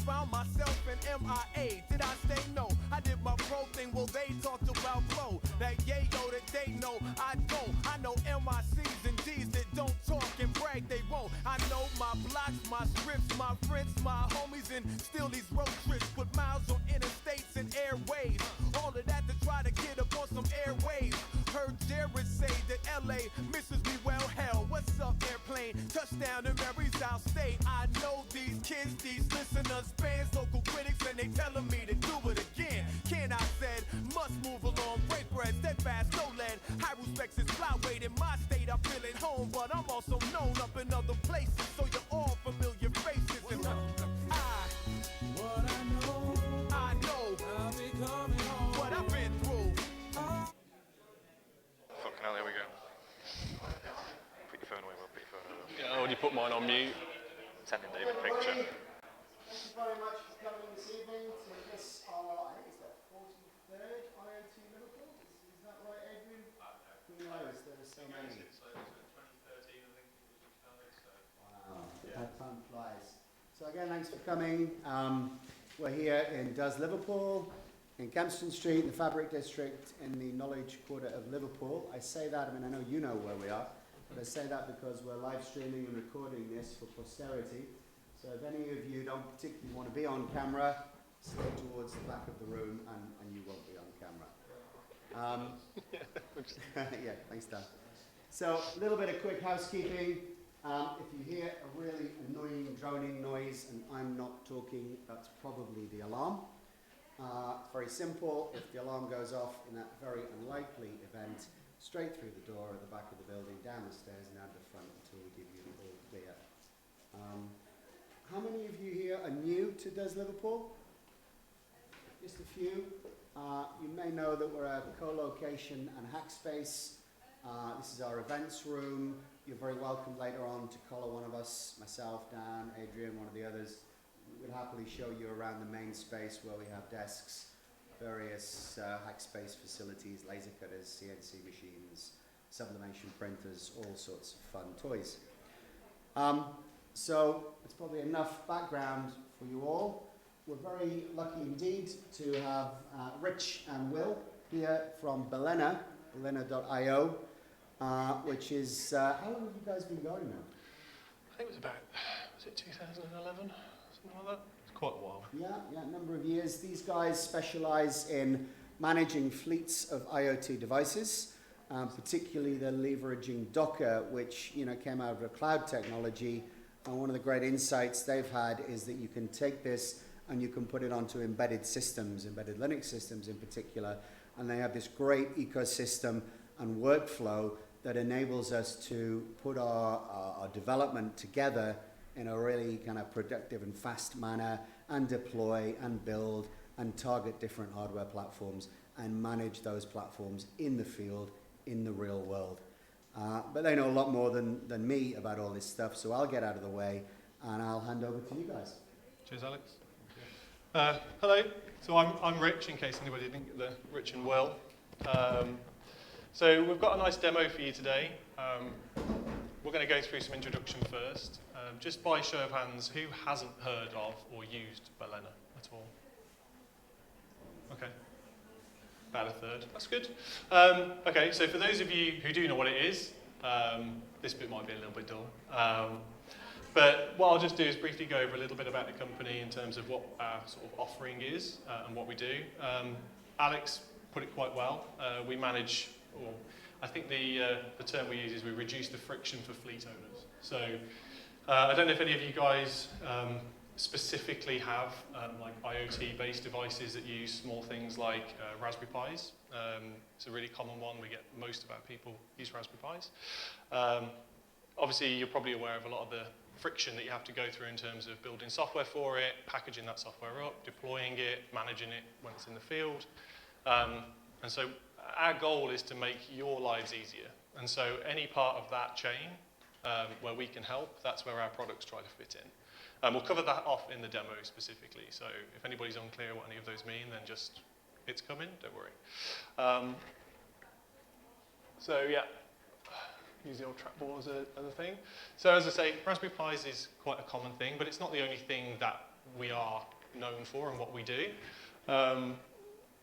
found myself in MIA. Did I stay? No. I did my pro thing, well they talked about flow. That yayo that they know, I don't. I know MICs and Ds that don't talk and brag, they won't. I know my blocks, my scripts, my friends, my homies, and still these road trips put miles on interstates and airways. All of that to try to get up on some airways. Heard Jared say that LA misses me, well hell, what's up airplane? Touchdown in Mary's South State. I know these kids, these listeners, fans, local critics, and they telling me to do it again. Can I said, must move along, break bread, steadfast, no lead. High respects is flyweight in my state, I feel at home, but I'm also known up in other places, so you're all familiar faces. And I know I'll be coming home. What I've been through. Fucking hell, here we go. Put your phone away, Will, put your phone away. Yeah, I already put mine on mute. Sending David a picture. Thank you very much for coming this evening to this, I think it's the 43rd IoT Liverpool. Is that right, Adrian? Who knows? There are so many. It's 2013, I think we found it. Wow, that time flies. So again, thanks for coming. We're here in Liverpool, in Kempston Street, in the Fabric District, in the Knowledge Quarter of Liverpool. I say that, I mean, I know you know where we are, but I say that because we're live streaming and recording this for posterity. So if any of you don't particularly want to be on camera, stay towards the back of the room and you won't be on camera. Yeah, thanks, Dan. So a little bit of quick housekeeping. If you hear a really annoying droning noise and I'm not talking, that's probably the alarm. It's very simple. If the alarm goes off in that very unlikely event, straight through the door at the back of the building, down the stairs and out the front until we give you the all clear. How many of you here are new to Does Liverpool? Just a few. You may know that we're a co-location and hack space. This is our events room. You're very welcome later on to call one of us, myself, Dan, Adrian, one of the others. We'll happily show you around the main space where we have desks, various hack space facilities, laser cutters, CNC machines, sublimation printers, all sorts of fun toys. So it's probably enough background for you all. We're very lucky indeed to have Rich and Will here from Belena.io, which is, how long have you guys been going now? I think it was about, was it 2011? Something like that? It's quite a while. Yeah, a number of years. These guys specialize in managing fleets of IoT devices. Particularly they're leveraging Docker, which came out of a cloud technology. And one of the great insights they've had is that you can take this and you can put it onto embedded systems, embedded Linux systems in particular, and they have this great ecosystem and workflow that enables us to put our development together in a really kind of productive and fast manner and deploy and build and target different hardware platforms and manage those platforms in the field, in the real world. But they know a lot more than me about all this stuff, so I'll get out of the way and I'll hand over to you guys. Cheers, Alex. Hello, so I'm Rich, in case anybody didn't get the Rich and Will. So we've got a nice demo for you today. We're going to go through some introduction first. Just by show of hands, who hasn't heard of or used Belena at all? Okay. About a third, that's good. Okay, so for those of you who do know what it is, this bit might be a little bit dull. But what I'll just do is briefly go over a little bit about the company in terms of what our sort of offering is and what we do. Alex put it quite well. We manage, or I think the term we use is we reduce the friction for fleet owners. So I don't know if any of you guys specifically have like IoT-based devices that use small things like Raspberry Pis. It's a really common one. We get most of our people use Raspberry Pis. Obviously, you're probably aware of a lot of the friction that you have to go through in terms of building software for it, packaging that software up, deploying it, managing it when it's in the field. And so our goal is to make your lives easier. And so any part of that chain where we can help, that's where our products try to fit in. We'll cover that off in the demo specifically. So if anybody's unclear what any of those mean, then just, it's coming, don't worry. So yeah, use the old trackball as a thing. So as I say, Raspberry Pis is quite a common thing, but it's not the only thing that we are known for and what we do.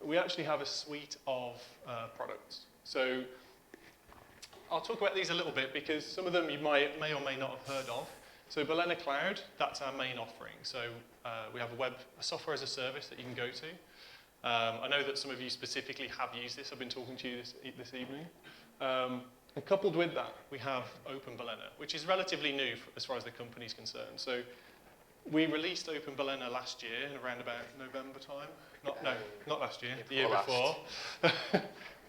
We actually have a suite of products. So I'll talk about these a little bit because some of them you may or may not have heard of. So Balena Cloud, that's our main offering. So we have a software as a service that you can go to. I know that some of you specifically have used this. I've been talking to you this evening. And coupled with that, we have Open Balena, which is relatively new as far as the company is concerned. So we released Open Balena last year, around about November time. Not last year, the year before.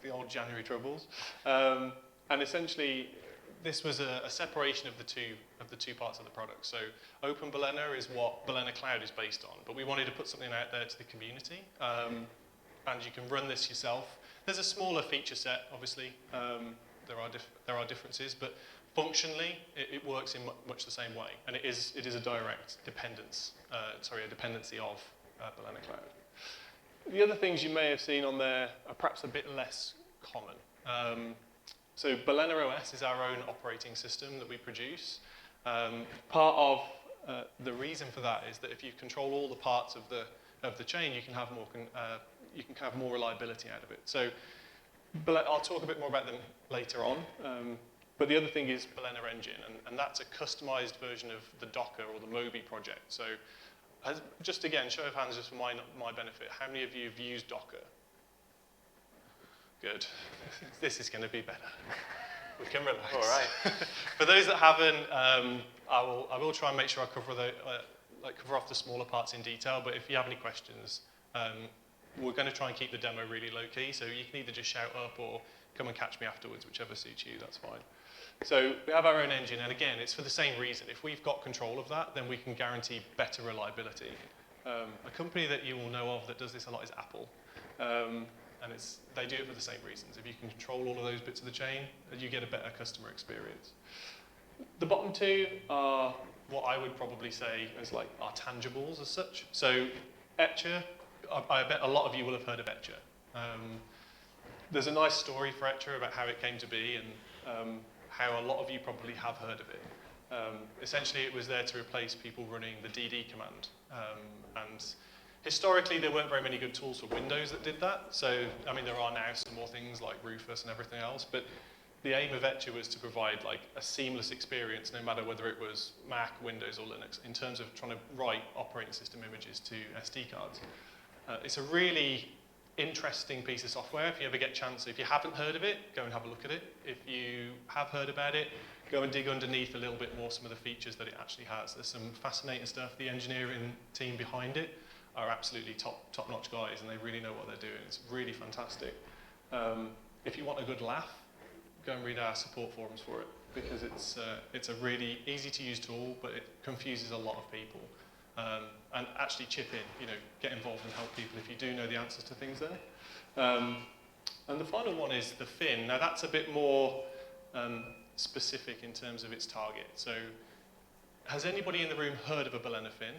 The old January troubles. And essentially, this was a separation of the two parts of the product. So Open Balena is what Balena Cloud is based on, but we wanted to put something out there to the community. And you can run this yourself. There's a smaller feature set, obviously. There are differences, but functionally, it works in much the same way, and it is a direct dependency of Balena Cloud. The other things you may have seen on there are perhaps a bit less common. So Balena OS is our own operating system that we produce. Part of the reason for that is that if you control all the parts of the chain, you can have more reliability out of it. So I'll talk a bit more about them later on. But the other thing is Balena Engine, and that's a customized version of the Docker or the Moby project. So just again, show of hands just for my benefit, how many of you have used Docker? Good. This is going to be better. We can relax. All right. For those that haven't, I will try and make sure I cover off the smaller parts in detail, but if you have any questions, we're going to try and keep the demo really low-key, so you can either just shout up or come and catch me afterwards, whichever suits you, that's fine. So we have our own engine, and again, it's for the same reason. If we've got control of that, then we can guarantee better reliability. A company that you will know of that does this a lot is Apple. And they do it for the same reasons. If you can control all of those bits of the chain, you get a better customer experience. The bottom two are what I would probably say as like our tangibles as such. So Etcher, I bet a lot of you will have heard of Etcher. There's a nice story for Etcher about how it came to be and how a lot of you probably have heard of it. Essentially, it was there to replace people running the DD command. And historically, there weren't very many good tools for Windows that did that. So, I mean, there are now some more things like Rufus and everything else, but the aim of Etcher was to provide like a seamless experience, no matter whether it was Mac, Windows, or Linux, in terms of trying to write operating system images to SD cards. It's a really interesting piece of software. If you ever get a chance, if you haven't heard of it, go and have a look at it. If you have heard about it, go and dig underneath a little bit more some of the features that it actually has. There's some fascinating stuff. The engineering team behind it are absolutely top-notch guys, and they really know what they're doing. It's really fantastic. If you want a good laugh, go and read our support forums for it, because it's a really easy-to-use tool, but it confuses a lot of people. And actually chip in, get involved and help people if you do know the answers to things there. And the final one is the fin. Now that's a bit more specific in terms of its target. So has anybody in the room heard of a Balena fin?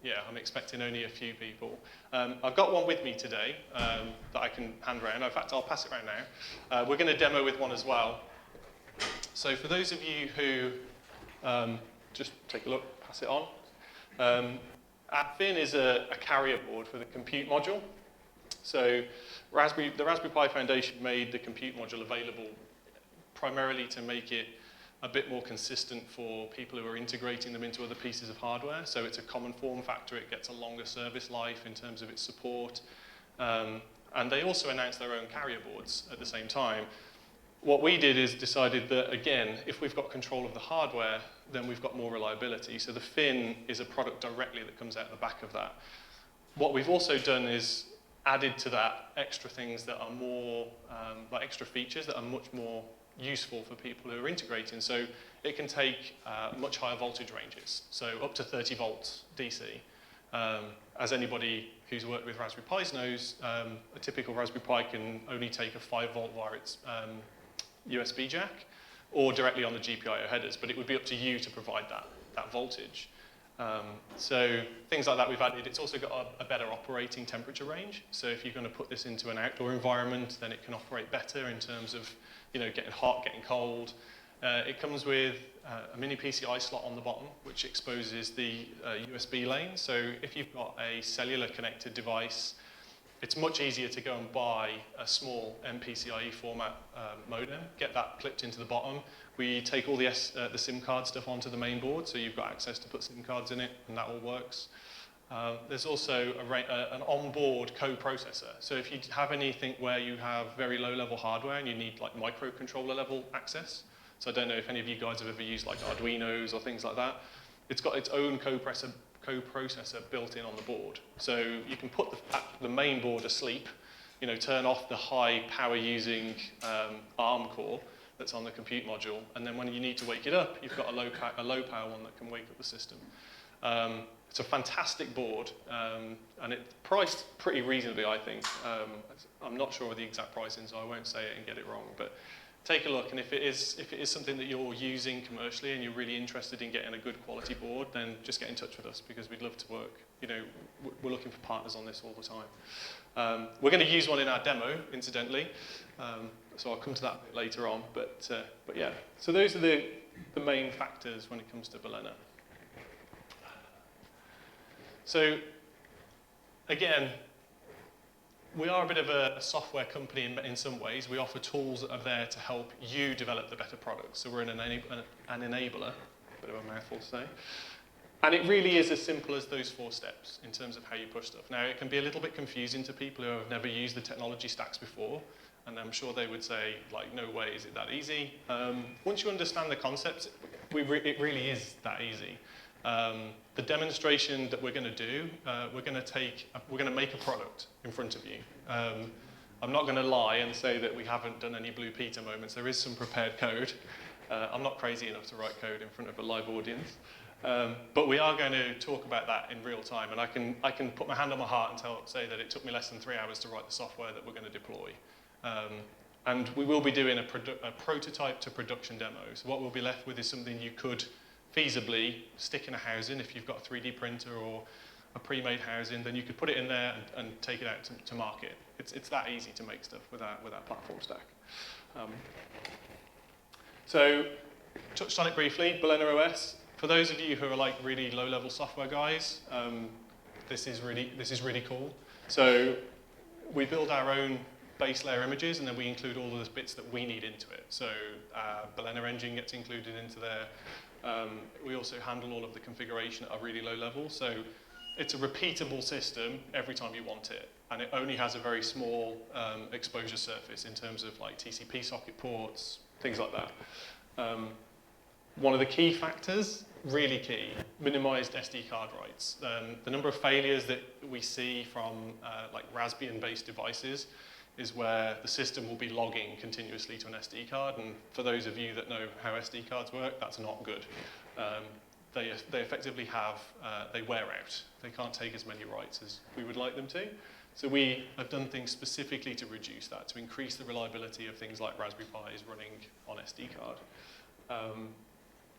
Yeah, I'm expecting only a few people. I've got one with me today that I can hand around. In fact, I'll pass it around now. We're going to demo with one as well. So for those of you who just take a look, pass it on. Our fin is a carrier board for the compute module. So the Raspberry Pi Foundation made the compute module available primarily to make it a bit more consistent for people who are integrating them into other pieces of hardware. So it's a common form factor. It gets a longer service life in terms of its support. And they also announced their own carrier boards at the same time. What we did is decided that, again, if we've got control of the hardware, then we've got more reliability. So the fin is a product directly that comes out the back of that. What we've also done is added to that extra things that are more, like extra features that are much more useful for people who are integrating. So it can take much higher voltage ranges, so up to 30 volts DC. As anybody who's worked with Raspberry Pis knows, a typical Raspberry Pi can only take a 5 volt via its USB jack or directly on the GPIO headers, but it would be up to you to provide that voltage. So things like that we've added. It's also got a better operating temperature range. So if you're going to put this into an outdoor environment, then it can operate better in terms of getting hot, getting cold. It comes with a mini PCI slot on the bottom, which exposes the USB lane. So if you've got a cellular connected device, it's much easier to go and buy a small MPCIe format modem, get that clipped into the bottom. We take all the SIM card stuff onto the main board, so you've got access to put SIM cards in it, and that all works. There's also an onboard co-processor. So if you have anything where you have very low-level hardware and you need like microcontroller level access, so I don't know if any of you guys have ever used like Arduinos or things like that, it's got its own co-processor built in on the board. So you can put the main board asleep, turn off the high power using ARM core that's on the compute module, and then when you need to wake it up, you've got a low power one that can wake up the system. It's a fantastic board, and it's priced pretty reasonably, I think. I'm not sure of the exact pricing, so I won't say it and get it wrong, but take a look, and if it is something that you're using commercially and you're really interested in getting a good quality board, then just get in touch with us, because we'd love to work. We're looking for partners on this all the time. We're going to use one in our demo, incidentally, so I'll come to that a bit later on, but yeah. So those are the main factors when it comes to Balena. So again, we are a bit of a software company in some ways. We offer tools that are there to help you develop the better products. So we're an enabler, a bit of a mouthful to say. And it really is as simple as those 4 steps in terms of how you push stuff. Now, it can be a little bit confusing to people who have never used the technology stacks before, and I'm sure they would say, like, no way, is it that easy? Once you understand the concepts, it really is that easy. The demonstration that we're going to do, we're going to make a product in front of you. I'm not going to lie and say that we haven't done any Blue Peter moments. There is some prepared code. I'm not crazy enough to write code in front of a live audience. But we are going to talk about that in real time, and I can put my hand on my heart and say that it took me less than 3 hours to write the software that we're going to deploy. And we will be doing a prototype to production demo. So what we'll be left with is something you could feasibly stick in a housing. If you've got a 3D printer or a pre-made housing, then you could put it in there and take it out to market. It's that easy to make stuff with our platform stack. So, touched on it briefly, Balena OS. For those of you who are like really low-level software guys, this is really cool. So, we build our own base layer images, and then we include all of those bits that we need into it. So, Balena engine gets included into there. We also handle all of the configuration at a really low level, so it's a repeatable system every time you want it, and it only has a very small exposure surface in terms of like TCP socket ports, things like that. One of the key factors, really key, minimized SD card writes. The number of failures that we see from like Raspbian-based devices is where the system will be logging continuously to an SD card, and for those of you that know how SD cards work, that's not good. They effectively they wear out. They can't take as many writes as we would like them to. So we have done things specifically to reduce that, to increase the reliability of things like Raspberry Pis running on SD card.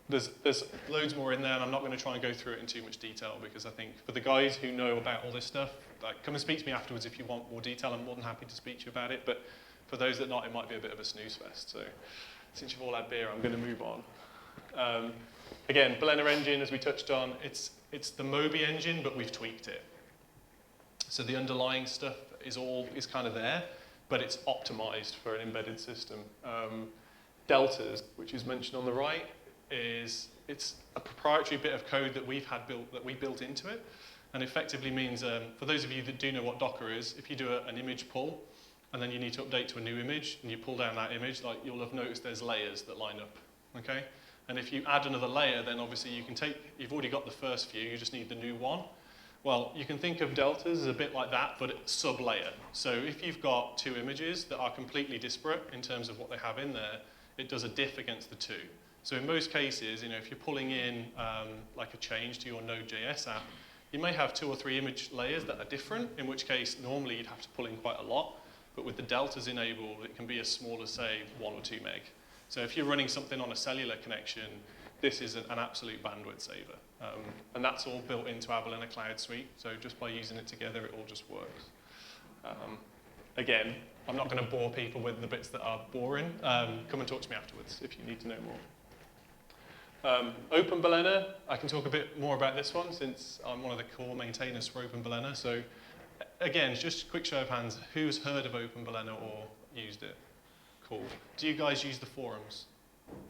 There's loads more in there, and I'm not going to try and go through it in too much detail, because I think for the guys who know about all this stuff, like, come and speak to me afterwards if you want more detail. I'm more than happy to speak to you about it, but for those that not, it might be a bit of a snooze fest. So since you've all had beer, I'm going to move on. Again, Balena engine, as we touched on, it's the Moby engine, but we've tweaked it. So the underlying stuff is kind of there, but it's optimized for an embedded system. Deltas, which is mentioned on the right, it's a proprietary bit of code that we built into it, and effectively means, for those of you that do know what Docker is, if you do an image pull, and then you need to update to a new image, and you pull down that image, like, you'll have noticed there's layers that line up, okay? And if you add another layer, then obviously you've already got the first few, you just need the new one. Well, you can think of deltas as a bit like that, but it's sub-layer. So if you've got 2 images that are completely disparate in terms of what they have in there, it does a diff against the 2. So in most cases, if you're pulling in like a change to your Node.js app, you may have 2 or 3 image layers that are different, in which case normally you'd have to pull in quite a lot. But with the deltas enabled, it can be as small as, say, 1 or 2 meg. So if you're running something on a cellular connection, this is an absolute bandwidth saver. And that's all built into our Balena Cloud Suite. So just by using it together, it all just works. again, I'm not going to bore people with the bits that are boring. Come and talk to me afterwards if you need to know more. Open Balena, I can talk a bit more about this one since I'm one of the core maintainers for Open Balena. So again, just a quick show of hands, who's heard of Open Balena or used it? Cool. Do you guys use the forums?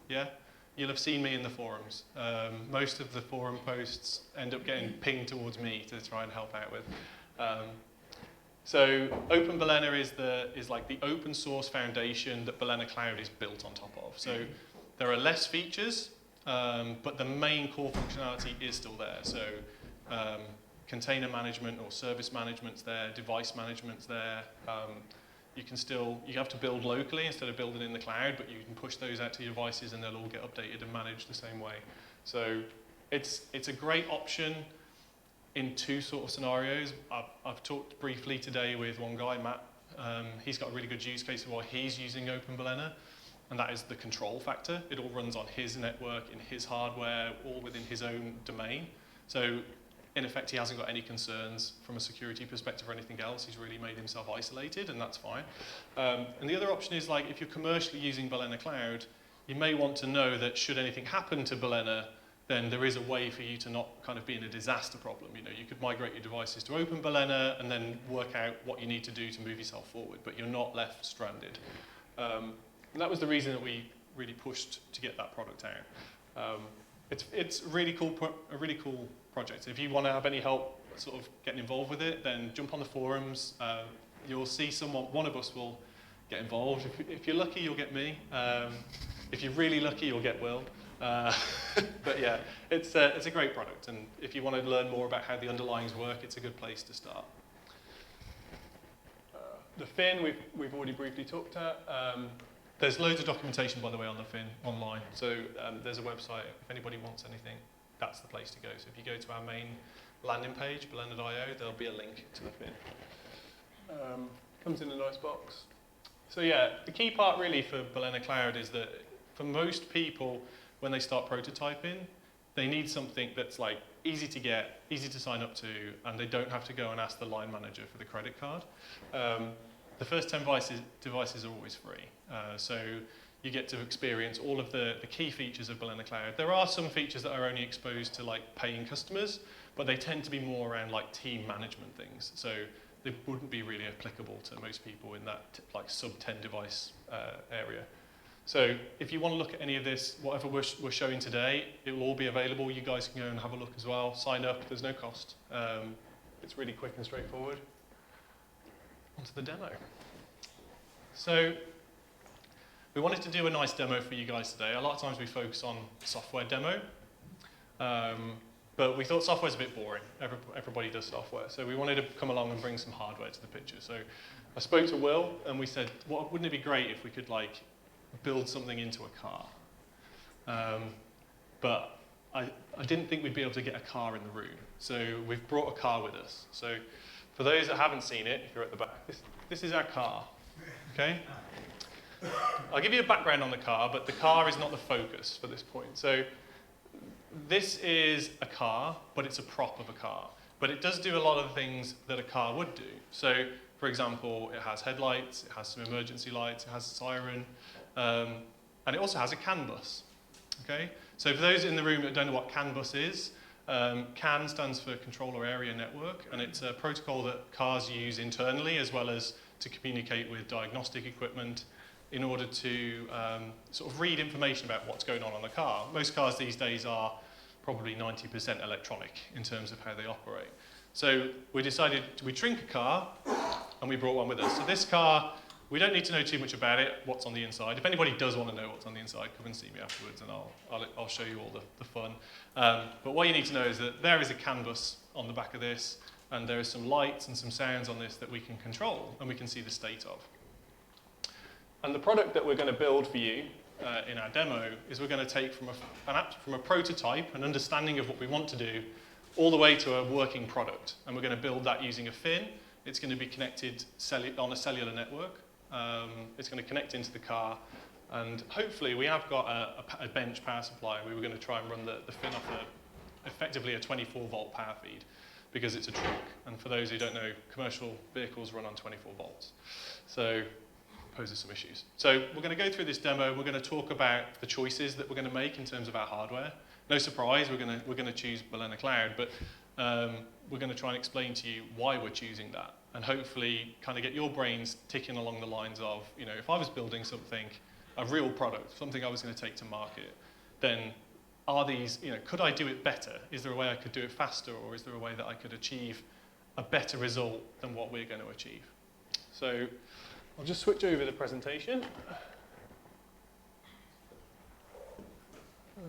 Yeah? You'll have seen me in the forums. Most of the forum posts end up getting pinged towards me to try and help out with. So Open Balena is like the open source foundation that Balena Cloud is built on top of. So there are less features, but the main core functionality is still there. So container management or service management's there, device management's there. You have to build locally instead of building in the cloud, but you can push those out to your devices and they'll all get updated and managed the same way. So it's a great option in two sort of scenarios. I've talked briefly today with one guy, Matt. He's got a really good use case of why he's using Open Balena, and that is the control factor. It all runs on his network, in his hardware, all within his own domain. So in effect, he hasn't got any concerns from a security perspective or anything else. He's really made himself isolated, and that's fine. And the other option is, like, if you're commercially using Balena Cloud, you may want to know that should anything happen to Balena, then there is a way for you to not kind of be in a disaster problem. You know, you could migrate your devices to Open Balena and then work out what you need to do to move yourself forward, but you're not left stranded. And that was the reason that we really pushed to get that product out. It's really cool, a really cool project. If you want to have any help sort of getting involved with it, then jump on the forums. You'll see one of us will get involved. If you're lucky, you'll get me. If you're really lucky, you'll get Will. But yeah, it's a great product, and if you want to learn more about how the underlyings work, it's a good place to start. The fin, we've already briefly talked at. There's loads of documentation, by the way, on the fin online. So there's a website. If anybody wants anything, that's the place to go. So if you go to our main landing page, balena.io, there'll be a link to the fin. Comes in a nice box. So yeah, the key part really for Balena Cloud is that for most people, when they start prototyping, they need something that's like easy to get, easy to sign up to, and they don't have to go and ask the line manager for the credit card. The first 10 devices are always free. So you get to experience all of the key features of Balena Cloud. There are some features that are only exposed to like paying customers, but they tend to be more around like team management things. So they wouldn't be really applicable to most people in that like sub 10 device area. So if you want to look at any of this, whatever we're showing today, it will all be available. You guys can go and have a look as well. Sign up, there's no cost. It's really quick and straightforward. Onto the demo. So we wanted to do a nice demo for you guys today. A lot of times we focus on software demo, but we thought software's a bit boring. Everybody does software. So we wanted to come along and bring some hardware to the picture. So I spoke to Will, and we said, wouldn't it be great if we could like build something into a car? But I didn't think we'd be able to get a car in the room. So we've brought a car with us. So for those that haven't seen it, if you're at the back, this is our car, okay? I'll give you a background on the car, but the car is not the focus for this point. So this is a car, but it's a prop of a car. But it does do a lot of the things that a car would do. So, for example, it has headlights, it has some emergency lights, it has a siren, and it also has a CAN bus, okay? So for those in the room that don't know what CAN bus is, CAN stands for Controller Area Network, and it's a protocol that cars use internally as well as to communicate with diagnostic equipment in order to sort of read information about what's going on the car. Most cars these days are probably 90% electronic in terms of how they operate. So we decided we'd shrink a car, and we brought one with us. So this car, we don't need to know too much about it, what's on the inside. If anybody does want to know what's on the inside, come and see me afterwards, and I'll show you all the fun. But what you need to know is that there is a CAN bus on the back of this, and there is some lights and some sounds on this that we can control, and we can see the state of. And the product that we're going to build for you in our demo is we're going to take from a prototype, an understanding of what we want to do, all the way to a working product. And we're going to build that using a fin. It's going to be connected on a cellular network. It's going to connect into the car. And hopefully we have got a bench power supply. We were going to try and run the fin off effectively a 24-volt power feed. because it's a truck. And for those who don't know, commercial vehicles run on 24 volts. So poses some issues. So we're going to go through this demo. We're going to talk about the choices that we're going to make in terms of our hardware. No surprise, we're going to choose Balena Cloud, but we're going to try and explain to you why we're choosing that, and hopefully kind of get your brains ticking along the lines of, you know, if I was building something, a real product, something I was going to take to market, then are these, you know, could I do it better? Is there a way I could do it faster, or is there a way that I could achieve a better result than what we're going to achieve? So I'll just switch over the presentation.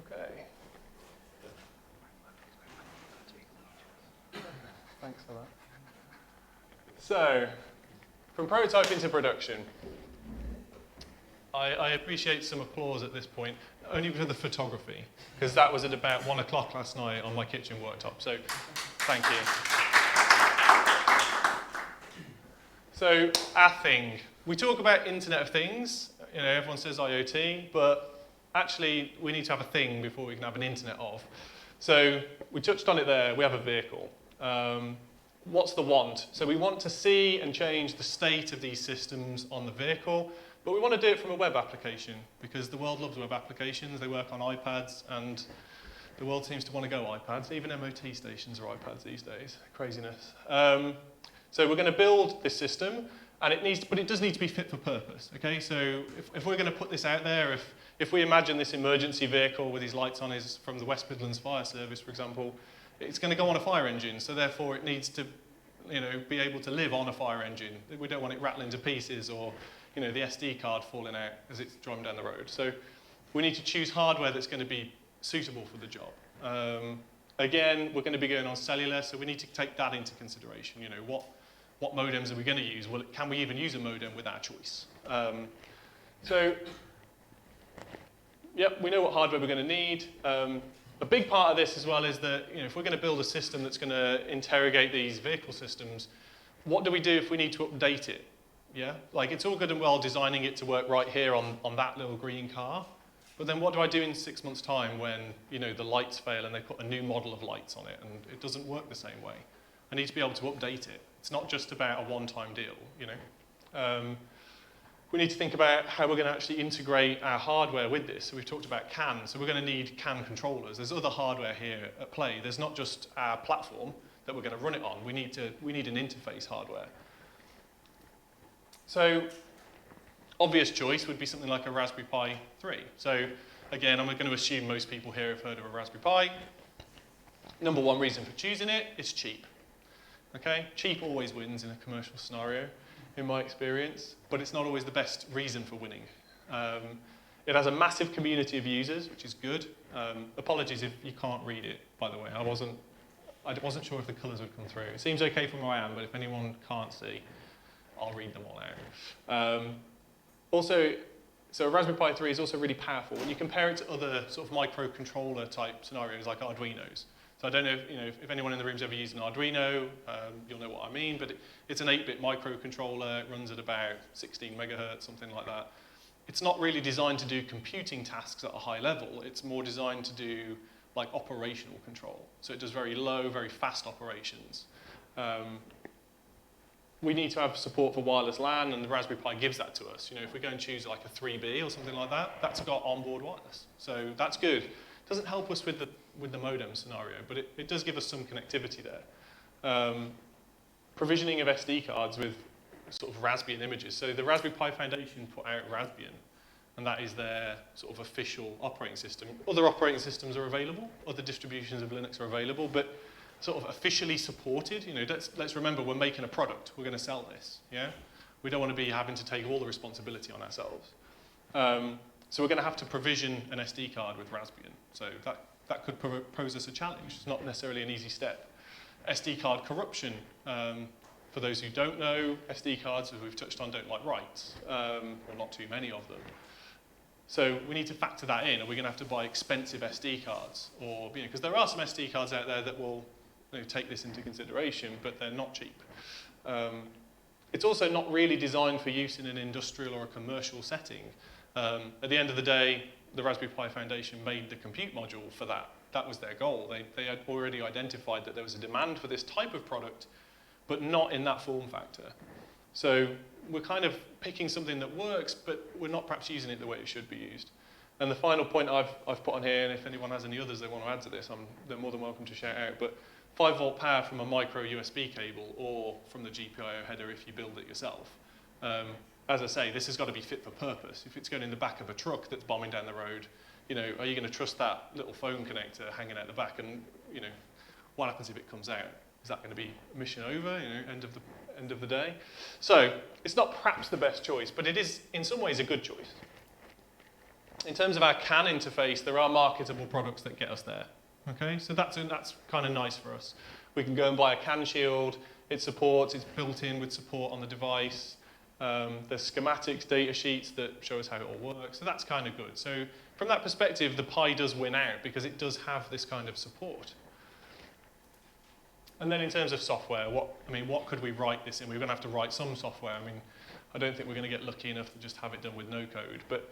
Okay. Thanks for that. So, from prototyping to production, I appreciate some applause at this point, only for the photography, because that was at about 1 o'clock last night on my kitchen worktop, so thank you. So, our thing. We talk about Internet of Things, you know, everyone says IoT, but actually we need to have a thing before we can have an Internet of. So, we touched on it there, we have a vehicle. What's the want? So we want to see and change the state of these systems on the vehicle, but we want to do it from a web application because the world loves web applications. They work on iPads, and the world seems to want to go iPads. Even MOT stations are iPads these days. Craziness. So we're going to build this system, and it does need to be fit for purpose. Okay, so if we're going to put this out there, if we imagine this emergency vehicle with these lights on is from the West Midlands Fire Service, for example, it's going to go on a fire engine, so therefore it needs to, you know, be able to live on a fire engine. We don't want it rattling to pieces, or, you know, the SD card falling out as it's driving down the road. So we need to choose hardware that's going to be suitable for the job. Again, we're going to be going on cellular, so we need to take that into consideration. You know, what modems are we going to use? Well, can we even use a modem with our choice? So, yep, we know what hardware we're going to need. A big part of this as well is that, you know, if we're going to build a system that's going to interrogate these vehicle systems, what do we do if we need to update it? Yeah, like it's all good and well designing it to work right here on that little green car, but then what do I do in 6 months' time when, you know, the lights fail and they put a new model of lights on it and it doesn't work the same way? I need to be able to update it. It's not just about a one-time deal, you know. We need to think about how we're going to actually integrate our hardware with this. So we've talked about CAN, so we're going to need CAN controllers. There's other hardware here at play. There's not just our platform that we're going to run it on. We need an interface hardware. So obvious choice would be something like a Raspberry Pi 3. So again, I'm going to assume most people here have heard of a Raspberry Pi. Number one reason for choosing it is cheap. Okay, cheap always wins in a commercial scenario, in my experience, but it's not always the best reason for winning. It has a massive community of users, which is good. Apologies if you can't read it, by the way. I wasn't sure if the colours would come through. It seems okay from where I am, but if anyone can't see, I'll read them all out. Also, so a Raspberry Pi 3 is also really powerful. When you compare it to other sort of microcontroller type scenarios like Arduinos, so I don't know if anyone in the room's ever used an Arduino, you'll know what I mean, but it's an 8-bit microcontroller. It runs at about 16 megahertz, something like that. It's not really designed to do computing tasks at a high level. It's more designed to do like operational control. So it does very low, very fast operations. We need to have support for wireless LAN, and the Raspberry Pi gives that to us. You know, if we go and choose like a 3B or something like that, that's got onboard wireless. So that's good. It doesn't help us with the modem scenario, but it does give us some connectivity there. Provisioning of SD cards with sort of Raspbian images. So the Raspberry Pi Foundation put out Raspbian, and that is their sort of official operating system. Other operating systems are available, other distributions of Linux are available, but sort of officially supported. You know, let's remember we're making a product. We're going to sell this. Yeah, we don't want to be having to take all the responsibility on ourselves. So we're going to have to provision an SD card with Raspbian. So that could pose us a challenge. It's not necessarily an easy step. SD card corruption. For those who don't know, SD cards, as we've touched on, don't like writes, or not too many of them. So we need to factor that in. Are we going to have to buy expensive SD cards? Or, you know, because there are some SD cards out there that will, you know, take this into consideration, but they're not cheap. It's also not really designed for use in an industrial or a commercial setting. At the end of the day, the Raspberry Pi Foundation made the compute module for that that was their goal. They had already identified that there was a demand for this type of product, but not in that form factor. So we're kind of picking something that works, but we're not perhaps using it the way it should be used. And the final point I've put on here, and if anyone has any others they want to add to this, they're more than welcome to shout out, but 5-volt power from a micro USB cable or from the GPIO header if you build it yourself. As I say, this has got to be fit for purpose. If it's going in the back of a truck that's bombing down the road, you know, are you going to trust that little phone connector hanging out the back? And you know, what happens if it comes out? Is that going to be mission over? You know, end of the day. So it's not perhaps the best choice, but it is in some ways a good choice. In terms of our CAN interface, there are marketable products that get us there. Okay, so that's kind of nice for us. We can go and buy a CAN shield. It supports. It's built in with support on the device. There's schematics, data sheets that show us how it all works. So that's kind of good. So from that perspective, the Pi does win out because it does have this kind of support. And then in terms of software, what could we write this in? We're going to have to write some software. I mean, I don't think we're going to get lucky enough to just have it done with no code. But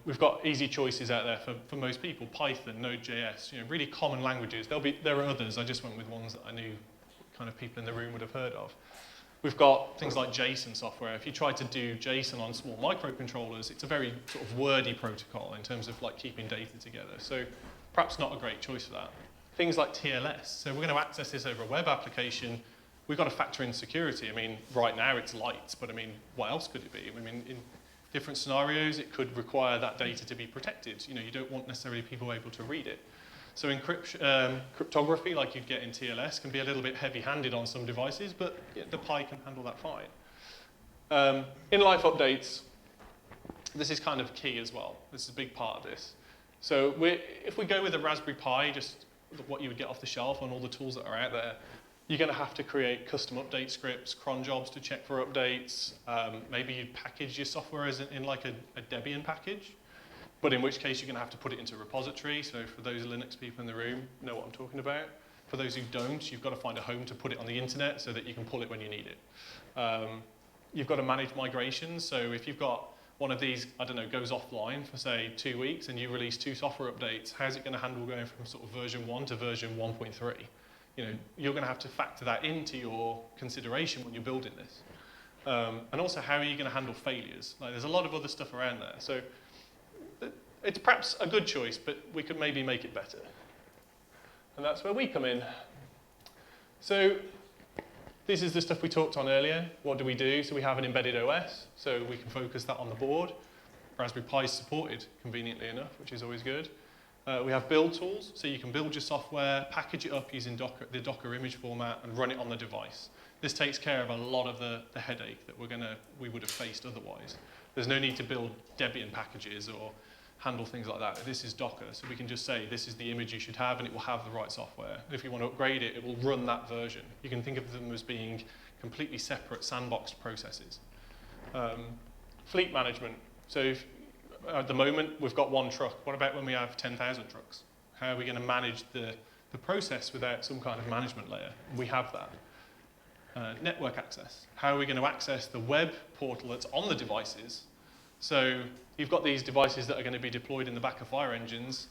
we've got easy choices out there for most people. Python, Node.js, you know, really common languages. There are others. I just went with ones that I knew kind of people in the room would have heard of. We've got things like JSON software. If you try to do JSON on small microcontrollers, it's a very sort of wordy protocol in terms of like keeping data together. So perhaps not a great choice for that. Things like TLS. So we're going to access this over a web application. We've got to factor in security. I mean, right now it's lights, but I mean, what else could it be? I mean, in different scenarios, it could require that data to be protected. You know, you don't want necessarily people able to read it. So cryptography, like you'd get in TLS, can be a little bit heavy-handed on some devices, but yeah, the Pi can handle that fine. In-life updates, this is kind of key as well. This is a big part of this. So if we go with a Raspberry Pi, just what you would get off the shelf on all the tools that are out there, you're going to have to create custom update scripts, cron jobs to check for updates. Maybe you'd package your software as in like a Debian package. But in which case, you're going to have to put it into a repository. So for those Linux people in the room, know what I'm talking about. For those who don't, you've got to find a home to put it on the internet so that you can pull it when you need it. You've got to manage migrations. So if you've got one of these, I don't know, goes offline for, say, 2 weeks, and you release 2 software updates, how's it going to handle going from sort of version 1 to version 1.3? You know, you're going to have to factor that into your consideration when you're building this. And also, how are you going to handle failures? Like, there's a lot of other stuff around there. So it's perhaps a good choice, but we could maybe make it better. And that's where we come in. So this is the stuff we talked on earlier. What do we do? So we have an embedded OS, so we can focus that on the board. Raspberry Pi is supported, conveniently enough, which is always good. We have build tools, so you can build your software, package it up using the Docker image format, and run it on the device. This takes care of a lot of the headache that we would have faced otherwise. There's no need to build Debian packages or handle things like that. This is Docker, so we can just say this is the image you should have, and it will have the right software. And if you want to upgrade it, it will run that version. You can think of them as being completely separate sandboxed processes. Fleet management. So at the moment, we've got 1 truck. What about when we have 10,000 trucks? How are we going to manage the process without some kind of management layer? We have that. Network access. How are we going to access the web portal that's on the devices? So you've got these devices that are going to be deployed in the back of fire engines,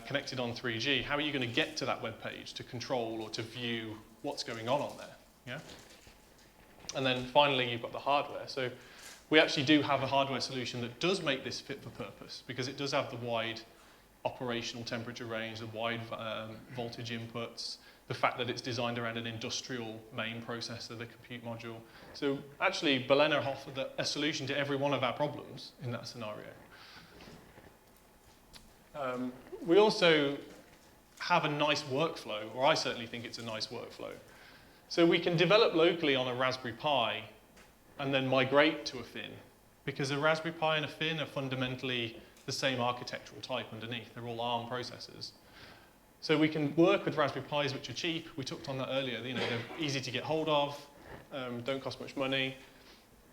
connected on 3G. How are you going to get to that web page to control or to view what's going on there? Yeah? And then finally, you've got the hardware. So we actually do have a hardware solution that does make this fit for purpose, because it does have the wide operational temperature range, the wide voltage inputs, the fact that it's designed around an industrial main processor, the compute module. So actually, Balena offered a solution to every one of our problems in that scenario. We also have a nice workflow, or I certainly think it's a nice workflow. So we can develop locally on a Raspberry Pi and then migrate to a FIN, because a Raspberry Pi and a FIN are fundamentally the same architectural type underneath. They're all ARM processors. So we can work with Raspberry Pis, which are cheap. We talked on that earlier. You know, they're easy to get hold of, don't cost much money.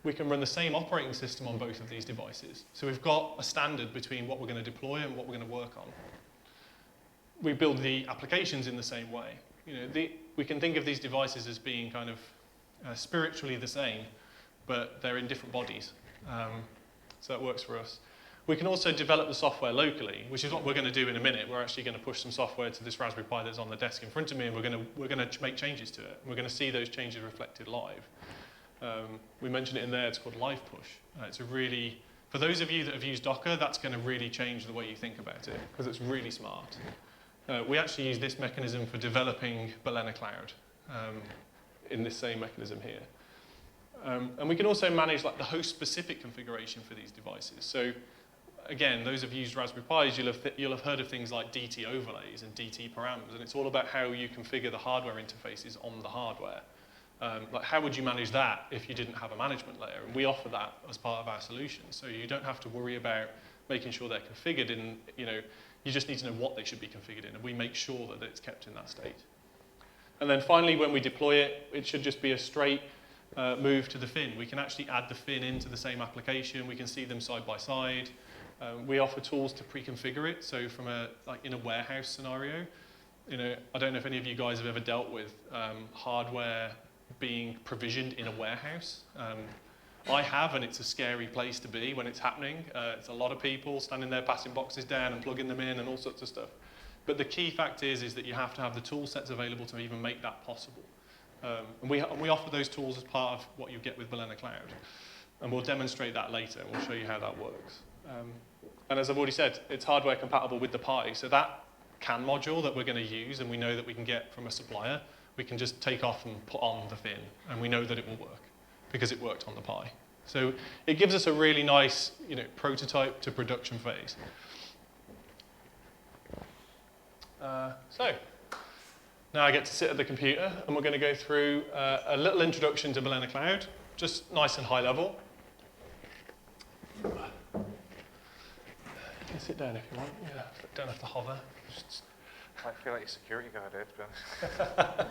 We can run the same operating system on both of these devices. So we've got a standard between what we're going to deploy and what we're going to work on. We build the applications in the same way. You know, we can think of these devices as being kind of spiritually the same, but they're in different bodies. So that works for us. We can also develop the software locally, which is what we're going to do in a minute. We're actually going to push some software to this Raspberry Pi that's on the desk in front of me, and we're going to make changes to it. We're going to see those changes reflected live. We mentioned it in there. It's called Live Push. It's a really, for those of you that have used Docker, that's going to really change the way you think about it, because it's really smart. We actually use this mechanism for developing Balena Cloud in this same mechanism here. And we can also manage like the host-specific configuration for these devices. So again, those of you who've used Raspberry Pis, you'll have heard of things like DT overlays and DT params, and it's all about how you configure the hardware interfaces on the hardware. Like how would you manage that if you didn't have a management layer? And we offer that as part of our solution, so you don't have to worry about making sure they're configured in, you just need to know what they should be configured in, and we make sure that it's kept in that state. And then finally, when we deploy it, it should just be a straight move to the fin. We can actually add the fin into the same application. We can see them side by side. We offer tools to pre-configure it. So from in a warehouse scenario, I don't know if any of you guys have ever dealt with hardware being provisioned in a warehouse. I have, and it's a scary place to be when it's happening. It's a lot of people standing there passing boxes down and plugging them in and all sorts of stuff. But the key fact is that you have to have the tool sets available to even make that possible. And we offer those tools as part of what you get with Balena Cloud. And we'll demonstrate that later, and we'll show you how that works. And as I've already said, it's hardware compatible with the Pi. So that CAN module that we're going to use, and we know that we can get from a supplier, we can just take off and put on the fin, and we know that it will work because it worked on the Pi. So it gives us a really nice prototype to production phase. So now I get to sit at the computer, and we're going to go through a little introduction to Balena Cloud, just nice and high level. You can sit down if you want. Yeah, don't have to hover. I feel like a security guard here, to be honest.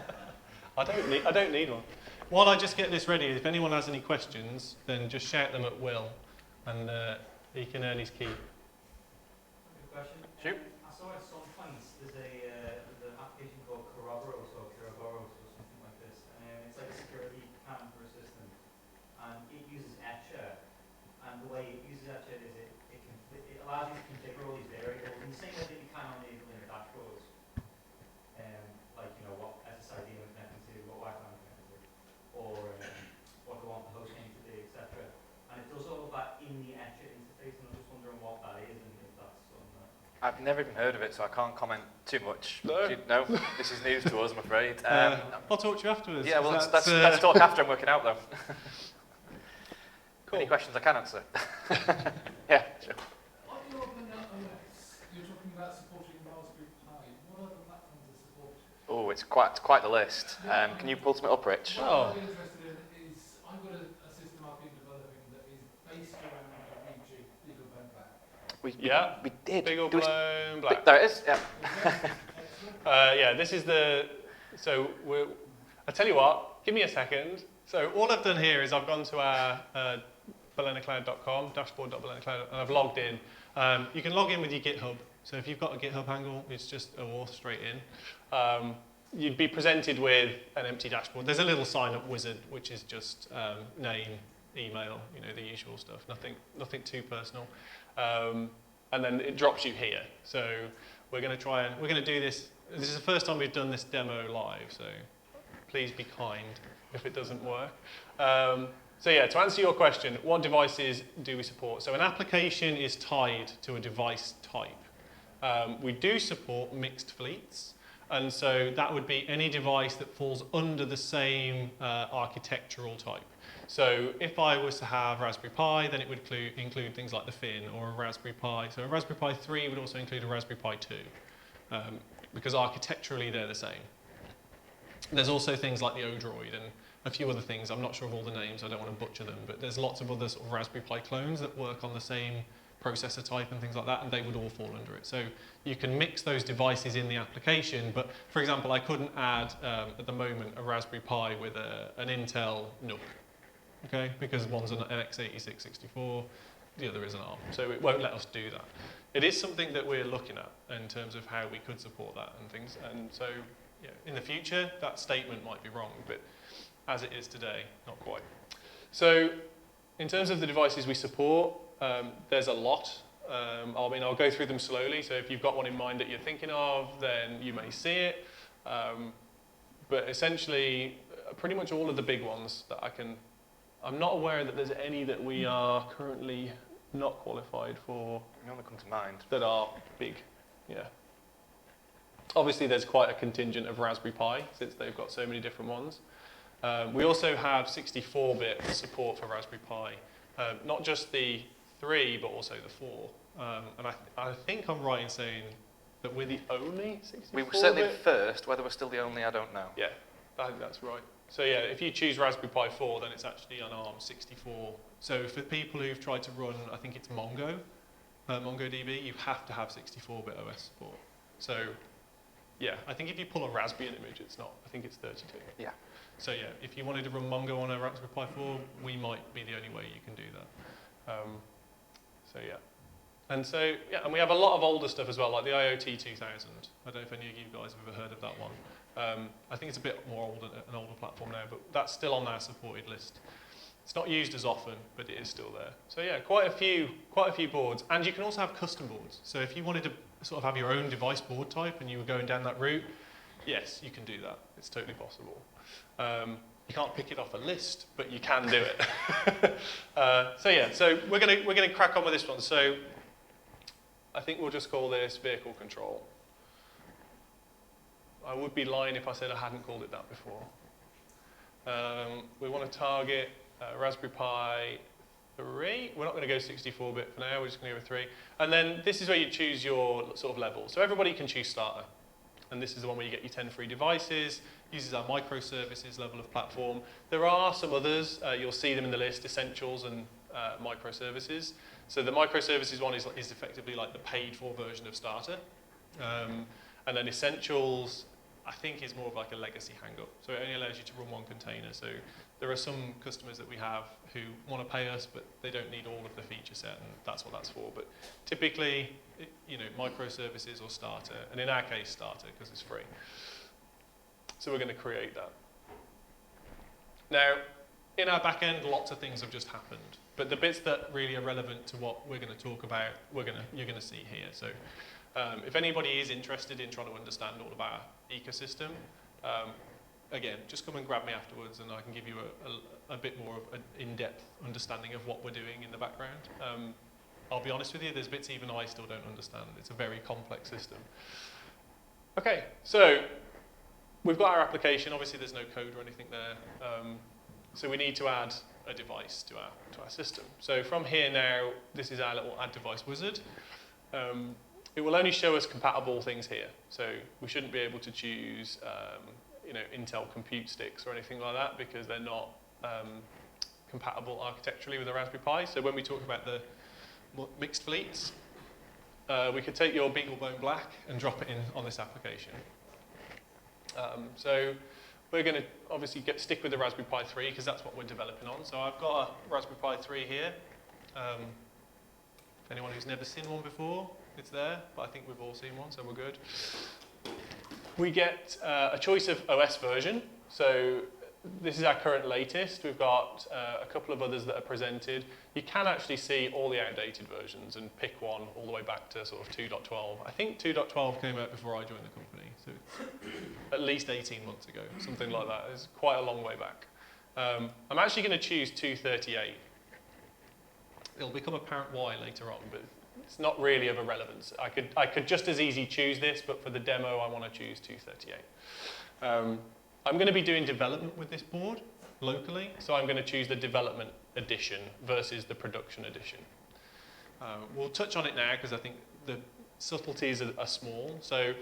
I don't need one. While I just get this ready, if anyone has any questions, then just shout them at Will, and he can earn his keep. Question. Shoot. I saw at some points there's an application called Corroboros or something like this, and it's like a security cam for a system, and it uses Etcher, and the way it uses Etcher is it allows you to configure all these variables in the same way that you can on enabling dashboards, like what SSID I'm connecting to, what Wi-Fi I'm connecting to, or what I want the host name to be, etc. And it does all of that in the Etcher interface, and I'm just wondering what that is and if that's something that... I've never even heard of it, so I can't comment too much. No. No, this is news to us, I'm afraid. I'll talk to you afterwards. Yeah, well, let's talk after I'm working out, though. Cool. Any questions I can answer? Yeah, sure. On your OS, you're talking about supporting Raspberry Pi. What other platforms are supported? Oh, it's quite the list. Can you pull something up, Rich? What I'm really interested in is, I've got a system I've been developing that is based around a rejig Big or Blown Black. We did. Big or blown black. There it is, yeah. Yeah, this is so I'll tell you what, give me a second. So all I've done here is I've gone to our balenacloud.com, dashboard.balenacloud, and I've logged in. You can log in with your GitHub. So if you've got a GitHub handle, it's just a auth straight in. You'd be presented with an empty dashboard. There's a little sign-up wizard, which is just name, email, the usual stuff, nothing too personal. And then it drops you here. So we're going to do this. This is the first time we've done this demo live, so please be kind if it doesn't work. So yeah, to answer your question, what devices do we support? So an application is tied to a device type. We do support mixed fleets, and so that would be any device that falls under the same architectural type. So if I was to have Raspberry Pi, then it would include things like the fin or a Raspberry Pi. So a Raspberry Pi 3 would also include a Raspberry Pi 2, because architecturally they're the same. There's also things like the Odroid and a few other things. I'm not sure of all the names, I don't want to butcher them, but there's lots of other sort of Raspberry Pi clones that work on the same processor type and things like that, and they would all fall under it. So you can mix those devices in the application, but for example, I couldn't add, at the moment, a Raspberry Pi with an Intel NUC, okay? Because one's an x86-64, the other is an ARM, so it won't let us do that. It is something that we're looking at in terms of how we could support that and things, and so in the future, that statement might be wrong, but as it is today, not quite. So in terms of the devices we support, there's a lot. I'll go through them slowly, so if you've got one in mind that you're thinking of, then you may see it. But essentially, pretty much all of the big ones that I'm not aware that there's any that we are currently not qualified for. None that come to mind. That are big, yeah. Obviously, there's quite a contingent of Raspberry Pi, since they've got so many different ones. We also have 64-bit support for Raspberry Pi. Not just the 3, but also the 4. And I think I'm right in saying that we're the only 64-bit? We were certainly the first. Whether we're still the only, I don't know. Yeah, I think that's right. So yeah, if you choose Raspberry Pi 4, then it's actually an ARM 64. So for people who've tried to run, I think it's MongoDB, you have to have 64-bit OS support. So yeah, I think if you pull a Raspbian image, it's not. I think it's 32. Yeah. So yeah, if you wanted to run Mongo on a Raspberry Pi 4, we might be the only way you can do that. So yeah. And so, yeah, and we have a lot of older stuff as well, like the IoT 2000. I don't know if any of you guys have ever heard of that one. I think it's a bit more older, an older platform now, but that's still on our supported list. It's not used as often, but it is still there. So yeah, quite a few boards. And you can also have custom boards. So if you wanted to sort of have your own device board type and you were going down that route, yes, you can do that. It's totally possible. You can't pick it off a list, but you can do it. So yeah, so we're gonna crack on with this one. So I think we'll just call this vehicle control. I would be lying if I said I hadn't called it that before. We want to target Raspberry Pi 3. We're not going to go 64-bit for now, we're just going to go with 3. And then this is where you choose your sort of level. So everybody can choose starter. And this is the one where you get your 10 free devices, uses our microservices level of platform. There are some others, you'll see them in the list, essentials and microservices. So the microservices one is effectively like the paid for version of starter. And then essentials, I think, is more of like a legacy hang-up. So it only allows you to run one container. So there are some customers that we have who want to pay us, but they don't need all of the feature set, and that's what that's for. But typically, microservices or starter, and in our case, starter, because it's free. So we're going to create that. Now, in our back end, lots of things have just happened. But the bits that really are relevant to what we're going to talk about, you're going to see here. So if anybody is interested in trying to understand all of our ecosystem, again, just come and grab me afterwards and I can give you a bit more of an in-depth understanding of what we're doing in the background. I'll be honest with you, there's bits even I still don't understand. It's a very complex system. Okay, so we've got our application. Obviously, there's no code or anything there. So we need to add a device to our system. So from here now, this is our little add device wizard. It will only show us compatible things here. So we shouldn't be able to choose Intel compute sticks or anything like that because they're not compatible architecturally with the Raspberry Pi. So when we talk about the mixed fleets, we could take your BeagleBone Black and drop it in on this application. So we're going to obviously stick with the Raspberry Pi 3 because that's what we're developing on. So I've got a Raspberry Pi 3 here. For anyone who's never seen one before, it's there, but I think we've all seen one, so we're good. We get a choice of OS version. So this is our current latest. We've got a couple of others that are presented. You can actually see all the outdated versions and pick one all the way back to sort of 2.12. I think 2.12 came out before I joined the company, so at least 18 months ago, something like that. It's quite a long way back. I'm actually going to choose 2.38. It'll become apparent why later on, but it's not really of a relevance. I could just as easy choose this, but for the demo, I want to choose 2.38. I'm going to be doing development with this board locally, so I'm going to choose the development edition versus the production edition. We'll touch on it now because I think the subtleties are small. So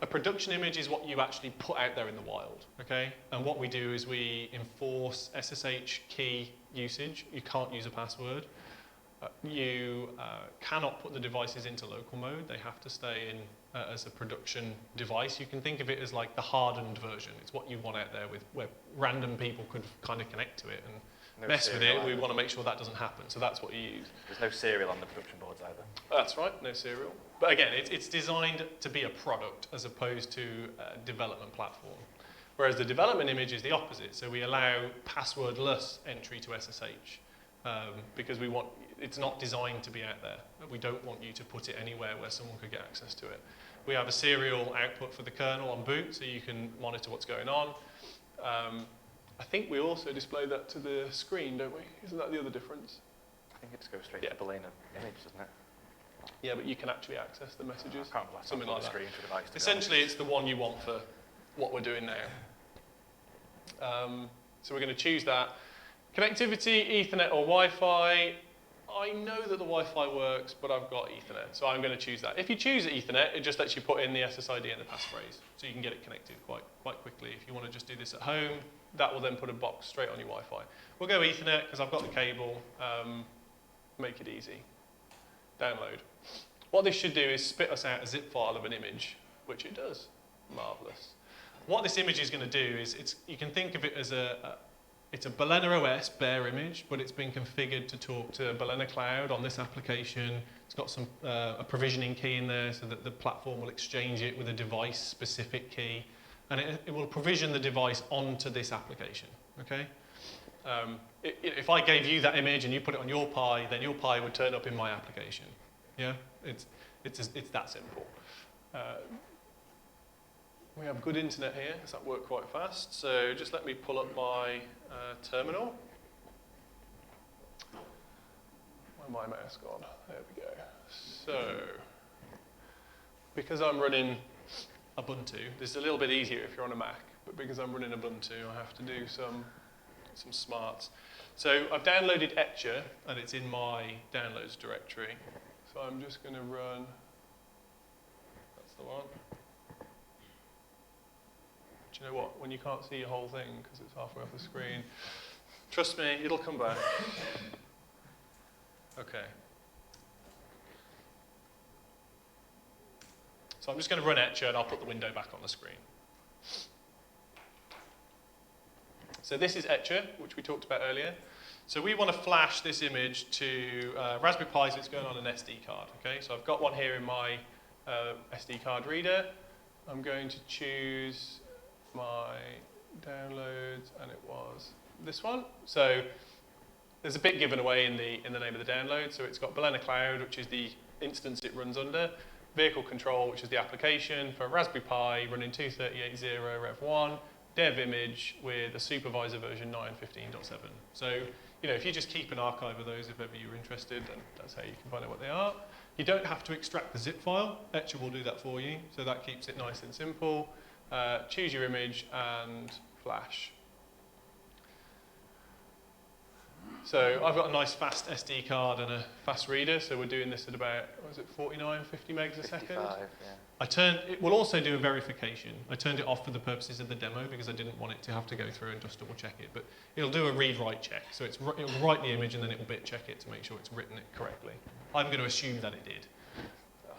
a production image is what you actually put out there in the wild, okay? And what we do is we enforce SSH key usage. You can't use a password. You cannot put the devices into local mode. They have to stay in as a production device. You can think of it as like the hardened version. It's what you want out there where random people could kind of connect to it and mess with it. We want to make sure that doesn't happen. So that's what you use. There's no serial on the production boards either. That's right, no serial. But again, it's designed to be a product as opposed to a development platform. Whereas the development image is the opposite. So we allow passwordless entry to SSH. because it's not designed to be out there. We don't want you to put it anywhere where someone could get access to it. We have a serial output for the kernel on boot, so you can monitor what's going on. I think we also display that to the screen, don't we? Isn't that the other difference? I think it just goes straight to the Balena image, doesn't it? Yeah, but you can actually access the messages. I can't blast Something on like the that. screen to the device. Essentially, it's the one you want for what we're doing now. So we're going to choose that. Connectivity, Ethernet or Wi-Fi. I know that the Wi-Fi works, but I've got Ethernet, so I'm going to choose that. If you choose Ethernet, it just lets you put in the SSID and the passphrase, so you can get it connected quite quickly. If you want to just do this at home, that will then put a box straight on your Wi-Fi. We'll go Ethernet, because I've got the cable. Make it easy. Download. What this should do is spit us out a zip file of an image, which it does. Marvellous. What this image is going to do is, you can think of it as it's a Balena OS bare image, but it's been configured to talk to Balena Cloud on this application. It's got some a provisioning key in there so that the platform will exchange it with a device-specific key, and it will provision the device onto this application. Okay. If I gave you that image and you put it on your Pi, then your Pi would turn up in my application. Yeah, it's that simple. We have good internet here, so that worked quite fast. So just let me pull up my terminal. Where's my mouse gone? There we go. So, because I'm running Ubuntu, this is a little bit easier if you're on a Mac, but because I'm running Ubuntu, I have to do some smarts. So I've downloaded Etcher, and it's in my downloads directory. So I'm just going to run, that's the one. Do you know what? When you can't see your whole thing because it's halfway off the screen, trust me, it'll come back. Okay. So I'm just going to run Etcher, and I'll put the window back on the screen. So this is Etcher, which we talked about earlier. So we want to flash this image to Raspberry Pi, so it's going on an SD card. Okay, so I've got one here in my SD card reader. I'm going to choose my downloads, and it was this one. So there's a bit given away in the name of the download. So it's got Balena Cloud, which is the instance it runs under, Vehicle Control, which is the application for Raspberry Pi running 238.0 Rev1, dev image with a supervisor version 9.15.7. So, you know, if you just keep an archive of those if ever you're interested, then that's how you can find out what they are. You don't have to extract the zip file. Etcher will do that for you, so that keeps it nice and simple. Choose your image and flash. So I've got a nice fast SD card and a fast reader, so we're doing this at about, what is it, 49, 50 megs a second? 55, yeah. It will also do a verification. I turned it off for the purposes of the demo because I didn't want it to have to go through and just double check it, but it'll do a read-write check. So it'll write the image and then it'll bit check it to make sure it's written it correctly. I'm going to assume that it did.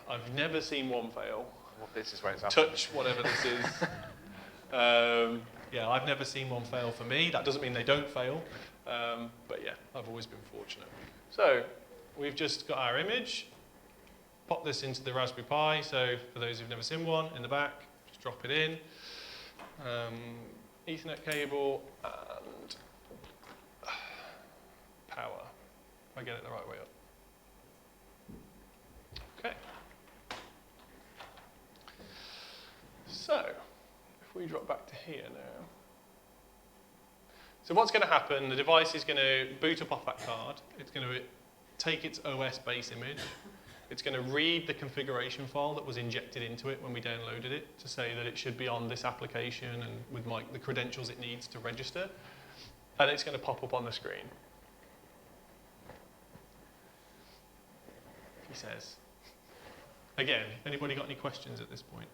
I've never seen one fail. Well, this is where it's happening. Touch whatever this is. Yeah, I've never seen one fail for me. That doesn't mean they don't fail. But yeah, I've always been fortunate. So we've just got our image. Pop this into the Raspberry Pi. So for those who've never seen one, in the back, just drop it in. Ethernet cable and power. If I get it the right way up. Okay. So if we drop back to here now. So what's going to happen, the device is going to boot up off that card. It's going to take its OS base image. It's going to read the configuration file that was injected into it when we downloaded it to say that it should be on this application and with the credentials it needs to register. And it's going to pop up on the screen. He says. Again, anybody got any questions at this point?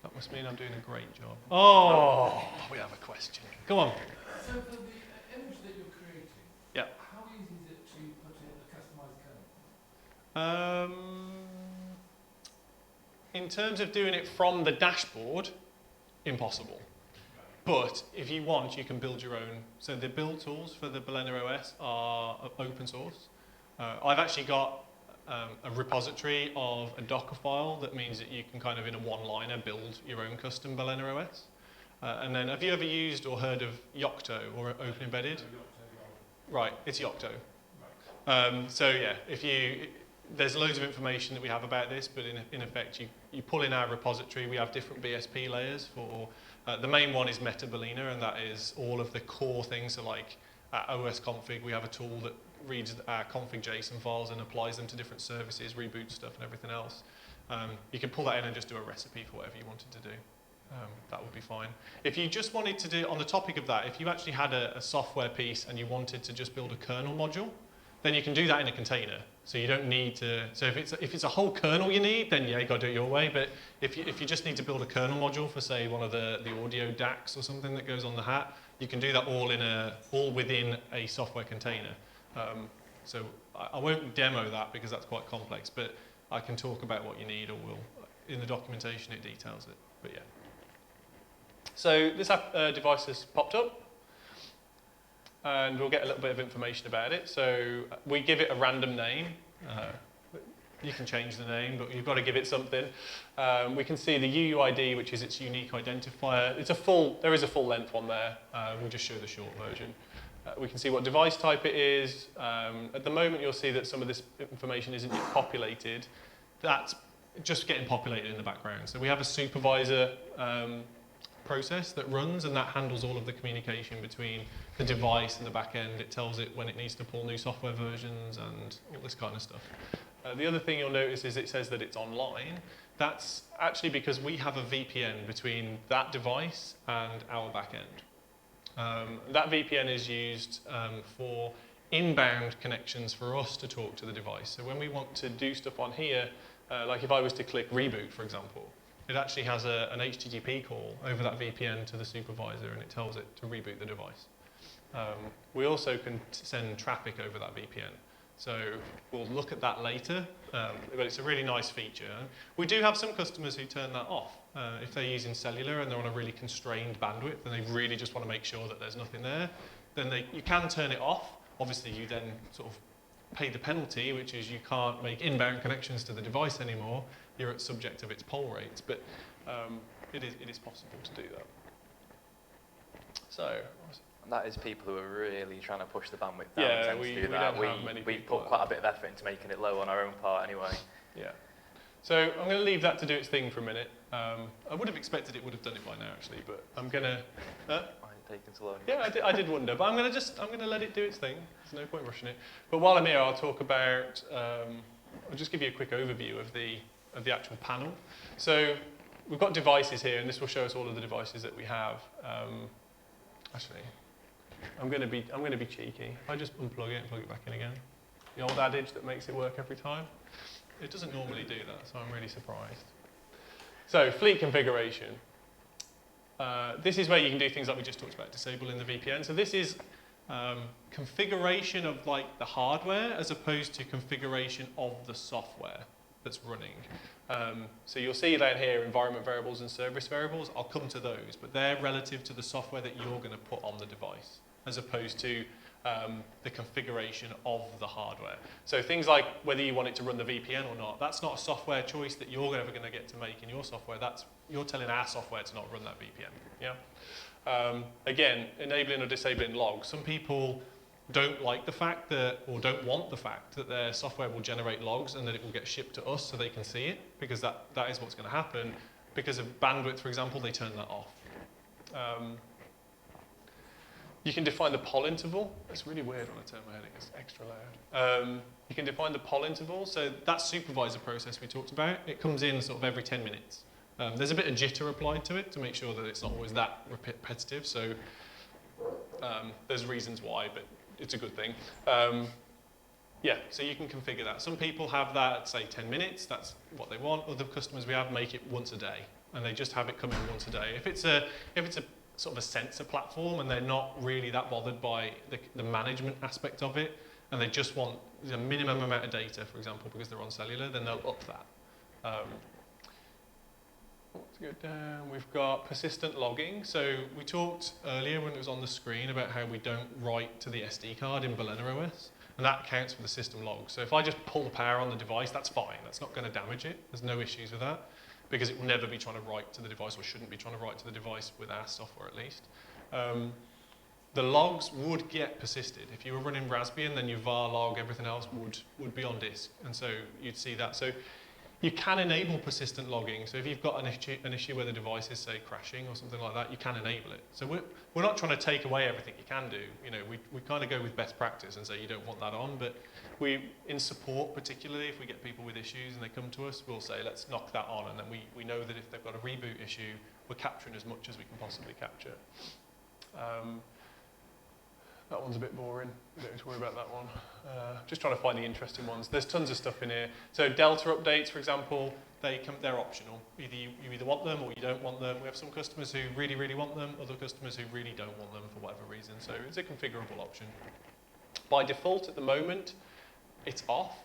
That must mean I'm doing a great job. Oh, we have a question. Go on. So for the image that you're creating, Yeah. how easy is it to put in a customized kernel? In terms of doing it from the dashboard, impossible. But if you want, you can build your own. So the build tools for the Balena OS are open source. I've actually got a repository of a Docker file that means that you can kind of in a one-liner build your own custom Balena OS. And then have you ever used or heard of Yocto or Open Embedded? Right, it's Yocto. Right. So yeah, there's loads of information that we have about this, but in effect, you pull in our repository. We have different BSP layers for, the main one is MetaBalena, and that is all of the core things. So like OS config, we have a tool that reads our config JSON files and applies them to different services, reboots stuff and everything else. You can pull that in and just do a recipe for whatever you wanted to do. That would be fine. If you just wanted to do, on the topic of that, if you actually had a software piece and you wanted to just build a kernel module, then you can do that in a container. So you don't need to, so if it's a whole kernel you need, then yeah, you got to do it your way. But if you just need to build a kernel module for, say, one of the audio DACs or something that goes on the hat, you can do that all within a software container. So I won't demo that because that's quite complex, but I can talk about what you need, or in the documentation it details it. But yeah. So this device has popped up, and we'll get a little bit of information about it. So we give it a random name. You can change the name, but you've got to give it something. We can see the UUID, which is its unique identifier. There is a full length one there. We'll just show the short version. We can see what device type it is. At the moment, you'll see that some of this information isn't yet populated. That's just getting populated in the background. So we have a supervisor process that runs, and that handles all of the communication between the device and the back end. It tells it when it needs to pull new software versions and all this kind of stuff. The other thing you'll notice is it says that it's online. That's actually because we have a VPN between that device and our back end. That VPN is used for inbound connections for us to talk to the device. So when we want to do stuff on here, like if I was to click reboot, for example, it actually has an HTTP call over that VPN to the supervisor, and it tells it to reboot the device. We also can send traffic over that VPN. So we'll look at that later, but it's a really nice feature. We do have some customers who turn that off. If they're using cellular and they're on a really constrained bandwidth and they really just want to make sure that there's nothing there, then you can turn it off. Obviously, you then sort of pay the penalty, which is you can't make inbound connections to the device anymore. You're at subject of its poll rates, but it is possible to do that. So. That is people who are really trying to push the bandwidth down. Yeah, tend we to do that. don't have many We people put quite a bit of effort into making it low on our own part anyway. Yeah. So I'm going to leave that to do its thing for a minute. I would have expected it would have done it by now, actually, but I'm going to. I ain't taking so long. Yeah, I did wonder, but I'm going to let it do its thing. There's no point rushing it. But while I'm here, I'll talk about. I'll just give you a quick overview of the actual panel. So we've got devices here, and this will show us all of the devices that we have. Actually, I'm going to be cheeky. If I just unplug it and plug it back in again, the old adage that makes it work every time. It doesn't normally do that, so I'm really surprised. So fleet configuration. This is where you can do things like we just talked about, disabling the VPN. So this is configuration of like the hardware as opposed to configuration of the software that's running. So you'll see down here environment variables and service variables. I'll come to those, but they're relative to the software that you're going to put on the device, as opposed to the configuration of the hardware. So things like whether you want it to run the VPN or not, that's not a software choice that you're ever going to get to make in your software. You're telling our software to not run that VPN. Yeah. Again, enabling or disabling logs. Some people don't like the fact that, or don't want the fact that their software will generate logs and that it will get shipped to us so they can see it, because that is what's going to happen. Because of bandwidth, for example, they turn that off. You can define the poll interval. It's really weird when I turn my head, it gets extra loud. You can define the poll interval. So that supervisor process we talked about, it comes in sort of every 10 minutes. There's a bit of jitter applied to it to make sure that it's not always that repetitive. So there's reasons why, but it's a good thing. Yeah, so you can configure that. Some people have that at, say, 10 minutes. That's what they want. Other customers we have make it once a day, and they just have it come in once a day. If it's a sort of a sensor platform and they're not really that bothered by the management aspect of it, and they just want the minimum amount of data, for example, because they're on cellular, then they'll up that. Let's go down. We've got persistent logging. So we talked earlier when it was on the screen about how we don't write to the SD card in Balena OS, and that counts for the system log. So if I just pull the power on the device, that's fine. That's not going to damage it. There's no issues with that, because it will never be trying to write to the device, or shouldn't be trying to write to the device with our software at least. the logs would get persisted. If you were running Raspbian, then your var log, everything else would be on disk. And so you'd see that. So you can enable persistent logging. So if you've got an issue where the device is, say, crashing or something like that, you can enable it. So we're not trying to take away everything you can do. You know, we kind of go with best practice and say you don't want that on. But in support, particularly, if we get people with issues and they come to us, we'll say, let's knock that on. And then we know that if they've got a reboot issue, we're capturing as much as we can possibly capture. That one's a bit boring. We don't need to worry about that one. Just trying to find the interesting ones. There's tons of stuff in here. So Delta updates, for example, they're optional. You either want them or you don't want them. We have some customers who really, really want them, other customers who really don't want them for whatever reason. So it's a configurable option. By default at the moment, it's off.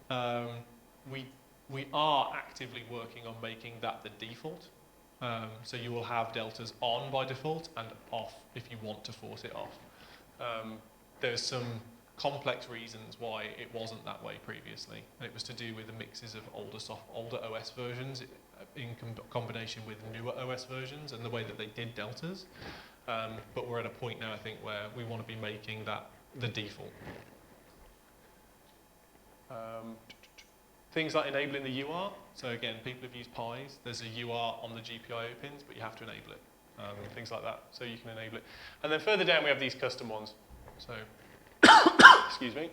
We are actively working on making that the default. So you will have deltas on by default and off if you want to force it off. There's some complex reasons why it wasn't that way previously. And it was to do with the mixes of older OS versions in combination with newer OS versions and the way that they did deltas. But we're at a point now, I think, where we want to be making that the default. Things like enabling the UART. So again, people have used PIs. There's a UART on the GPIO pins, but you have to enable it. Things like that, so you can enable it. And then further down, we have these custom ones. So, excuse me.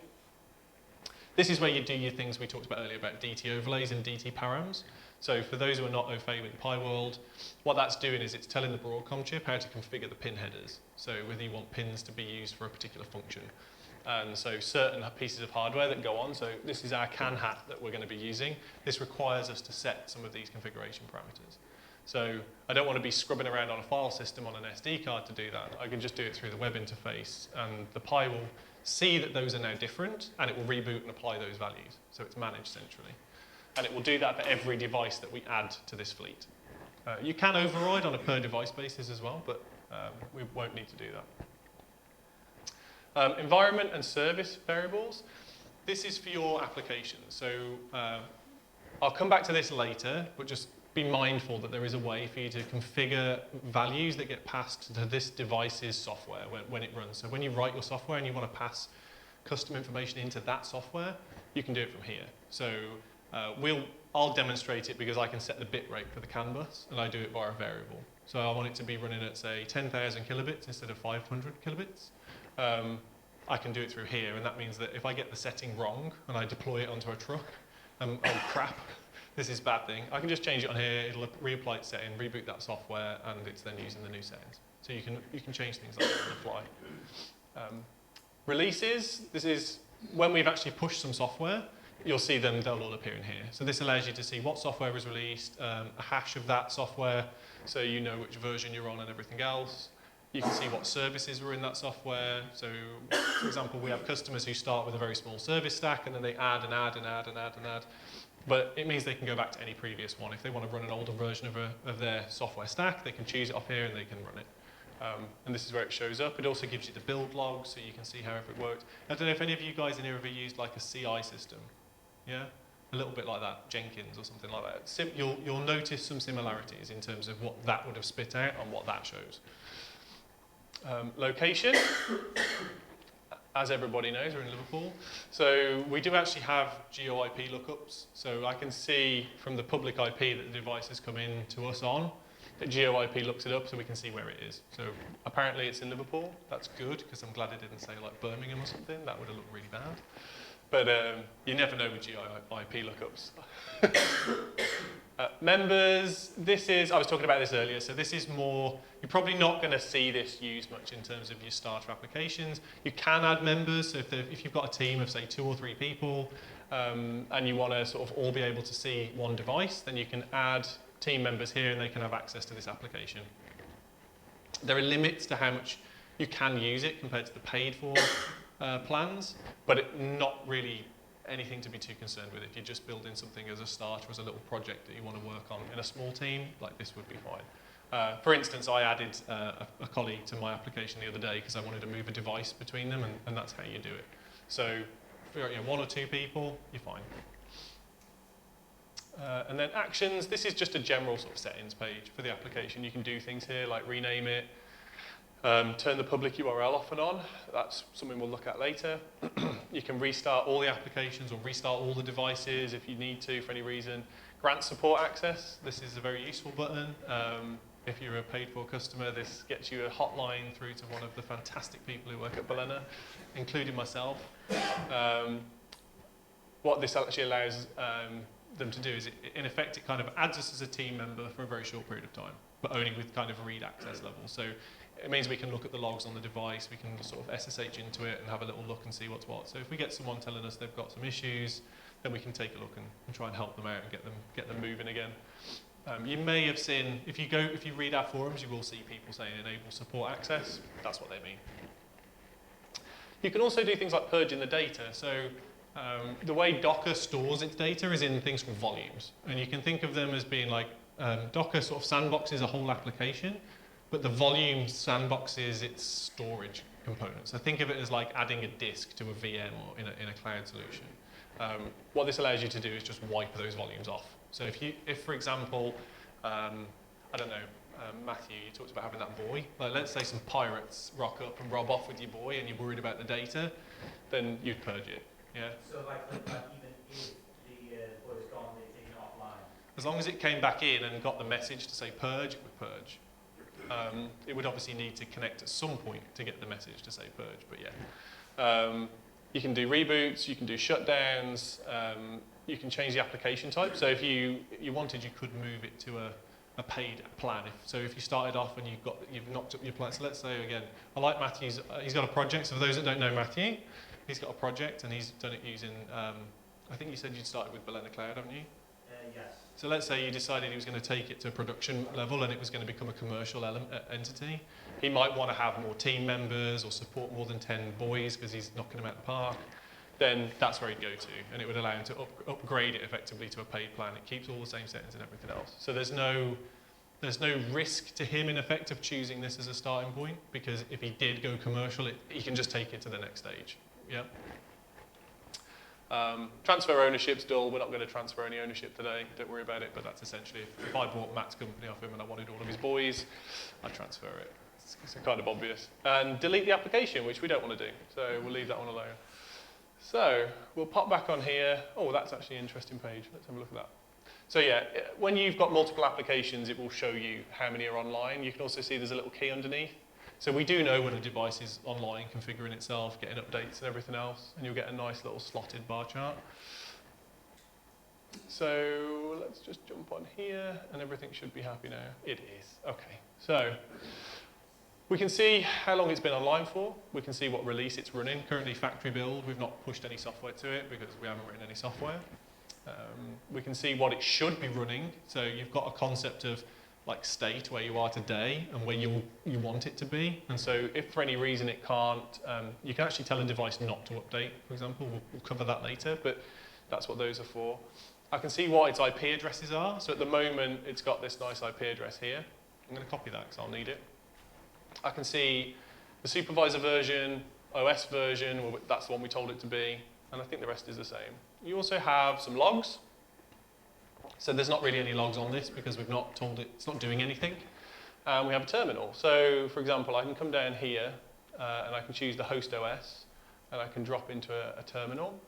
This is where you do your things we talked about earlier about DT overlays and DT params. So for those who are not au fait with Pi World, what that's doing is it's telling the Broadcom chip how to configure the pin headers. So whether you want pins to be used for a particular function. And so certain pieces of hardware that go on, so this is our CAN hat that we're going to be using. This requires us to set some of these configuration parameters. So I don't want to be scrubbing around on a file system on an SD card to do that. I can just do it through the web interface, and the Pi will see that those are now different, and it will reboot and apply those values. So it's managed centrally. And it will do that for every device that we add to this fleet. You can override on a per device basis as well, but we won't need to do that. Environment and service variables. This is for your applications. So I'll come back to this later, but just be mindful that there is a way for you to configure values that get passed to this device's software when it runs. So when you write your software and you want to pass custom information into that software, you can do it from here. So I'll demonstrate it because I can set the bit rate for the CAN bus, and I do it via a variable. So I want it to be running at, say, 10,000 kilobits instead of 500 kilobits. I can do it through here, and that means that if I get the setting wrong and I deploy it onto a truck, oh crap, this is a bad thing, I can just change it on here, it'll reapply its setting, reboot that software, and it's then using the new settings. So you can change things like that on the fly. Releases, this is when we've actually pushed some software, you'll see them, they'll all appear in here. So this allows you to see what software was released, a hash of that software, so you know which version you're on and everything else. You can see what services were in that software. So, for example, we have customers who start with a very small service stack, and then they add and add and add and add and add. But it means they can go back to any previous one. If they want to run an older version of their software stack, they can choose it off here and they can run it. And this is where it shows up. It also gives you the build log, so you can see how it worked. I don't know if any of you guys in here have ever used like a CI system. Yeah? A little bit like that, Jenkins or something like that. You'll notice some similarities in terms of what that would have spit out and what that shows. Location. As everybody knows, we're in Liverpool. So we do actually have geo-IP lookups. So I can see from the public IP that the device has come in to us on, that geo-IP looks it up so we can see where it is. So apparently it's in Liverpool. That's good, because I'm glad it didn't say like Birmingham or something. That would have looked really bad. But you never know with geo-IP lookups. Members, this is, I was talking about this earlier, so this is more, you're probably not going to see this used much in terms of your starter applications. You can add members, so if you've got a team of say 2 or 3 people and you want to sort of all be able to see one device, then you can add team members here and they can have access to this application. There are limits to how much you can use it compared to the paid for plans, but not really anything to be too concerned with. If you're just building something as a starter, as a little project that you want to work on in a small team, like this would be fine. For instance, I added a colleague to my application the other day because I wanted to move a device between them, and that's how you do it. So if you're 1 or 2 people, you're fine. And then actions, this is just a general sort of settings page for the application. You can do things here like rename it. Turn the public URL off and on. That's something we'll look at later. You can restart all the applications or restart all the devices if you need to for any reason. Grant support access. This is a very useful button. If you're a paid-for customer, this gets you a hotline through to one of the fantastic people who work at Balena, including myself. What this actually allows them to do is, in effect, it kind of adds us as a team member for a very short period of time, but only with kind of read access level. So it means we can look at the logs on the device, we can sort of SSH into it and have a little look and see what's what. So if we get someone telling us they've got some issues, then we can take a look and try and help them out and get them moving again. You may have seen, if you read our forums, you will see people saying enable support access. That's what they mean. You can also do things like purging the data. So the way Docker stores its data is in things called volumes. And you can think of them as being like, Docker sort of sandboxes a whole application, but the volume sandboxes its storage components. So think of it as like adding a disk to a VM or in a cloud solution. What this allows you to do is just wipe those volumes off. So if for example, I don't know, Matthew, you talked about having that boy. Like, let's say some pirates rock up and rob off with your boy and you're worried about the data, then you'd purge it. Yeah. So like even if the boy's gone, they take it offline? As long as it came back in and got the message to say purge, it would purge. It would obviously need to connect at some point to get the message to say purge, but yeah. You can do reboots, you can do shutdowns, you can change the application type. So if you wanted, you could move it to a paid plan. So if you started off and you've knocked up your plan. So let's say again, I like Matthew's. He's got a project. So for those that don't know Matthew, he's got a project and he's done it using. I think you said you'd started with Balena Cloud, haven't you? Yes. So let's say you decided he was going to take it to production level and it was going to become a commercial entity. He might want to have more team members or support more than 10 boys because he's knocking them out the park. Then that's where he'd go to, and it would allow him to upgrade it effectively to a paid plan. It keeps all the same settings and everything else. So there's no risk to him in effect of choosing this as a starting point, because if he did go commercial, he can just take it to the next stage. Yeah. Transfer ownership's dull. We're not going to transfer any ownership today. Don't worry about it. But that's essentially if I bought Matt's company off him and I wanted all of his boys, I'd transfer it. It's kind of obvious. And delete the application, which we don't want to do. So we'll leave that one alone. So we'll pop back on here. Oh, that's actually an interesting page. Let's have a look at that. So yeah, when you've got multiple applications, it will show you how many are online. You can also see there's a little key underneath. So we do know when a device is online, configuring itself, getting updates and everything else, and you'll get a nice little slotted bar chart. So let's just jump on here, and everything should be happy now. It is. Okay. So we can see how long it's been online for. We can see what release it's running. Currently factory build. We've not pushed any software to it because we haven't written any software. We can see what it should be running. So you've got a concept of like state where you are today and where you want it to be. And so if for any reason it can't, you can actually tell a device not to update, for example. We'll cover that later, but that's what those are for. I can see what its IP addresses are. So at the moment, it's got this nice IP address here. I'm going to copy that because I'll need it. I can see the supervisor version, OS version, well, that's the one we told it to be, and I think the rest is the same. You also have some logs. So there's not really any logs on this because we've not told it, it's not doing anything. And we have a terminal. So for example, I can come down here and I can choose the host OS and I can drop into a terminal.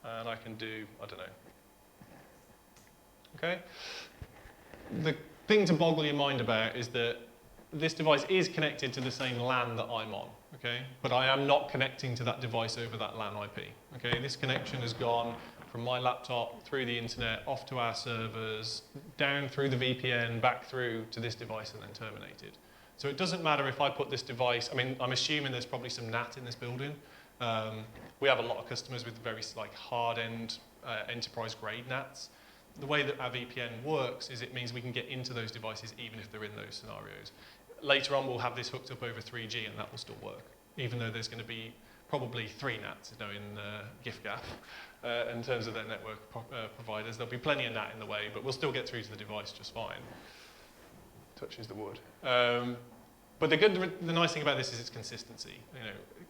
And I can do, I don't know. Okay? The thing to boggle your mind about is that this device is connected to the same LAN that I'm on, okay? But I am not connecting to that device over that LAN IP, okay? This connection has gone from my laptop through the internet, off to our servers, down through the VPN, back through to this device and then terminated. So it doesn't matter if I put this device, I mean, I'm assuming there's probably some NAT in this building. We have a lot of customers with very like hard-end enterprise-grade NATs. The way that our VPN works is it means we can get into those devices even if they're in those scenarios. Later on, we'll have this hooked up over 3G and that will still work, even though there's going to be probably 3 NATs in GIFGAF in terms of their network providers. There'll be plenty of NAT in the way, but we'll still get through to the device just fine. Touches the wood. But But the nice thing about this is its consistency.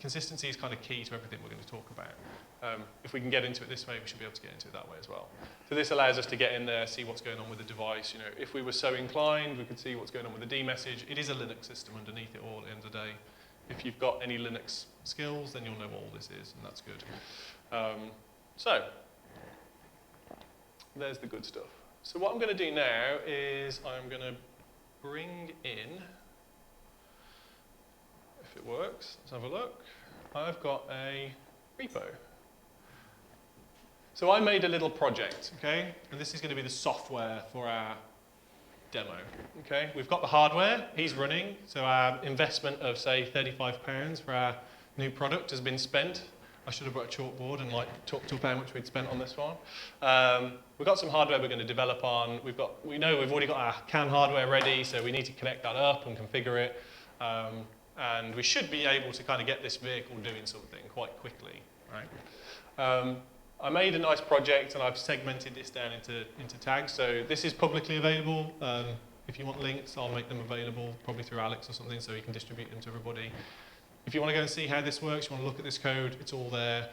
Consistency is kind of key to everything we're going to talk about. If we can get into it this way, we should be able to get into it that way as well. So this allows us to get in there, see what's going on with the device. If we were so inclined, we could see what's going on with the D message. It is a Linux system underneath it all at the end of the day. If you've got any Linux skills, then you'll know what all this is, and that's good. So there's the good stuff. So what I'm going to do now is I'm going to bring in, if it works, let's have a look. I've got a repo. So I made a little project, okay? And this is going to be the software for our demo, okay? We've got the hardware, he's running, so our investment of, say, £35 for our new product has been spent. I should have brought a chalkboard and talked up how much we'd spent on this one. We've got some hardware we're going to develop on. We know we've already got our CAN hardware ready, so we need to connect that up and configure it. And we should be able to kind of get this vehicle doing something quite quickly, right? I made a nice project and I've segmented this down into tags. So this is publicly available. If you want links, I'll make them available, probably through Alex or something, so you can distribute them to everybody. If you want to go and see how this works, you want to look at this code, it's all there.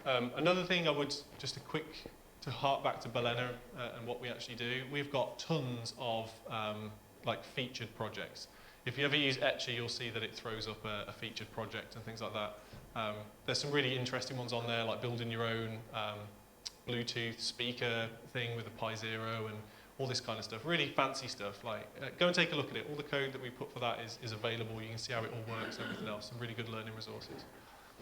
Another thing I would, to hark back to Balena and what we actually do, we've got tons of featured projects. If you ever use Etcher, you'll see that it throws up a featured project and things like that. There's some really interesting ones on there, like building your own Bluetooth speaker thing with a Pi Zero and all this kind of stuff. Really fancy stuff. Go and take a look at it. All the code that we put for that is available. You can see how it all works and everything else. Some really good learning resources.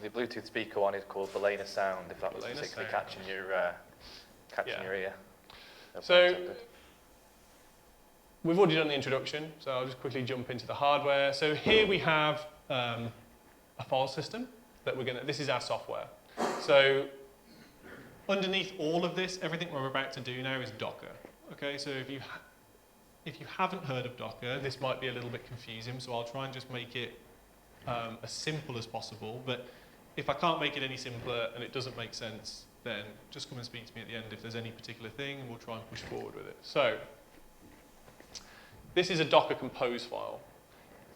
The Bluetooth speaker one is called Balena Sound, if that was particularly catching your ear. So we've already done the introduction, so I'll just quickly jump into the hardware. So here we have a file system that this is our software. So underneath all of this, everything we're about to do now is Docker. Okay, so if you haven't heard of Docker, this might be a little bit confusing, so I'll try and just make it as simple as possible. But if I can't make it any simpler and it doesn't make sense, then just come and speak to me at the end if there's any particular thing, and we'll try and push forward with it. So this is a Docker compose file.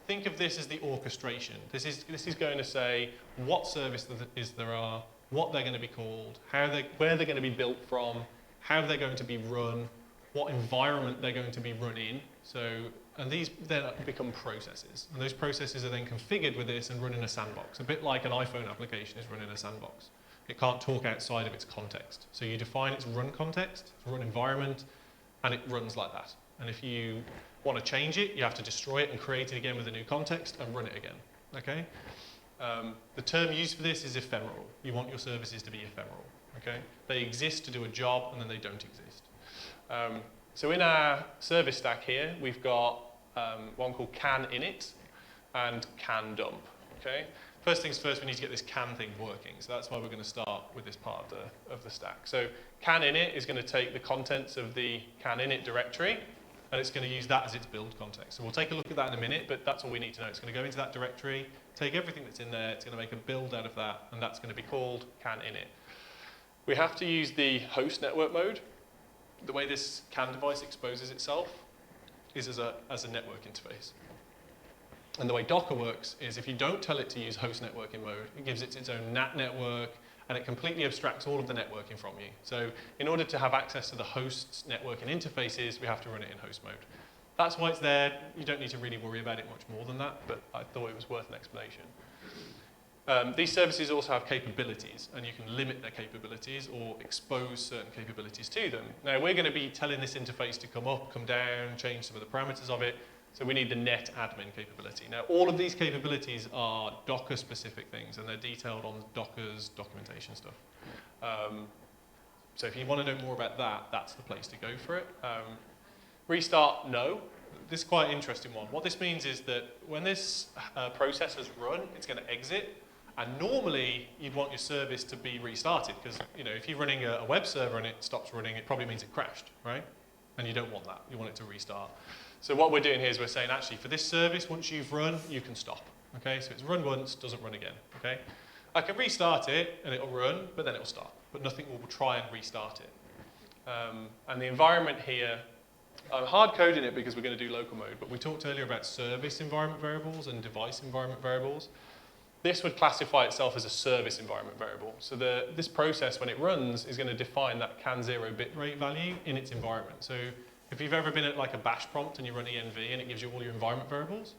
Think of this as the orchestration. This is going to say what service there are, what they're going to be called, where they're going to be built from, how they're going to be run, what environment they're going to be run in. And these then become processes. And those processes are then configured with this and run in a sandbox, a bit like an iPhone application is run in a sandbox. It can't talk outside of its context. So you define its run context, its run environment, and it runs like that. And if you want to change it, you have to destroy it and create it again with a new context and run it again. Okay? The term used for this is ephemeral. You want your services to be ephemeral. Okay? They exist to do a job and then they don't exist. So in our service stack here, we've got one called can init and can dump. Okay? First things first, we need to get this can thing working. So that's why we're going to start with this part of the stack. So can init is going to take the contents of the can init directory, and it's going to use that as its build context. So we'll take a look at that in a minute, but that's all we need to know. It's going to go into that directory, take everything that's in there, it's going to make a build out of that, and that's going to be called can init. We have to use the host network mode. The way this CAN device exposes itself is as a network interface. And the way Docker works is if you don't tell it to use host networking mode, it gives it its own NAT network, and it completely abstracts all of the networking from you. So in order to have access to the host's networking interfaces, we have to run it in host mode. That's why it's there. You don't need to really worry about it much more than that, but I thought it was worth an explanation. These services also have capabilities, and you can limit their capabilities or expose certain capabilities to them. Now, we're going to be telling this interface to come up, come down, change some of the parameters of it, so we need the net admin capability. Now, all of these capabilities are Docker-specific things, and they're detailed on Docker's documentation stuff. So if you want to know more about that, that's the place to go for it. Restart, no. This is quite an interesting one. What this means is that when this process has run, it's going to exit. And normally, you'd want your service to be restarted because, if you're running a web server and it stops running, it probably means it crashed, right? And you don't want that. You want it to restart. So what we're doing here is we're saying, actually, for this service, once you've run, you can stop. Okay? So it's run once, doesn't run again. Okay? I can restart it, and it'll run, but then it'll stop. But nothing will try and restart it. And the environment here I'm hard coding it because we're going to do local mode, but we talked earlier about service environment variables and device environment variables. This would classify itself as a service environment variable. So this process, when it runs, is going to define that can0 bitrate value in its environment. So if you've ever been at like a bash prompt and you run env and it gives you all your environment variables,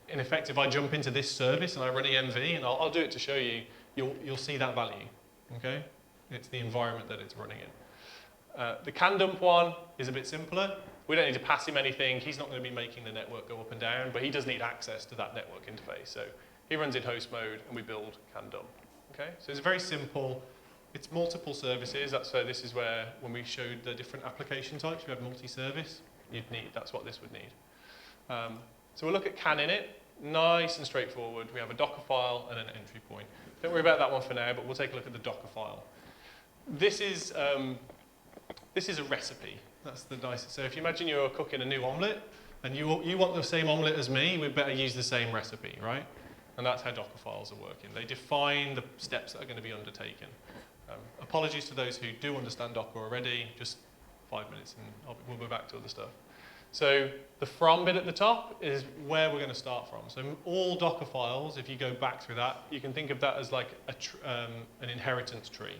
in effect, if I jump into this service and I run env, and I'll do it to show you, you'll see that value, okay? It's the environment that it's running in. The can dump one is a bit simpler. We don't need to pass him anything. He's not going to be making the network go up and down, but he does need access to that network interface. So he runs in host mode, and we build can dump. Okay, so it's very simple. It's multiple services. So this is where, when we showed the different application types, we have multi-service. That's what this would need. So we'll look at can init. Nice and straightforward. We have a Docker file and an entry point. Don't worry about that one for now, but we'll take a look at the Docker file. This is a recipe. That's the nice. So if you imagine you're cooking a new omelette, and you want the same omelette as me, we'd better use the same recipe, right? And that's how Docker files are working. They define the steps that are going to be undertaken. Apologies to those who do understand Docker already. Just 5 minutes, and we'll be back to other stuff. So the from bit at the top is where we're going to start from. So all Docker files, if you go back through that, you can think of that as like an inheritance tree.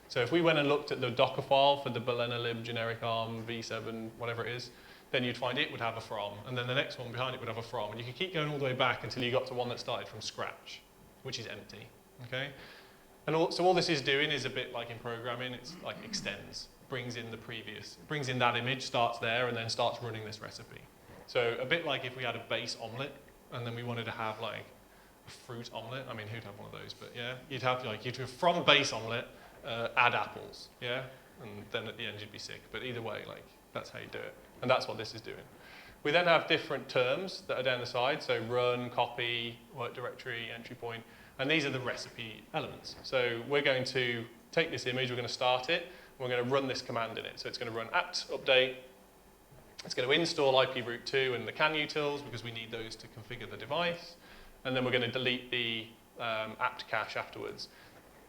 So if we went and looked at the Docker file for the Balena lib generic arm v7, whatever it is, then you'd find it would have a from, and then the next one behind it would have a from, and you could keep going all the way back until you got to one that started from scratch, which is empty, okay? And so all this is doing is a bit like in programming, it's like extends, brings in that image, starts there, and then starts running this recipe. So a bit like if we had a base omelette, and then we wanted to have like a fruit omelette. I mean, who'd have one of those? But yeah, you'd have from a base omelette, add apples, yeah? And then at the end you'd be sick. But either way, like, that's how you do it. And that's what this is doing. We then have different terms that are down the side. So run, copy, work directory, entry point. And these are the recipe elements. So we're going to take this image, we're going to start it, and we're going to run this command in it. So it's going to run apt update. It's going to install IP root 2 and the can utils because we need those to configure the device. And then we're going to delete the apt cache afterwards.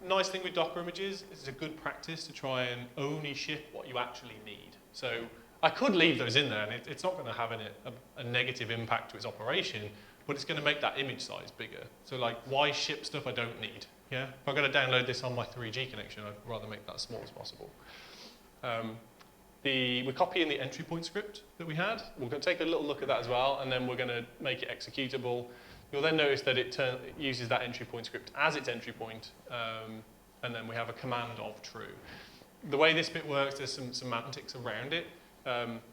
Nice thing with Docker images, it's a good practice to try and only ship what you actually need. So I could leave those in there, and it's not going to have a negative impact to its operation, but it's going to make that image size bigger. So like, why ship stuff I don't need? Yeah, if I'm going to download this on my 3G connection, I'd rather make that as small as possible. We're copying the entry point script that we had. We're going to take a little look at that as well, and then we're going to make it executable. You'll then notice that it uses that entry point script as its entry point, and then we have a command of true. The way this bit works, there's some semantics around it.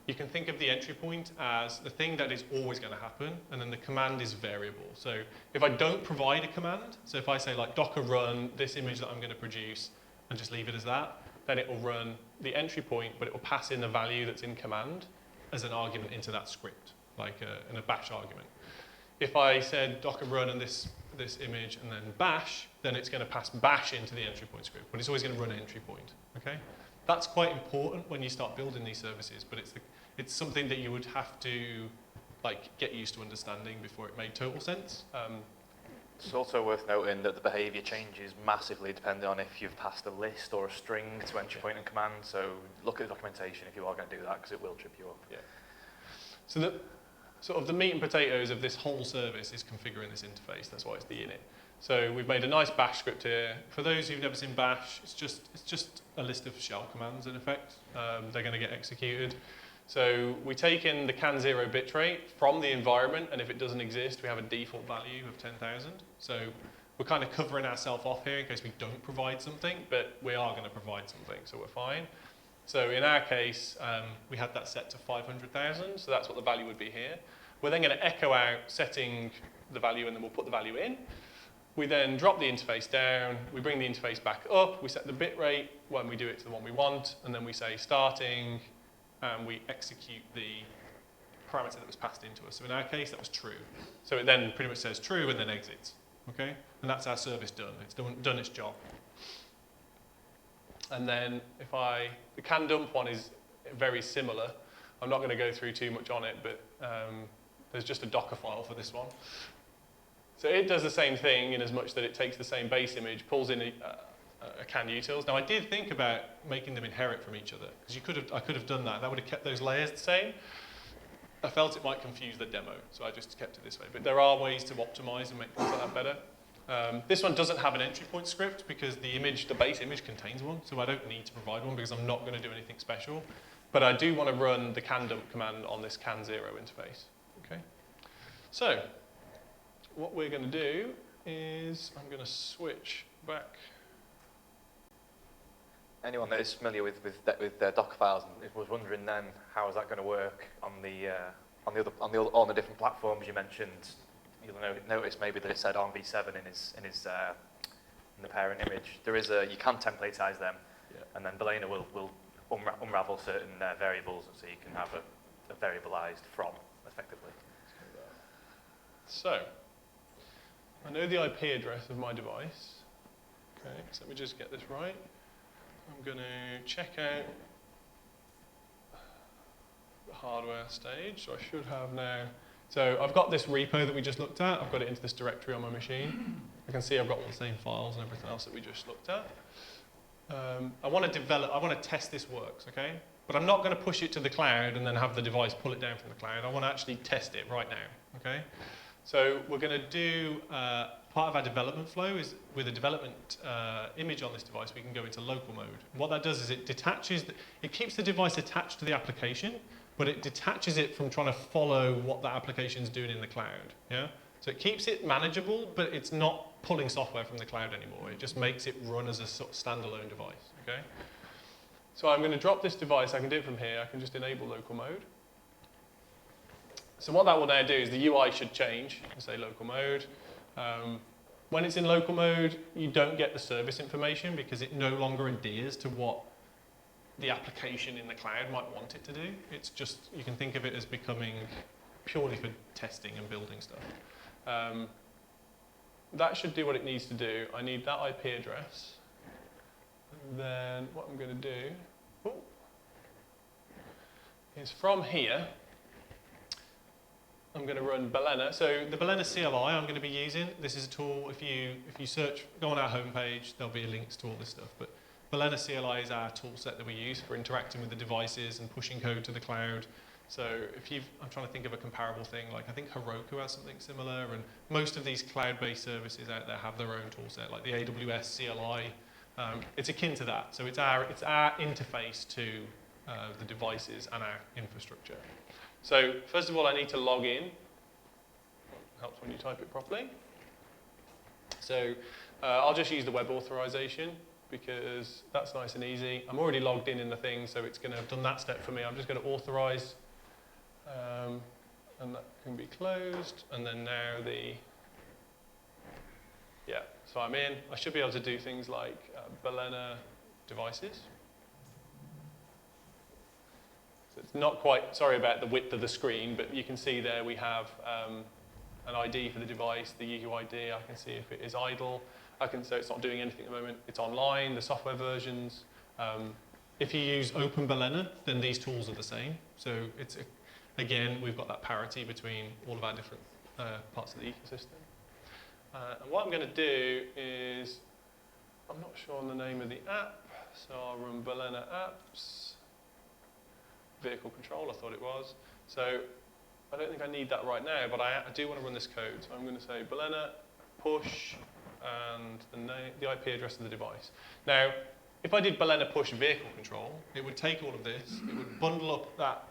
You can think of the entry point as the thing that is always going to happen, and then the command is variable. So if I don't provide a command, so if I say like docker run this image that I'm going to produce and just leave it as that, then it will run the entry point, but it will pass in the value that's in command as an argument into that script, like in a bash argument. If I said docker run and this image and then bash, then it's going to pass bash into the entry point script, but it's always going to run an entry point, okay? That's quite important when you start building these services, but it's something that you would have to like get used to understanding before it made total sense. It's also worth noting that the behaviour changes massively depending on if you've passed a list or a string to entry point and command, so look at the documentation if you are going to do that, because it will trip you up. Yeah. So sort of the meat and potatoes of this whole service is configuring this interface. That's why it's the init. So we've made a nice bash script here. For those who've never seen bash, it's just a list of shell commands in effect. They're going to get executed. So we take in the can0 bitrate from the environment, and if it doesn't exist, we have a default value of 10,000. So we're kind of covering ourselves off here in case we don't provide something, but we are going to provide something, so we're fine. So in our case, we had that set to 500,000, so that's what the value would be here. We're then going to echo out setting the value, and then we'll put the value in. We then drop the interface down, we bring the interface back up, we set the bit rate when we do it to the one we want, and then we say starting, and we execute the parameter that was passed into us. So in our case, that was true. So it then pretty much says true and then exits, okay? And that's our service done. It's done its job. And then the can dump one is very similar. I'm not going to go through too much on it, but there's just a Docker file for this one. So it does the same thing in as much that it takes the same base image, pulls in CAN utils. Now I did think about making them inherit from each other, because I could have done that. That would have kept those layers the same. I felt it might confuse the demo, so I just kept it this way. But there are ways to optimize and make things like that better. This one doesn't have an entry point script because the base image contains one, so I don't need to provide one because I'm not going to do anything special. But I do want to run the can dump command on this can 0 interface. Okay. So what we're going to do is I'm going to switch back. Anyone that is familiar with Docker files and was wondering then how is that going to work on the different platforms you mentioned, you'll notice maybe that it said on v7 in the parent image. You can templatize them, and then Balena will unravel certain variables, so you can have a variabilized from effectively. So I know the IP address of my device. Okay, so let me just get this right. I'm going to check out the hardware stage. So I should have now. So I've got this repo that we just looked at. I've got it into this directory on my machine. I can see I've got all the same files and everything else that we just looked at. I want to test this works, okay? But I'm not going to push it to the cloud and then have the device pull it down from the cloud. I want to actually test it right now, okay? So we're going to do, part of our development flow is with a development image on this device, we can go into local mode. And what that does is it keeps the device attached to the application, but it detaches it from trying to follow what that application is doing in the cloud, yeah? So it keeps it manageable, but it's not pulling software from the cloud anymore. It just makes it run as a sort of standalone device, okay? So I'm going to drop this device. I can do it from here. I can just enable local mode. So what that will now do is the UI should change and say local mode. When it's in local mode, you don't get the service information because it no longer adheres to what the application in the cloud might want it to do. It's just, you can think of it as becoming purely for testing and building stuff. That should do what it needs to do. I need that IP address. And then what I'm going to do is from here, I'm going to run Balena. So the Balena CLI I'm going to be using, this is a tool, if you search, go on our homepage, there'll be links to all this stuff. But Balena CLI is our tool set that we use for interacting with the devices and pushing code to the cloud. So I'm trying to think of a comparable thing, like I think Heroku has something similar, and most of these cloud-based services out there have their own tool set, like the AWS CLI. It's akin to that. So it's our interface to the devices and our infrastructure. So first of all, I need to log in. Helps when you type it properly. So I'll just use the web authorization because that's nice and easy. I'm already logged in the thing, so it's going to have done that step for me. I'm just going to authorize, and that can be closed. And then now so I'm in. I should be able to do things like Balena devices. So it's not quite, sorry about the width of the screen, but you can see there we have an ID for the device, the UUID. I can see if it is idle. So it's not doing anything at the moment. It's online, the software versions. If you use Open Balena, then these tools are the same. So again, we've got that parity between all of our different parts of the ecosystem. And what I'm going to do is, I'm not sure on the name of the app, so I'll run Balena apps. Vehicle control, I thought it was. So I don't think I need that right now, but I do want to run this code. So I'm going to say Balena push and the IP address of the device. Now, if I did Balena push vehicle control, it would take all of this, it would bundle up that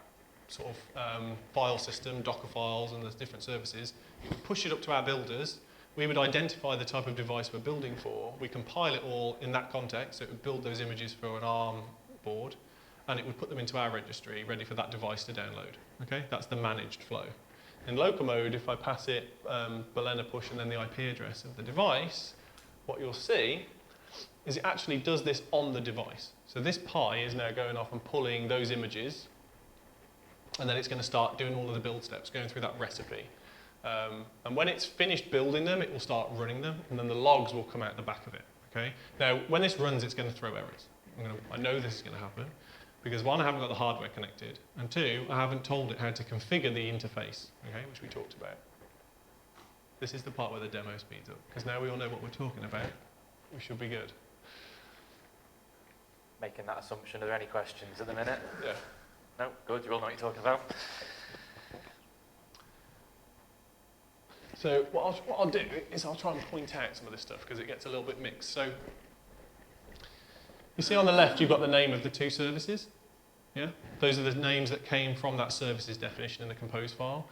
sort of file system, Docker files, and the different services. It would push it up to our builders. We would identify the type of device we're building for. We compile it all in that context, so it would build those images for an ARM board, and it would put them into our registry, ready for that device to download. Okay, that's the managed flow. In local mode, if I pass it Balena push and then the IP address of the device, what you'll see is it actually does this on the device. So this Pi is now going off and pulling those images, and then it's going to start doing all of the build steps, going through that recipe. And when it's finished building them, it will start running them, and then the logs will come out the back of it. Okay. Now, when this runs, it's going to throw errors. I know this is going to happen. Because one, I haven't got the hardware connected, and two, I haven't told it how to configure the interface, okay, which we talked about. This is the part where the demo speeds up, because now we all know what we're talking about. We should be good. making that assumption. Are there any questions at the minute? Yeah. No? Good, you all know what you're talking about. So what I'll do is I'll try and point out some of this stuff because it gets a little bit mixed. So you see on the left you've got the name of the two services. Yeah? Those are the names that came from that services definition in the compose file.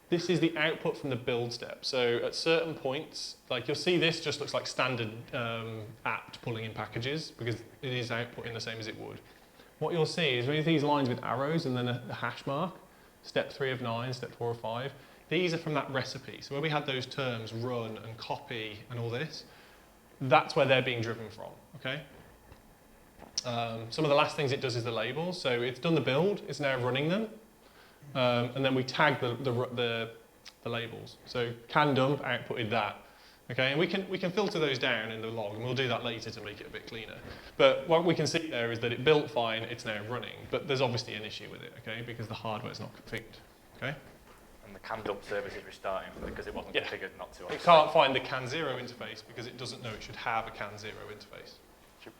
This is the output from the build step. So at certain points, like you'll see this just looks like standard apt pulling in packages because it is outputting the same as it would. What you'll see is with these lines with arrows and then a hash mark, step 3 of 9, step 4 of 5, these are from that recipe. So where we had those terms run and copy and all this, that's where they're being driven from, okay? Some of the last things it does is the labels. So it's done the build, it's now running them. And then we tag the labels. So can dump outputted that. Okay, and we can filter those down in the log, and we'll do that later to make it a bit cleaner. But what we can see there is that it built fine, it's now running, but there's obviously an issue with it, okay, because the hardware is not configured. Okay. And the can dump service is restarting because it wasn't configured not to. It can't find the can 0 interface because it doesn't know it should have a can 0 interface. Yeah,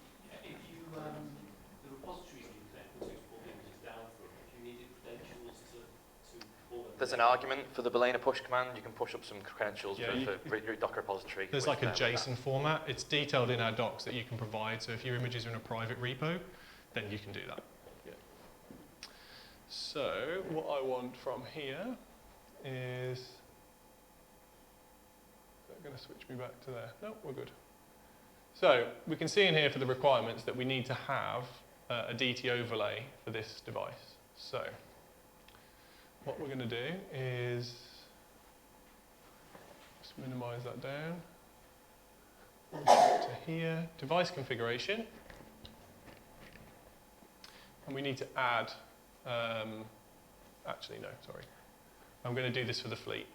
if you, the repositories you connect to pull the images down from, if you needed credentials to pull them. There's an argument for the Balena push command. You can push up some credentials for your Docker repository. There's like a JSON format. It's detailed in our docs that you can provide. So if your images are in a private repo, then you can do that. Yeah. So what I want from here is that going to switch me back to there? No, we're good. So we can see in here for the requirements that we need to have a DT overlay for this device. So what we're going to do is just minimize that down. To here, device configuration. And we need to add, actually no, sorry. I'm going to do this for the fleet.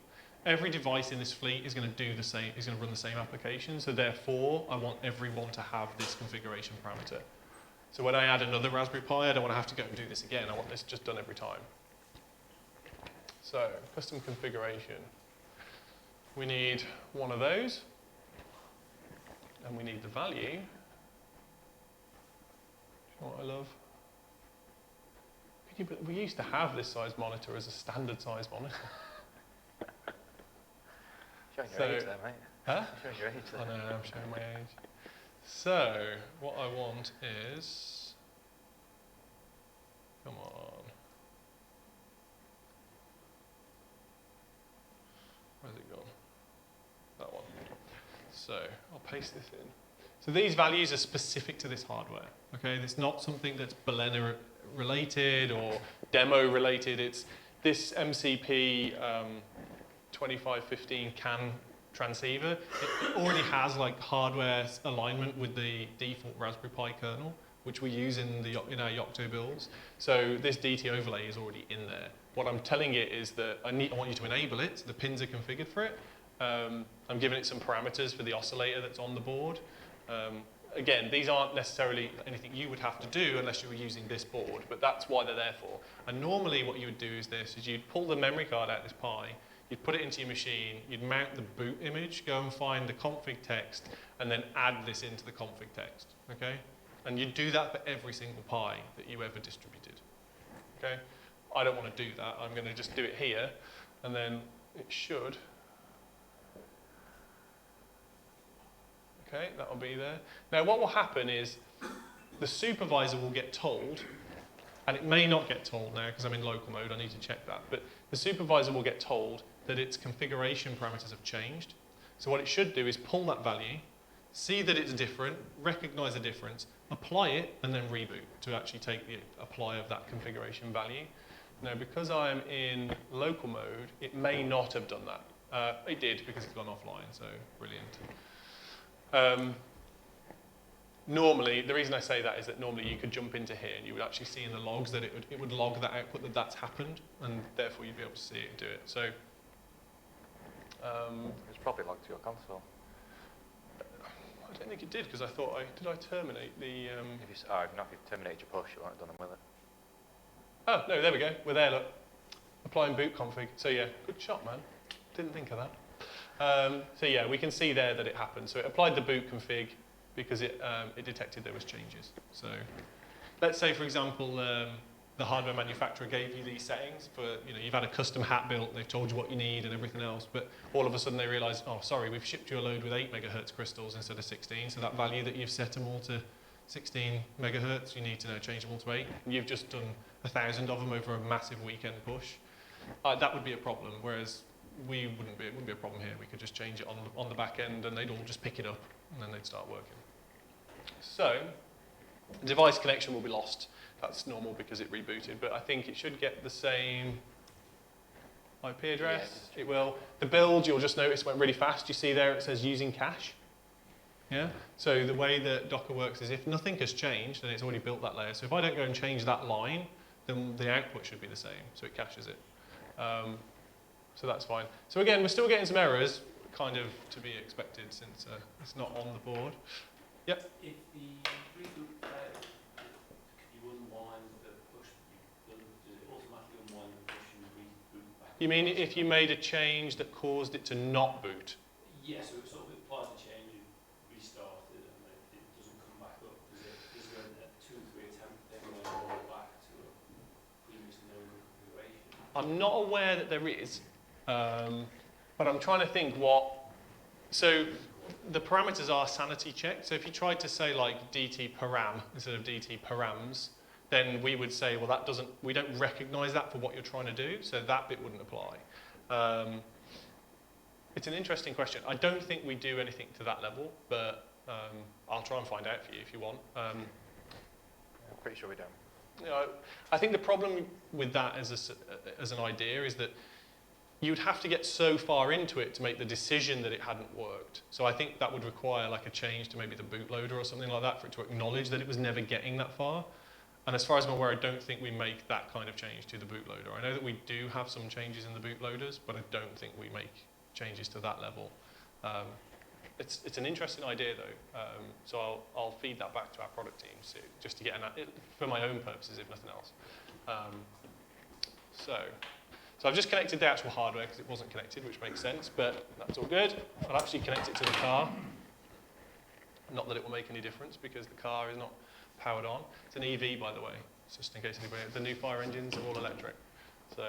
Every device in this fleet is going to do the same, is going to run the same application, so therefore I want everyone to have this configuration parameter. So when I add another Raspberry Pi, I don't want to have to go and do this again. I want this just done every time. So, custom configuration. We need one of those, and we need the value. Do you know what I love? We used to have this size monitor as a standard size monitor. Showing your age there, mate. Huh? Showing your age there. I know, I'm showing my age. So, what I want is, come on. Where's it gone? That one. So, I'll paste this in. So these values are specific to this hardware. Okay, it's not something that's Balena related or demo related. It's this MCP 2515 CAN transceiver. It already has like hardware alignment with the default Raspberry Pi kernel, which we use in our Yocto builds. So this DT overlay is already in there. What I'm telling it is that I want you to enable it. So the pins are configured for it. I'm giving it some parameters for the oscillator that's on the board. Again, these aren't necessarily anything you would have to do unless you were using this board, but that's why they're there for. And normally what you would do is this, is you'd pull the memory card out of this Pi, you'd put it into your machine, you'd mount the boot image, go and find the config text, and then add this into the config text, okay? And you'd do that for every single Pi that you ever distributed, okay? I don't want to do that, I'm going to just do it here, and then it should. Okay, that'll be there. Now what will happen is the supervisor will get told, and it may not get told now because I'm in local mode, I need to check that, but the supervisor will get told that its configuration parameters have changed. So what it should do is pull that value, see that it's different, recognize the difference, apply it, and then reboot to actually take the apply of that configuration value. Now because I am in local mode, it may not have done that. It did because it's gone offline, so brilliant. Normally, the reason I say that is that normally you could jump into here and you would actually see in the logs that it would log that output that that's happened, and therefore you'd be able to see it and do it. So it's probably logged to your console. I don't think it did because I thought did I terminate the. If you've terminated your push, you won't have done them with it. Oh no, there we go. We're there. Look, applying boot config. So yeah, good shot, man. Didn't think of that. So yeah, we can see there that it happened. So it applied the boot config, because it detected there was changes. So let's say, for example, the hardware manufacturer gave you these settings for, you've had a custom hat built, they've told you what you need and everything else, but all of a sudden they realise, oh, sorry, we've shipped you a load with 8 megahertz crystals instead of 16, so that value that you've set them all to 16 megahertz, you need to now change them all to 8, and you've just done 1,000 of them over a massive weekend push. That would be a problem, whereas it wouldn't be a problem here. We could just change it on the back end and they'd all just pick it up and then they'd start working. So, device connection will be lost. That's normal because it rebooted, but I think it should get the same IP address. Yeah, it will. The build, you'll just notice, went really fast. You see there it says using cache. Yeah. So the way that Docker works is if nothing has changed, then it's already built that layer. So if I don't go and change that line, then the output should be the same. So it caches it. So that's fine. So again, we're still getting some errors, kind of to be expected since it's not on the board. Yep. If the reboot failed, can you unwind the push? Does it automatically unwind the push and reboot back? You mean if you made a change that caused it to not boot? Yes, so it sort of applies the change, you restarted, and it doesn't come back up. Is there a 2 or 3 attempt then when you roll it back to a previously known configuration? I'm not aware that there is, but I'm trying to think what. So the parameters are sanity checked. So if you tried to say like DT param instead of DT params, then we would say, well, we don't recognise that for what you're trying to do, so that bit wouldn't apply. It's an interesting question. I don't think we do anything to that level, but I'll try and find out for you if you want. I'm pretty sure we don't. I think the problem with that as an idea is that you'd have to get so far into it to make the decision that it hadn't worked. So I think that would require like a change to maybe the bootloader or something like that for it to acknowledge that it was never getting that far. And as far as I'm aware, I don't think we make that kind of change to the bootloader. I know that we do have some changes in the bootloaders, but I don't think we make changes to that level. It's an interesting idea though, so I'll feed that back to our product teams just to get for my own purposes, if nothing else. So I've just connected the actual hardware because it wasn't connected, which makes sense, but that's all good. I'll actually connect it to the car. Not that it will make any difference because the car is not powered on. It's an EV, by the way, just in case anybody. The new fire engines are all electric. So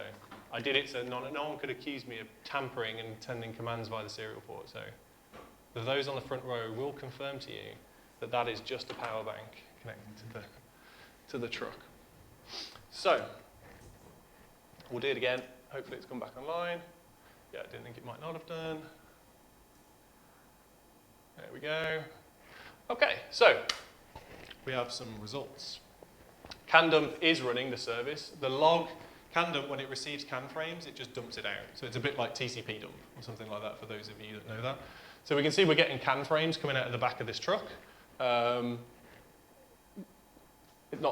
I did it so no one could accuse me of tampering and sending commands via the serial port. So those on the front row will confirm to you that that is just a power bank connected to the truck. So we'll do it again. Hopefully it's come back online. Yeah, I didn't think it might not have done. There we go. Okay, so we have some results. CanDump is running the service. The log, CanDump, when it receives CAN frames, it just dumps it out. So it's a bit like TCP dump or something like that for those of you that know that. So we can see we're getting CAN frames coming out of the back of this truck. Not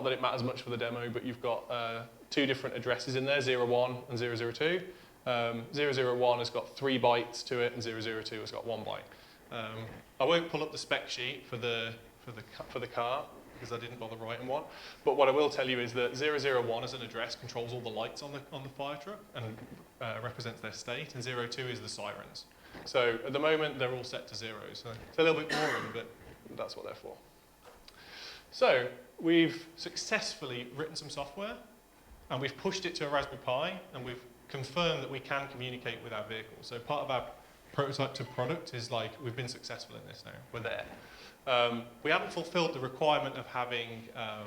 that it matters much for the demo, but you've got 2 different addresses in there, 01 and 002. 001 has got 3 bytes to it, and 002 has got 1 byte. I won't pull up the spec sheet for the car because I didn't bother writing one. But what I will tell you is that 001 as an address controls all the lights on the fire truck and represents their state, and 02 is the sirens. So at the moment they're all set to 0. So it's a little bit boring, but that's what they're for. So we've successfully written some software, and we've pushed it to a Raspberry Pi, and we've confirmed that we can communicate with our vehicle. So part of our prototype to product is like, we've been successful in this now, we're there. We haven't fulfilled the requirement of having a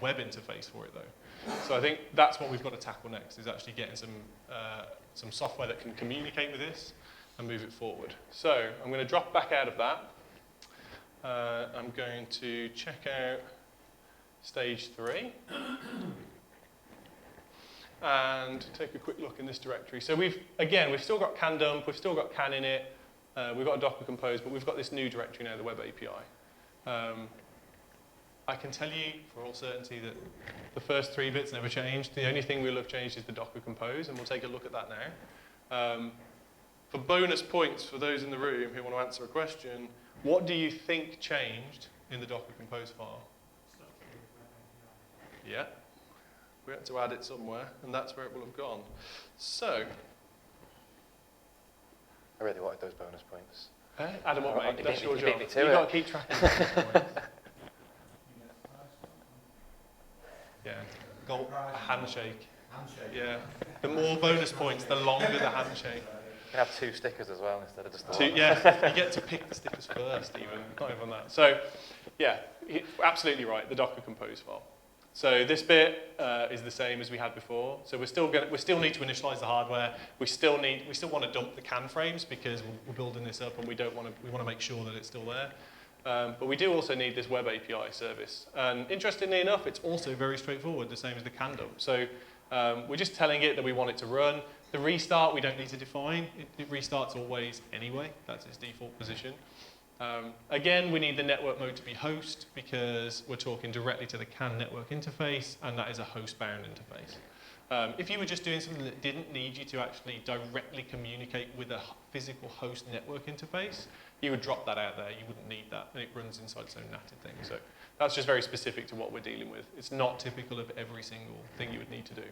web interface for it though. So I think that's what we've got to tackle next, is actually getting some software that can communicate with this and move it forward. So I'm going to drop back out of that. I'm going to check out stage 3 and take a quick look in this directory. So we've still got CanDump, we've still got CAN in it, we've got a Docker Compose, but we've got this new directory now, the Web API. I can tell you for all certainty that the first 3 bits never changed. The only thing we'll have changed is the Docker Compose, and we'll take a look at that now. For bonus points for those in the room who want to answer a question, what do you think changed in the Docker Compose file? Yeah, we had to add it somewhere, and that's where it will have gone. So, I really wanted those bonus points. Add them up, Alright, mate. you That's beat your me- job. you beat me to You've it. got to keep track of it. Yeah. Got a handshake. Yeah. The more bonus points, the longer the handshake. You can have 2 stickers as well instead of just the one. Yeah, you get to pick the stickers first, even. Not even that. So, yeah, absolutely right. The Docker Compose file. So this bit is the same as we had before. So we still need to initialize the hardware. We still want to dump the CAN frames because we're building this up and we want to make sure that it's still there. But we do also need this web API service. And interestingly enough, it's also very straightforward, the same as the CAN dump. So we're just telling it that we want it to run. The restart we don't need to define. It restarts always anyway. That's its default position. Again, we need the network mode to be host because we're talking directly to the CAN network interface, and that is a host-bound interface. If you were just doing something that didn't need you to actually directly communicate with a physical host network interface, you would drop that out there. You wouldn't need that, and it runs inside its own natted thing. So that's just very specific to what we're dealing with. It's not typical of every single thing you would need to do.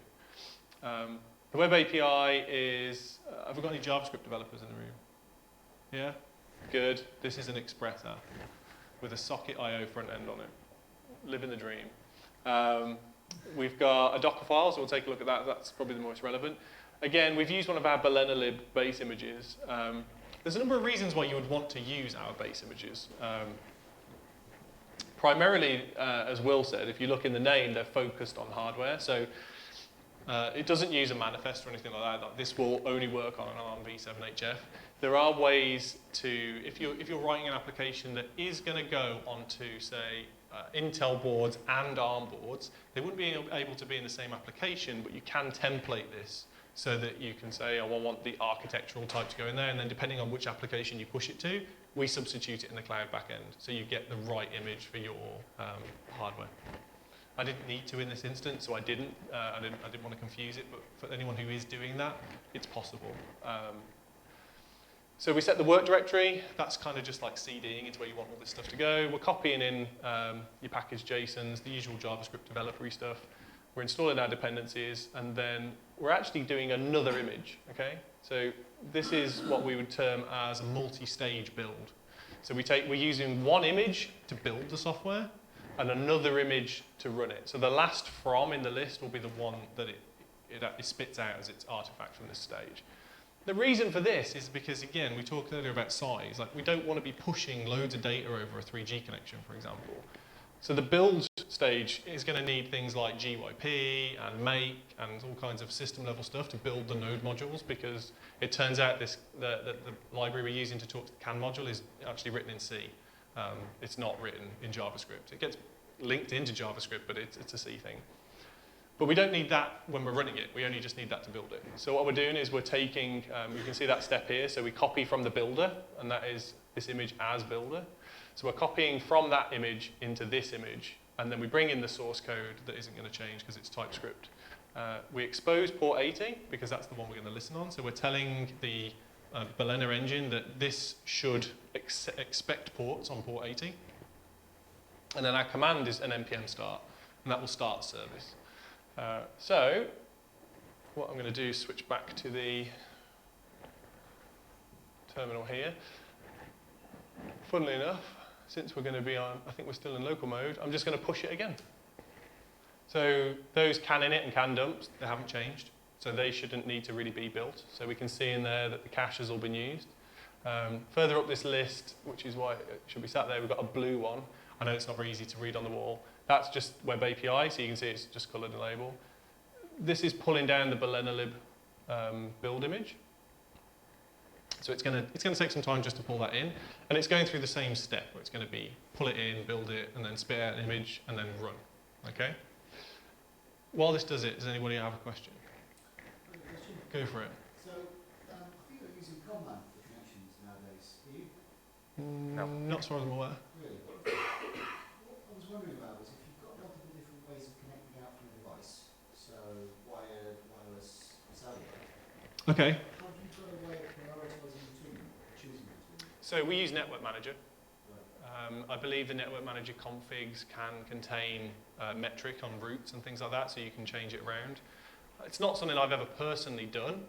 The web API is, have we got any JavaScript developers in the room? Yeah? Good. This is an Express app with a socket IO front end on it. Living the dream. We've got a Docker file, so we'll take a look at that. That's probably the most relevant. Again, we've used one of our BalennaLib base images. There's a number of reasons why you would want to use our base images. Primarily, as Will said, if you look in the name, they're focused on hardware. So it doesn't use a manifest or anything like that. This will only work on an ARM v7HF. There are ways to, if you're writing an application that is going to go onto, say, Intel boards and ARM boards, they wouldn't be able to be in the same application, but you can template this so that you can say, oh, I want the architectural type to go in there, and then depending on which application you push it to, we substitute it in the cloud backend, so you get the right image for your hardware. I didn't need to in this instance, so I didn't. I didn't want to confuse it, but for anyone who is doing that, it's possible. So we set the work directory. That's kind of just like CDing. It's where you want all this stuff to go. We're copying in your package JSONs, the usual JavaScript developer-y stuff. We're installing our dependencies, and then we're actually doing another image, okay? So this is what we would term as a multi-stage build. So we're using one image to build the software and another image to run it. So the last from in the list will be the one that it spits out as its artifact from this stage. The reason for this is because, again, we talked earlier about size. Like, we don't want to be pushing loads of data over a 3G connection, for example. So the build stage is going to need things like GYP and make and all kinds of system level stuff to build the node modules, because it turns out the library we're using to talk to the CAN module is actually written in C. It's not written in JavaScript. It gets linked into JavaScript, but it's a C thing. But we don't need that when we're running it. We only just need that to build it. So what we're doing is we're taking, you can see that step here. So we copy from the builder, and that is this image as builder. So we're copying from that image into this image, and then we bring in the source code that isn't going to change because it's TypeScript. We expose port 80 because that's the one we're going to listen on. So we're telling the Balena engine that this should expect ports on port 80. And then our command is an npm start, and that will start the service. So what I'm going to do is switch back to the terminal here. Funnily enough, since we're going to be on, I think we're still in local mode, I'm just going to push it again. So those CAN init and CAN dumps, they haven't changed. So they shouldn't need to really be built. So we can see in there that the cache has all been used. Further up this list, which is why it should be sat there, we've got a blue one. I know it's not very easy to read on the wall. That's just web API, so you can see it's just coloured and label. This is pulling down the BalennaLib build image. So it's going to take some time just to pull that in, and it's going through the same step where it's going to be pull it in, build it, and then spit out an image, and then run. Okay. While this does it, does anybody have a question? Go for it. So, I think you're using command for connections nowadays. Are you? No. Not as far as I'm aware. Really? What I was wondering about was if you've got multiple different ways of connecting out from a device, so wired, wireless, cellular. Okay. Have you got a way of prioritizing between them, choosing between them? So we use Network Manager. I believe the Network Manager configs can contain metric on routes and things like that, so you can change it around. It's not something I've ever personally done,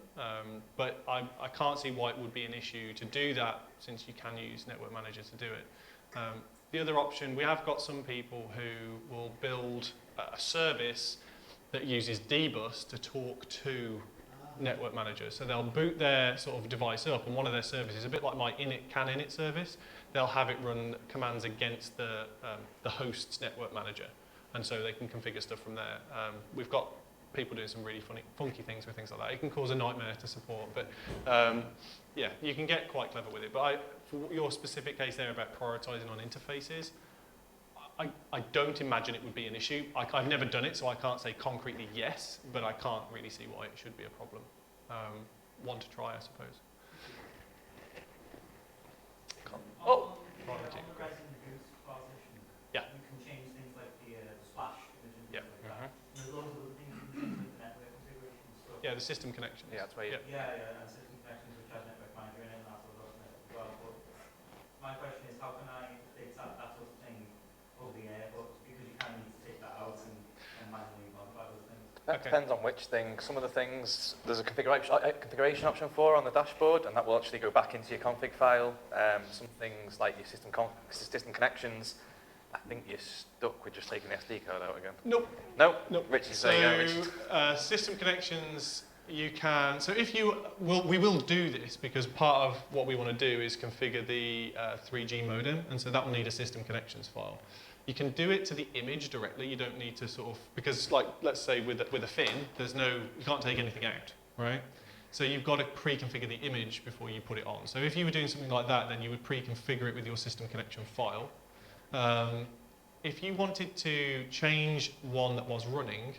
but I can't see why it would be an issue to do that since you can use Network Manager to do it. The other option, we have got some people who will build a service that uses dbus to talk to Network Manager. So they'll boot their sort of device up, and one of their services, a bit like my init service, they'll have it run commands against the host's Network Manager, and so they can configure stuff from there. We've got people doing some really funky things with things like that. It can cause a nightmare to support, but yeah, you can get quite clever with it. But for your specific case there about prioritizing on interfaces, I don't imagine it would be an issue. I've never done it, so I can't say concretely yes, but I can't really see why it should be a problem. One to try, I suppose. On the resident use partition, Yeah. you can change things like the splash image and Yeah. things like that. And there's loads of other things you can change with the network configuration and stuff. Yeah, the system connections. Yeah, that's where you... Yeah, and system connections which has network manager in it and that sort of stuff as well. But my question is, how can I update that sort of thing over the air? But because you kind of need to take that out and manually modify those things. That Okay. depends on which thing. Some of the things there's a configuration option for on the dashboard, and that will actually go back into your config file. Some things like your system connections, I think you're stuck with just taking the SD card out again. Nope. No? Nope. Rich is So, saying Rich. system connections, you can, so if you, we will do this because part of what we want to do is configure the 3G modem, and so that will need a system connections file. You can do it to the image directly, you don't need to sort of, because like, let's say with a fin, you can't take anything out, right? So you've got to pre-configure the image before you put it on. So if you were doing something like that, then you would pre-configure it with your system connection file. If you wanted to change one that was running,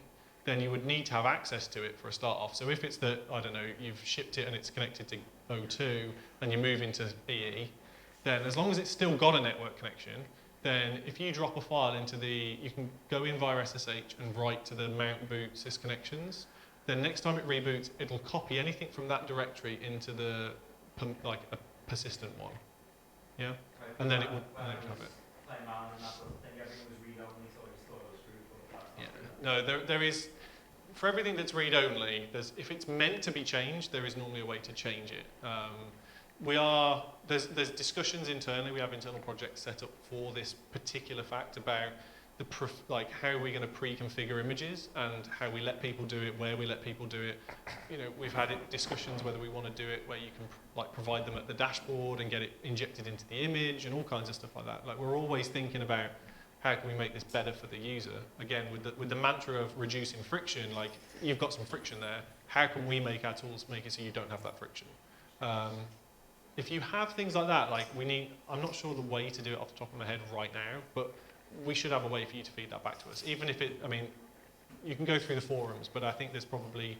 then you would need to have access to it for a start off. So if it's that, I don't know, you've shipped it and it's connected to O2 and you move into EE, then as long as it's still got a network connection, then if you drop a file into you can go in via SSH and write to the mount boot sysconnections, then next time it reboots, it'll copy anything from that directory into the, like a persistent one. Yeah? And then it will have it. Playing around and that sort of thing, everything was read-only, so I just thought it was true, but that's not Yeah. No, there is, for everything that's read-only, if it's meant to be changed, there is normally a way to change it. There's discussions internally, we have internal projects set up for this particular fact about like how we're going to pre-configure images and how we let people do it, where we let people do it. You know, we've had discussions whether we want to do it where you can like provide them at the dashboard and get it injected into the image and all kinds of stuff like that. Like we're always thinking about how can we make this better for the user? Again, with the mantra of reducing friction, like you've got some friction there. How can we make our tools make it so you don't have that friction? If you have things like that, like I'm not sure the way to do it off the top of my head right now, but we should have a way for you to feed that back to us. Even if you can go through the forums, but I think there's probably,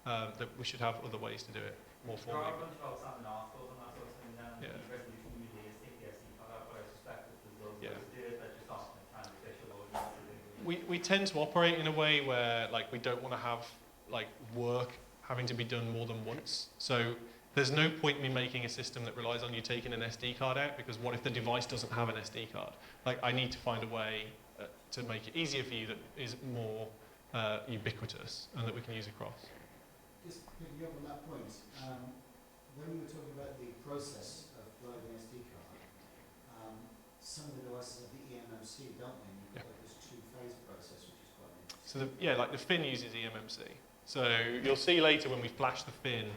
that we should have other ways to do it more formally. There are a bunch of outstanding articles and that sort of thing, and Yeah. the resolution usually is take the SD card out, but I suspect that there's loads Yeah. of ways to do it that just aren't kind of official or easy to do. We tend to operate in a way where like we don't want to have like work having to be done more than once. So there's no point in me making a system that relies on you taking an SD card out, because what if the device doesn't have an SD card? Like I need to find a way to make it easier for you that is more ubiquitous and that we can use across. Just picking up on that point, when you were talking about the process of loading SD card, some of the devices have the eMMC, don't they? You've got like this two-phase process, which is quite interesting. So like the fin uses eMMC. So you'll see later when we flash the fin,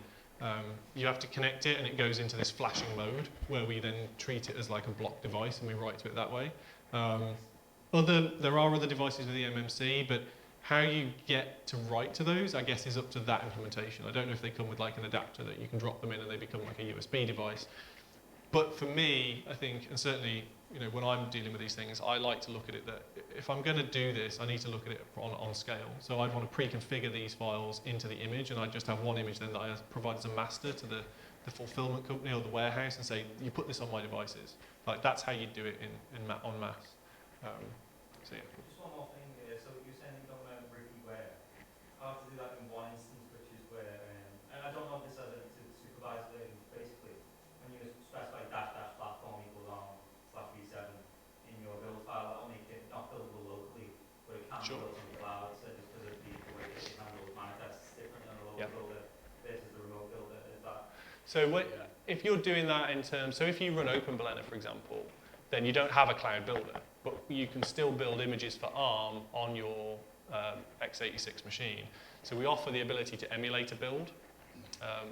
you have to connect it and it goes into this flashing mode where we then treat it as like a block device and we write to it that way. There are other devices with eMMC, but how you get to write to those, I guess, is up to that implementation. I don't know if they come with like an adapter that you can drop them in and they become like a USB device. But for me, I think, and certainly, you know, when I'm dealing with these things, I like to look at it that if I'm going to do this, I need to look at it on scale. So I'd want to pre-configure these files into the image, and I'd just have one image then that I provide as a master to the fulfillment company or the warehouse and say, you put this on my devices. Like that's how you do it en masse. So yeah. Just one more thing here. So you're saying you don't want to everywhere. I have to do that in one instance, which is where, and I don't know if this has anything to supervise version, basically, when you specify dash platform equals on /v7 in your build file, that'll make it not buildable locally, but it can be Sure. built in the cloud, so just because of the way it handles manifests. So if you're doing that in terms, so if you run OpenBelena, for example, then you don't have a cloud builder, but you can still build images for ARM on your x86 machine. So we offer the petty to emulate a build.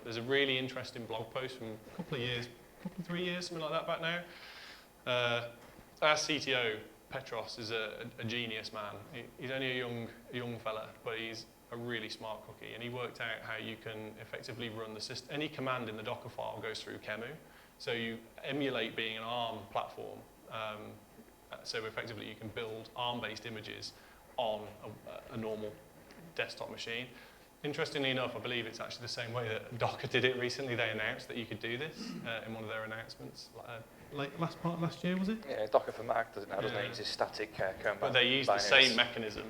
There's a really interesting blog post from a couple of years, 3 years, something like that back now. Our CTO, Petros, is a genius man. He's only a young fella, but he's a really smart cookie, and he worked out how you can effectively run the system. Any command in the Docker file goes through Qemu, so you emulate being an ARM platform. So effectively, you can build ARM-based images on a normal desktop machine. Interestingly enough, I believe it's actually the same way that Docker did it recently. They announced that you could do this in one of their announcements. Last year, was it? Yeah, Docker for Mac doesn't it uses static combat. But they use the same mechanism.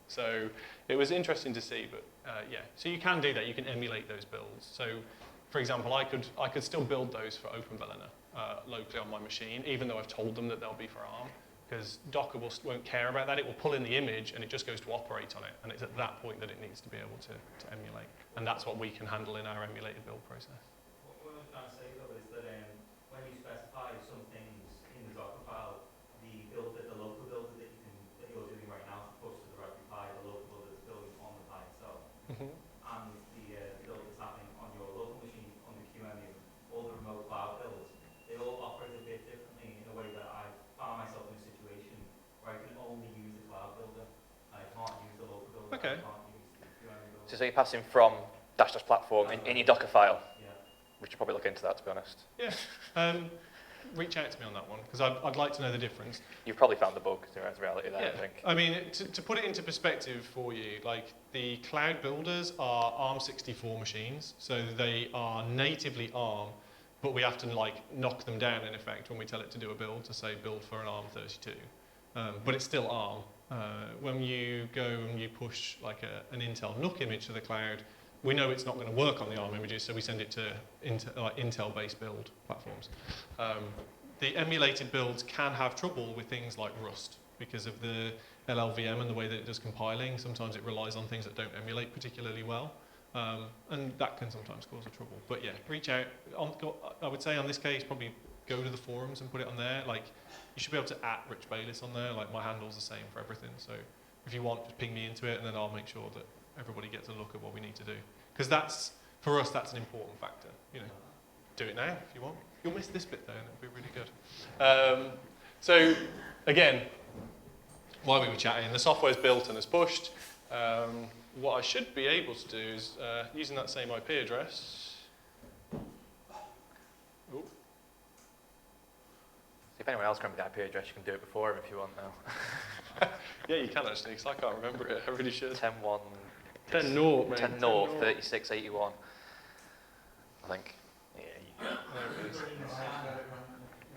So it was interesting to see, but yeah. So you can do that. You can emulate those builds. So, for example, I could still build those for OpenBelena locally on my machine, even though I've told them that they'll be for ARM, because Docker won't care about that. It will pull in the image, and it just goes to operate on it. And it's at that point that it needs to be able to emulate. And that's what we can handle in our emulated build process. What I was trying to say, though, is that when you specify some things in the Docker file, the local builder that you're doing right now is pushed to the Raspberry Pi, the local builder is building on the Pi itself. Mm-hmm. And the build that's happening on your local machine on the QEMU, all the remote cloud builds, they all operate a bit differently in a way that I found myself in a situation where I can only use the cloud builder, and I can't use the local builder. Okay. I can't use the QEMU builder. So you're passing from dash platform in your Docker file. Yeah. We should probably look into that, to be honest. Yeah. Reach out to me on that one, because I'd like to know the difference. You've probably found the bug, in reality there, Yeah. I think. I mean, to put it into perspective for you, like the cloud builders are ARM64 machines, so they are natively ARM, but we have to like knock them down in effect when we tell it to do a build, to say build for an ARM32. But it's still ARM. When you go and you push like an Intel NUC image to the cloud, we know it's not going to work on the ARM images, so we send it to Intel-based build platforms. The emulated builds can have trouble with things like Rust because of the LLVM and the way that it does compiling. Sometimes it relies on things that don't emulate particularly well, and that can sometimes cause a trouble. But yeah, reach out. I would say on this case, probably go to the forums and put it on there. Like, you should be able to @Rich Bayliss on there. Like, my handle's the same for everything. So if you want, just ping me into it, and then I'll make sure that everybody gets a look at what we need to do. Because that's, for us, that's an important factor. You know, do it now if you want. You'll miss this bit though, and it'll be really good. So again, while we were chatting, the software's built and is pushed. What I should be able to do is, using that same IP address. Ooh. If anyone else can remember the IP address, you can do it before him if you want now. Yeah, you can actually, because I can't remember it. I really should. 10.1. 10.0, mate. 10.0, 3681. I think. Yeah.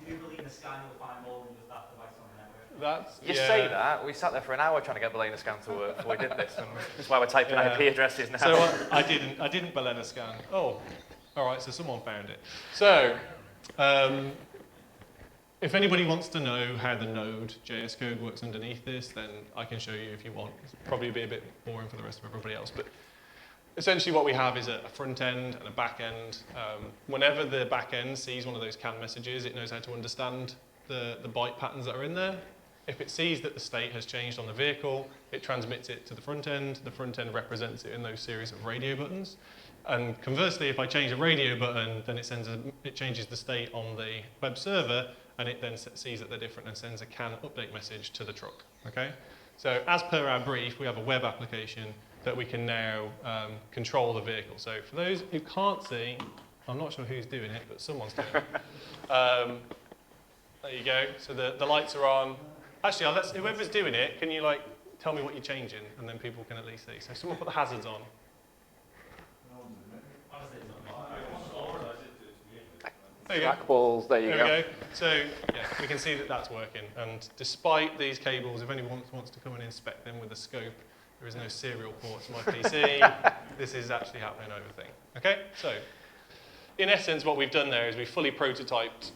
If you believe in the scan, you'll find more than just that device on the network. That's, You say that. We sat there for an hour trying to get Belena scan to work before we did this, and that's why we're typing IP addresses now. So I didn't Belena scan. Oh, all right. So someone found it. So if anybody wants to know how the Node JS code works underneath this, then I can show you if you want. It's probably be a bit boring for the rest of everybody else, but essentially what we have is a front end and a back end. Whenever the back end sees one of those CAN messages, it knows how to understand the byte patterns that are in there. If it sees that the state has changed on the vehicle, it transmits it to the front end. The front end represents it in those series of radio buttons. And conversely, if I change a radio button, then it changes the state on the web server, and it then sees that they're different and sends a CAN update message to the truck. Okay? So as per our brief, we have a web application that we can now control the vehicle. So for those who can't see, I'm not sure who's doing it, but someone's doing it. There you go. So the lights are on. Actually, whoever's doing it, can you like tell me what you're changing, and then people can at least see. So someone put the hazards on. There you go. Trackballs, there you go. So yeah, we can see that that's working. And despite these cables, if anyone wants to come and inspect them with a scope, there is no serial port to my PC. This is actually happening over thing. Okay, so in essence, what we've done there is we've fully prototyped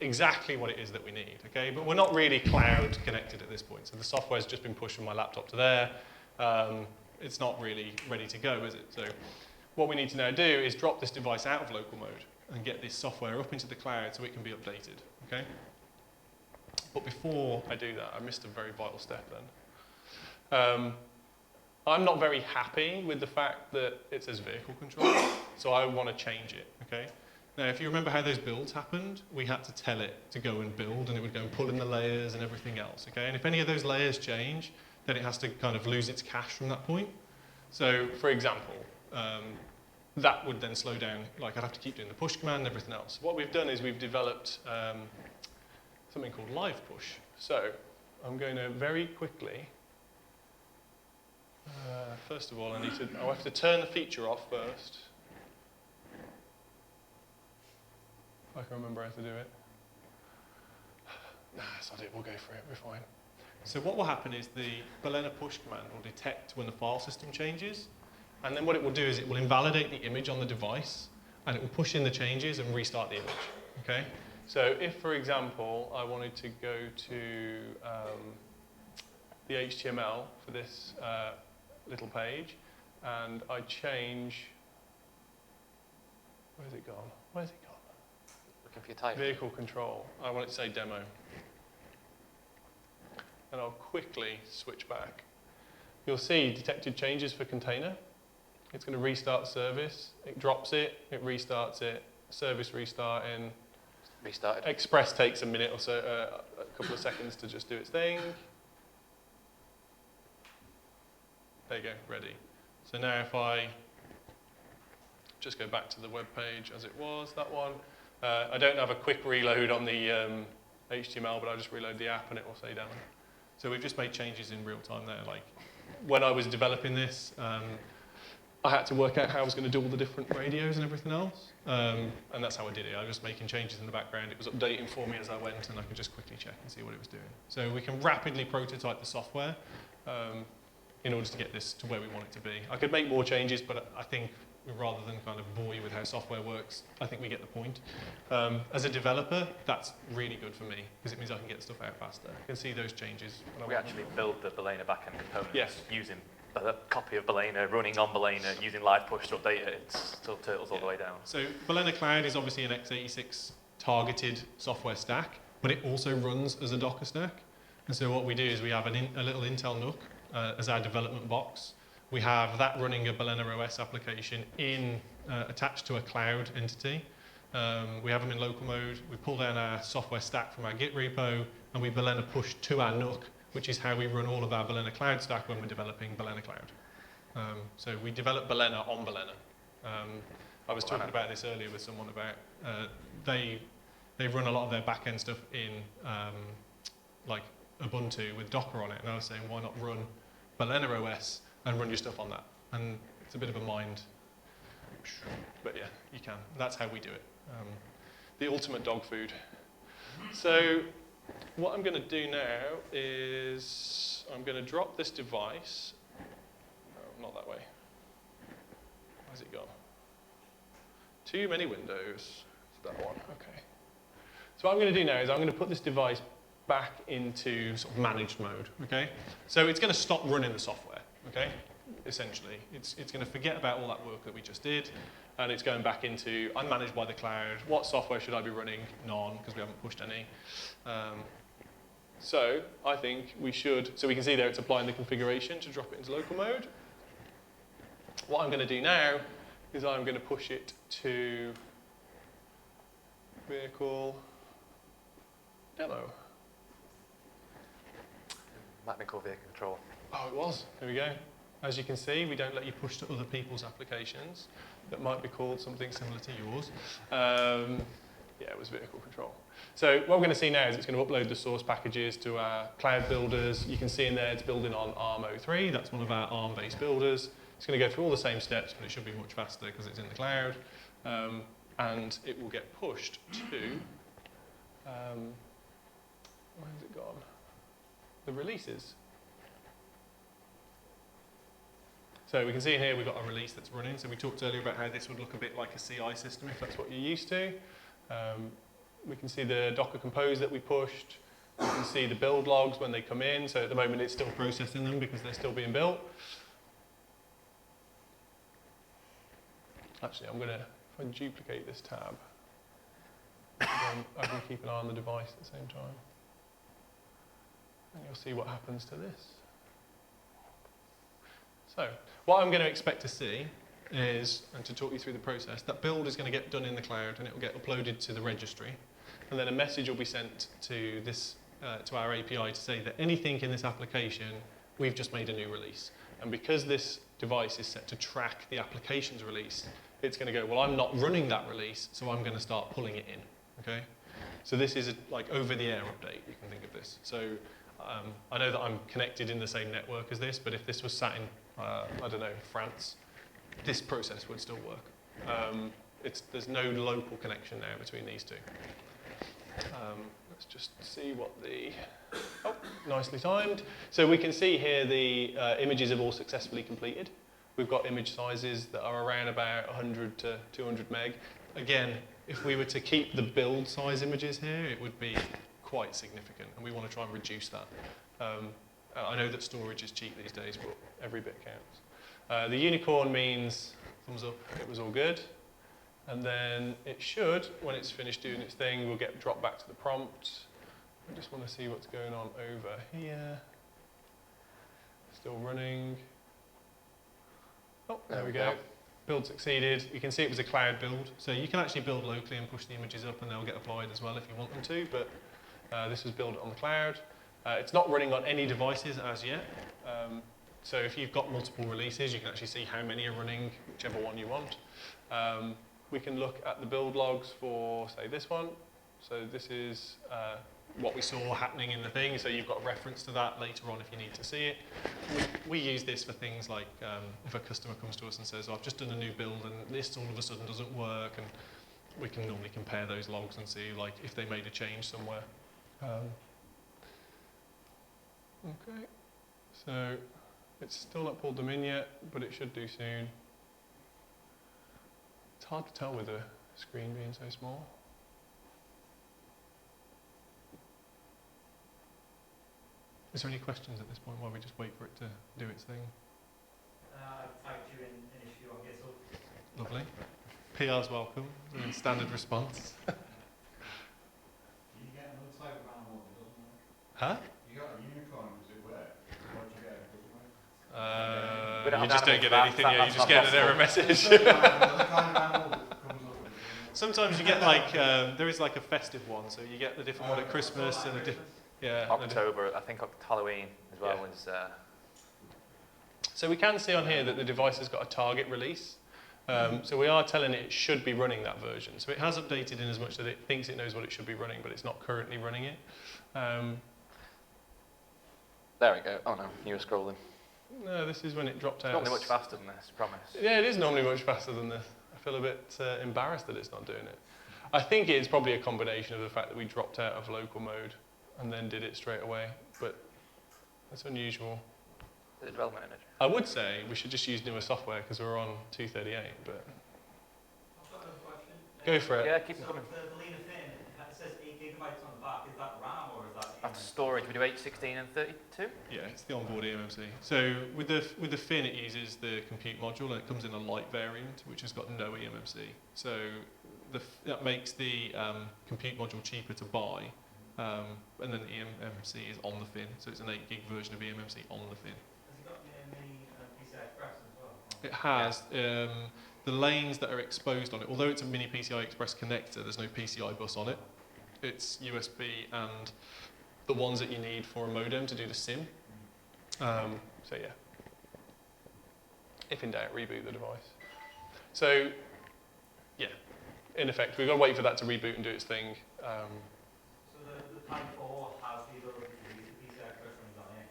exactly what it is that we need. Okay, but we're not really cloud connected at this point. So the software's just been pushed from my laptop to there. It's not really ready to go, is it? So what we need to now do is drop this device out of local mode and get this software up into the cloud so it can be updated, okay? But before I do that, I missed a very vital step then. I'm not very happy with the fact that it says vehicle control, so I want to change it, okay? Now, if you remember how those builds happened, we had to tell it to go and build, and it would go and pull in the layers and everything else, okay? And if any of those layers change, then it has to kind of lose its cache from that point. So, for example, that would then slow down, like I'd have to keep doing the push command and everything else. What we've done is we've developed something called live push. So, I'm going to very quickly, first of all, I'll have to turn the feature off first. I can remember how to do it. Nah, sod it, we'll go for it, we're fine. So what will happen is the Balena push command will detect when the file system changes, and then what it will do is it will invalidate the image on the device, and it will push in the changes and restart the image, okay? So if, for example, I wanted to go to the HTML for this little page, and I change, where's it gone? Where's it gone? Looking for your type. Vehicle control. I want it to say demo. And I'll quickly switch back. You'll see detected changes for container. It's going to restart service. It drops it. It restarts it. Service restarting. Restarted. Express takes a minute or so, a couple of seconds to just do its thing. There you go, ready. So now if I just go back to the web page as it was, that one. I don't have a quick reload on the HTML, but I just reload the app and it will say demo. So we've just made changes in real time there. Like when I was developing this, I had to work out how I was going to do all the different radios and everything else. And that's how I did it. I was just making changes in the background. It was updating for me as I went, and I could just quickly check and see what it was doing. So we can rapidly prototype the software in order to get this to where we want it to be. I could make more changes, but I think rather than kind of bore you with how software works, I think we get the point. As a developer, that's really good for me, because it means I can get stuff out faster. I can see those changes. We actually build the Balena backend components Yes. using a copy of Balena, running on Balena, using live push to update it. It's still turtles all the way down. So Balena Cloud is obviously an x86 targeted software stack, but it also runs as a Docker stack. And so what we do is we have a little Intel NUC as our development box. We have that running a Balena OS application attached to a cloud entity. We have them in local mode. We pull down our software stack from our Git repo, and we Balena push to our NUC, which is how we run all of our Balena Cloud stack when we're developing Balena Cloud. So we develop Balena on Balena. I was talking about this earlier with someone about they run a lot of their back-end stuff in like Ubuntu with Docker on it, and I was saying, why not run Balena OS and run your stuff on that? And it's a bit of a mind, but yeah, you can. That's how we do it. The ultimate dog food. So what I'm going to do now is I'm going to drop this device. Oh, not that way. Where's it gone? Too many windows. It's that one. Okay. So what I'm going to do now is I'm going to put this device back into sort of managed mode. Okay. So it's going to stop running the software. Okay. Essentially, it's going to forget about all that work that we just did, and it's going back into unmanaged by the cloud. What software should I be running? None, because we haven't pushed any. So I think we should, so we can see there it's applying the configuration to drop it into local mode. What I'm going to do now is I'm going to push it to vehicle demo. Might be called vehicle control. Oh, it was. There we go. As you can see, we don't let you push to other people's applications that might be called something similar to yours. Yeah, it was vehicle control. So what we're going to see now is it's going to upload the source packages to our cloud builders. You can see in there it's building on ARM03. That's one of our ARM-based builders. It's going to go through all the same steps, but it should be much faster because it's in the cloud. And it will get pushed to, where has it gone? The releases. So we can see here we've got a release that's running. So we talked earlier about how this would look a bit like a CI system if that's what you're used to. We can see the Docker Compose that we pushed. We can see the build logs when they come in. So at the moment it's still processing them because they're still being built. Actually, I'm going to, if I duplicate this tab, then I can keep an eye on the device at the same time. And you'll see what happens to this. So, what I'm going to expect to see is, and to talk you through the process, that build is going to get done in the cloud and it will get uploaded to the registry. And then a message will be sent to this, to our API to say that anything in this application, we've just made a new release. And because this device is set to track the application's release, it's going to go, well, I'm not running that release, so I'm going to start pulling it in. Okay? So this is a, like over-the-air update, you can think of this. So I know that I'm connected in the same network as this, but if this was sat in, I don't know, France, this process would still work. There's no local connection now between these two. Let's just see what the, oh, nicely timed. So we can see here the images have all successfully completed. We've got image sizes that are around about 100 to 200 meg. Again, if we were to keep the build size images here, it would be quite significant, and we want to try and reduce that. I know that storage is cheap these days, but every bit counts. The unicorn means thumbs up, it was all good. And then it should, when it's finished doing its thing, we'll get dropped back to the prompt. I just want to see what's going on over here. Still running. Oh, there we go. Build succeeded. You can see it was a cloud build. So you can actually build locally and push the images up and they'll get applied as well if you want them to, but this was built on the cloud. It's not running on any devices as yet. So if you've got multiple releases, you can actually see how many are running, whichever one you want. We can look at the build logs for, say, this one. So this is what we saw happening in the thing, so you've got a reference to that later on if you need to see it. We use this for things like if a customer comes to us and says, oh, I've just done a new build and this all of a sudden doesn't work, and we can normally compare those logs and see like if they made a change somewhere. Okay, so it's still not pulled them in yet, but it should do soon. It's hard to tell with the screen being so small. Is there any questions at this point while we just wait for it to do its thing? I've typed you in an issue on GitHub. Lovely. PR's welcome. And standard response. You get another type of animal that doesn't work. Huh? You got a unicorn, does it work? What do you get? You just don't get anything, yeah, you just get an error message. Sometimes you get like, there is like a festive one, so you get the different one at Christmas and a different, yeah. October, I think Halloween as well was... So we can see on here that the device has got a target release. So we are telling it should be running that version. So it has updated in as much that it thinks it knows what it should be running, but it's not currently running it. There we go. Oh no, you were scrolling. No, this is when it dropped out. It's normally much faster than this, promise. Yeah, it is normally much faster than this. I feel a bit embarrassed that it's not doing it. I think it is probably a combination of the fact that we dropped out of local mode and then did it straight away, but that's unusual. Is it development energy? I would say we should just use newer software because we're on 238, but... I've got another question. Go for it. Yeah, keep them coming. The Lena Fin, it says 8 gigabytes on the back. Is that RAM or is that... That's storage. We do 8, 16 and 32? Yeah, it's the onboard eMMC. So with the Fin, it uses the compute module, and it comes in a light variant, which has got no eMMC. So that makes the compute module cheaper to buy, and then the eMMC is on the Fin. So it's an 8 gig version of eMMC on the Fin. Has it got mini PCI Express as well? It has. The lanes that are exposed on it, although it's a mini PCI Express connector, there's no PCI bus on it. It's USB and the ones that you need for a modem to do the SIM. So yeah, if in doubt, reboot the device. So yeah, in effect, we've got to wait for that to reboot and do its thing. So the Pi 4 has the ability to use the PCI Express runs on it.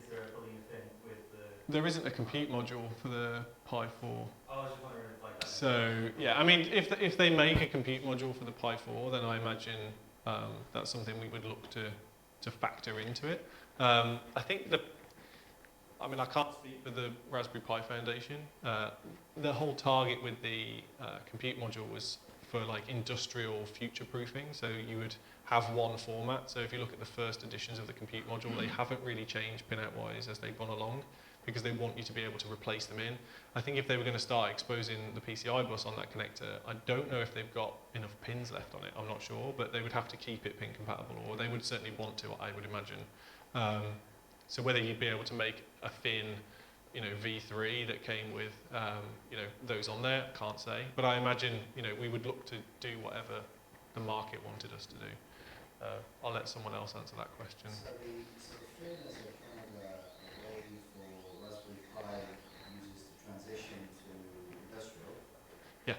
Is there a Lena Fin with the... There isn't a compute module for the Pi 4. Oh, I was just wondering if like that... So yeah, I mean, if they make a compute module for the Pi 4, then I imagine that's something we would look to factor into it. I think I can't speak for the Raspberry Pi Foundation. The whole target with the compute module was for like industrial future proofing. So you would have one format. So if you look at the first editions of the compute module, they haven't really changed pinout wise as they've gone along, because they want you to be able to replace them in. I think if they were going to start exposing the PCI bus on that connector, I don't know if they've got enough pins left on it, I'm not sure, but they would have to keep it pin compatible, or they would certainly want to, I would imagine. So whether you'd be able to make a fin, you know, V3 that came with, you know, those on there, can't say. But I imagine, you know, we would look to do whatever the market wanted us to do. I'll let someone else answer that question. So the fin is a kind of a way for Raspberry Pi users to transition to industrial. Yeah.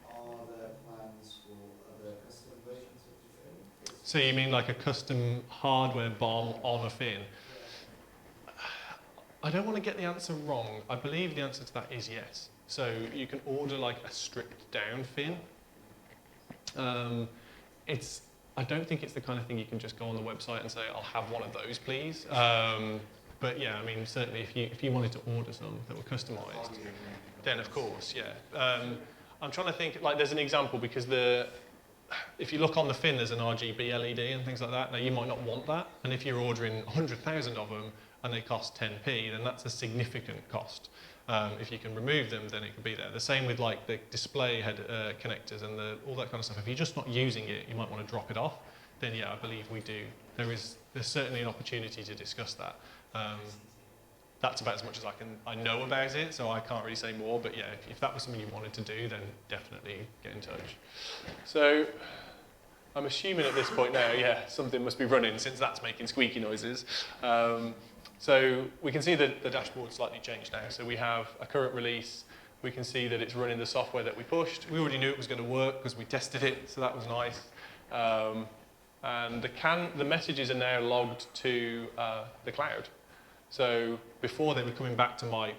Are there plans for other custom versions of the fin? So you mean like a custom hardware BOM on a fin? I don't want to get the answer wrong. I believe the answer to that is yes. So you can order like a stripped down fin. I don't think it's the kind of thing you can just go on the website and say, I'll have one of those, please. But yeah, I mean, certainly if you wanted to order some that were customized, then of course, yeah. I'm trying to think, like there's an example because if you look on the fin, there's an RGB LED and things like that. Now you might not want that. And if you're ordering 100,000 of them and they cost 10p, then that's a significant cost. If you can remove them, then it could be there. The same with like the display head connectors and all that kind of stuff. If you're just not using it, you might want to drop it off. Then yeah, I believe we do. There's certainly an opportunity to discuss that. That's about as much as I know about it, so I can't really say more. But yeah, if that was something you wanted to do, then definitely get in touch. So I'm assuming at this point now, yeah, something must be running since that's making squeaky noises. So we can see that the dashboard slightly changed now. So we have a current release. We can see that it's running the software that we pushed. We already knew it was going to work because we tested it, so that was nice. And the messages are now logged to the cloud. So before they were coming back to my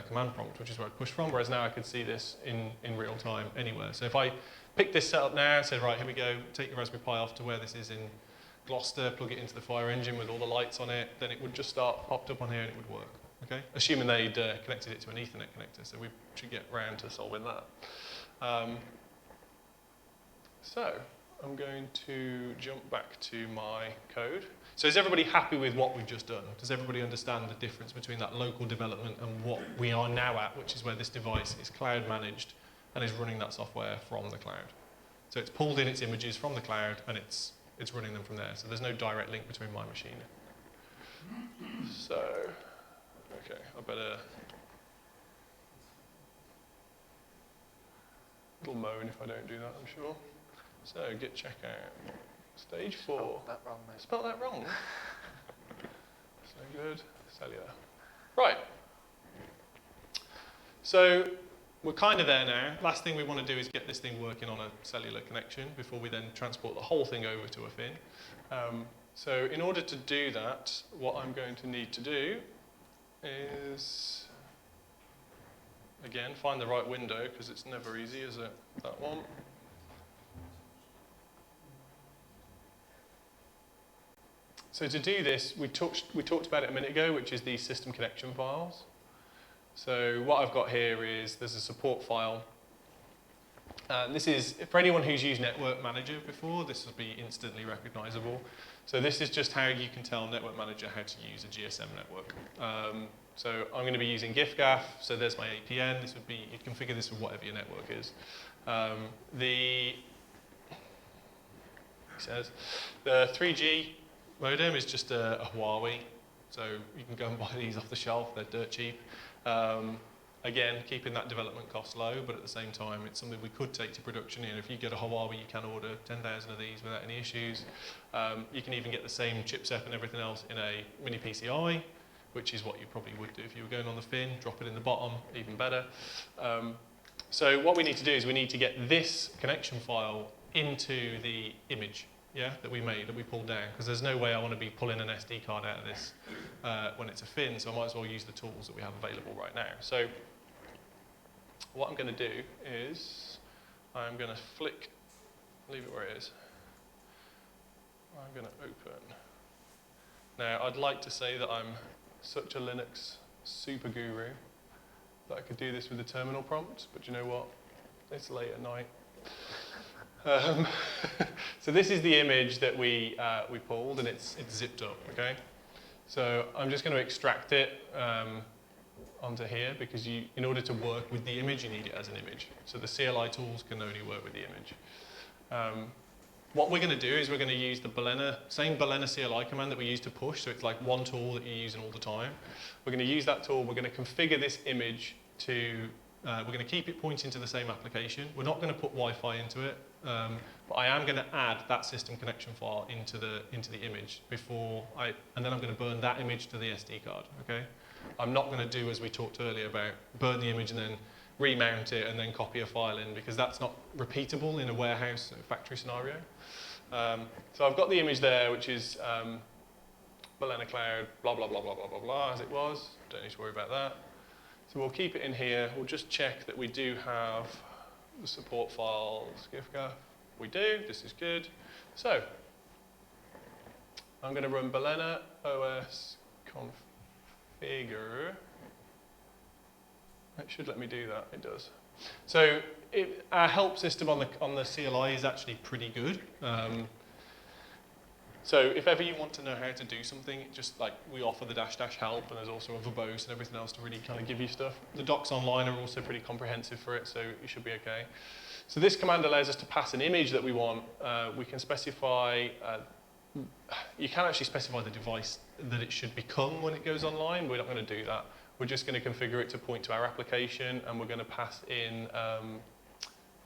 command prompt, which is where I'd pushed from, whereas now I could see this in real time anywhere. So if I pick this setup now, say, right, here we go, take your Raspberry Pi off to where this is in Gloucester, plug it into the fire engine with all the lights on it, then it would just start popped up on here and it would work. Okay? Assuming they'd connected it to an Ethernet connector, so we should get round to solving that. So I'm going to jump back to my code. So is everybody happy with what we've just done? Does everybody understand the difference between that local development and what we are now at, which is where this device is cloud managed and is running that software from the cloud? So it's pulled in its images from the cloud and it's running them from there. So there's no direct link between my machine. So, okay, I better it'll moan if I don't do that, I'm sure. So git checkout. Stage 4. Spelled that wrong, mate. Spelled that wrong? So good. Cellular. Right. So we're kind of there now. Last thing we want to do is get this thing working on a cellular connection before we then transport the whole thing over to a fin. So in order to do that, what I'm going to need to do is, again, find the right window, because it's never easy, is it? That one. So to do this, we talked about it a minute ago, which is the system connection files. So what I've got here is there's a support file. This is, for anyone who's used Network Manager before, this will be instantly recognizable. So this is just how you can tell Network Manager how to use a GSM network. So I'm going to be using giffgaff, so there's my APN. This would be, you configure this with whatever your network is. The 3G modem is just a Huawei, so you can go and buy these off the shelf, they're dirt cheap. Again, keeping that development cost low, but at the same time, it's something we could take to production. You know, if you get a Huawei, you can order 10,000 of these without any issues. You can even get the same chipset and everything else in a mini PCI, which is what you probably would do if you were going on the fin, drop it in the bottom, even better. So what we need to do is we need to get this connection file into the image, yeah, that we made, that we pulled down, because there's no way I want to be pulling an SD card out of this when it's a fin, so I might as well use the tools that we have available right now. So what I'm going to do is I'm going to flick, leave it where it is. I'm going to open. Now, I'd like to say that I'm such a Linux super guru that I could do this with the terminal prompt, but you know what? It's late at night. So this is the image that we pulled, and it's zipped up, okay? So I'm just going to extract it onto here because in order to work with the image, you need it as an image. So the CLI tools can only work with the image. What we're going to do is we're going to use the same Balena CLI command that we use to push, so it's like one tool that you're using all the time. We're going to use that tool, we're going to configure this image to, we're going to keep it pointing to the same application. We're not going to put Wi-Fi into it, but I am going to add that system connection file into the image and then I'm going to burn that image to the SD card, okay? I'm not going to do, as we talked earlier about, burn the image and then remount it and then copy a file in, because that's not repeatable in a warehouse factory scenario. So I've got the image there, which is Balena Cloud, blah, blah, blah, blah, blah, blah, blah, as it was. Don't need to worry about that. So we'll keep it in here. We'll just check that we do have the support files, GIFGAF. We do, this is good. So I'm going to run Balena OS configure. It should let me do that, it does. So our help system on the CLI is actually pretty good. So if ever you want to know how to do something, just like we offer the -- help, and there's also a verbose and everything else to really kind of give you stuff. The docs online are also pretty comprehensive for it, so you should be okay. So this command allows us to pass an image that we want. We can specify, you can actually specify the device that it should become when it goes online. We're not going to do that. We're just going to configure it to point to our application, and we're going to pass in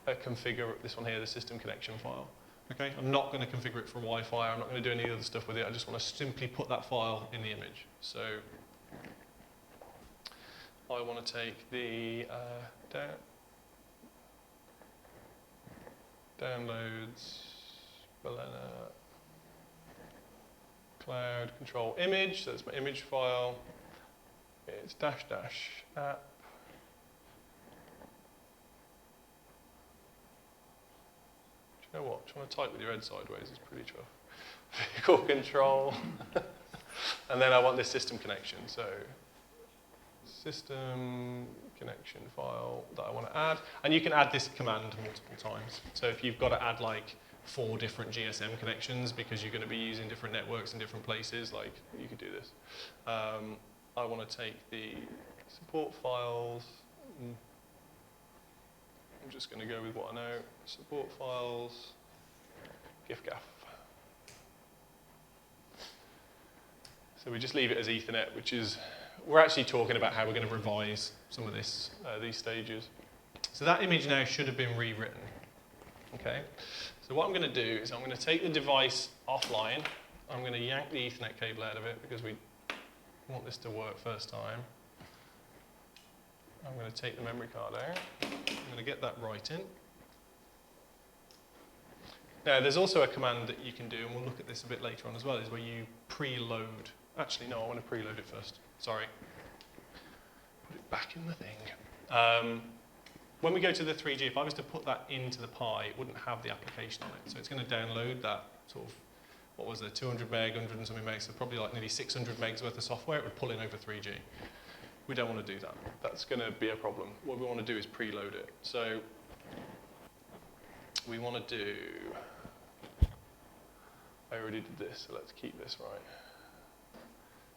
configure this one here, the system connection file. Okay, I'm not going to configure it for Wi-Fi. I'm not going to do any other stuff with it. I just want to simply put that file in the image. So I want to take the downloads Balena Cloud Control image. So that's my image file. It's -- app. Do you know what? Trying to type with your head sideways is pretty tough. Vehicle control. And then I want this system connection. So system connection file that I want to add. And you can add this command multiple times. So if you've got to add like 4 different GSM connections because you're going to be using different networks in different places, like you could do this. I want to take the support files. I'm just going to go with what I know. Support files, GIFGAF. So we just leave it as Ethernet, which is, we're actually talking about how we're going to revise some of this, these stages. So that image now should have been rewritten. Okay. So what I'm going to do is I'm going to take the device offline. I'm going to yank the Ethernet cable out of it because we want this to work first time. I'm going to take the memory card out. I'm going to get that right in. Now, there's also a command that you can do, and we'll look at this a bit later on as well, is where you preload. Actually, no, I want to preload it first. Sorry. Put it back in the thing. When we go to the 3G, if I was to put that into the Pi, it wouldn't have the application on it. So it's going to download that sort of, what was there, 200 meg, 100 and something megs, so probably like nearly 600 megs worth of software. It would pull in over 3G. We don't want to do that. That's going to be a problem. What we want to do is preload it. So we want to do, I already did this, so let's keep this right.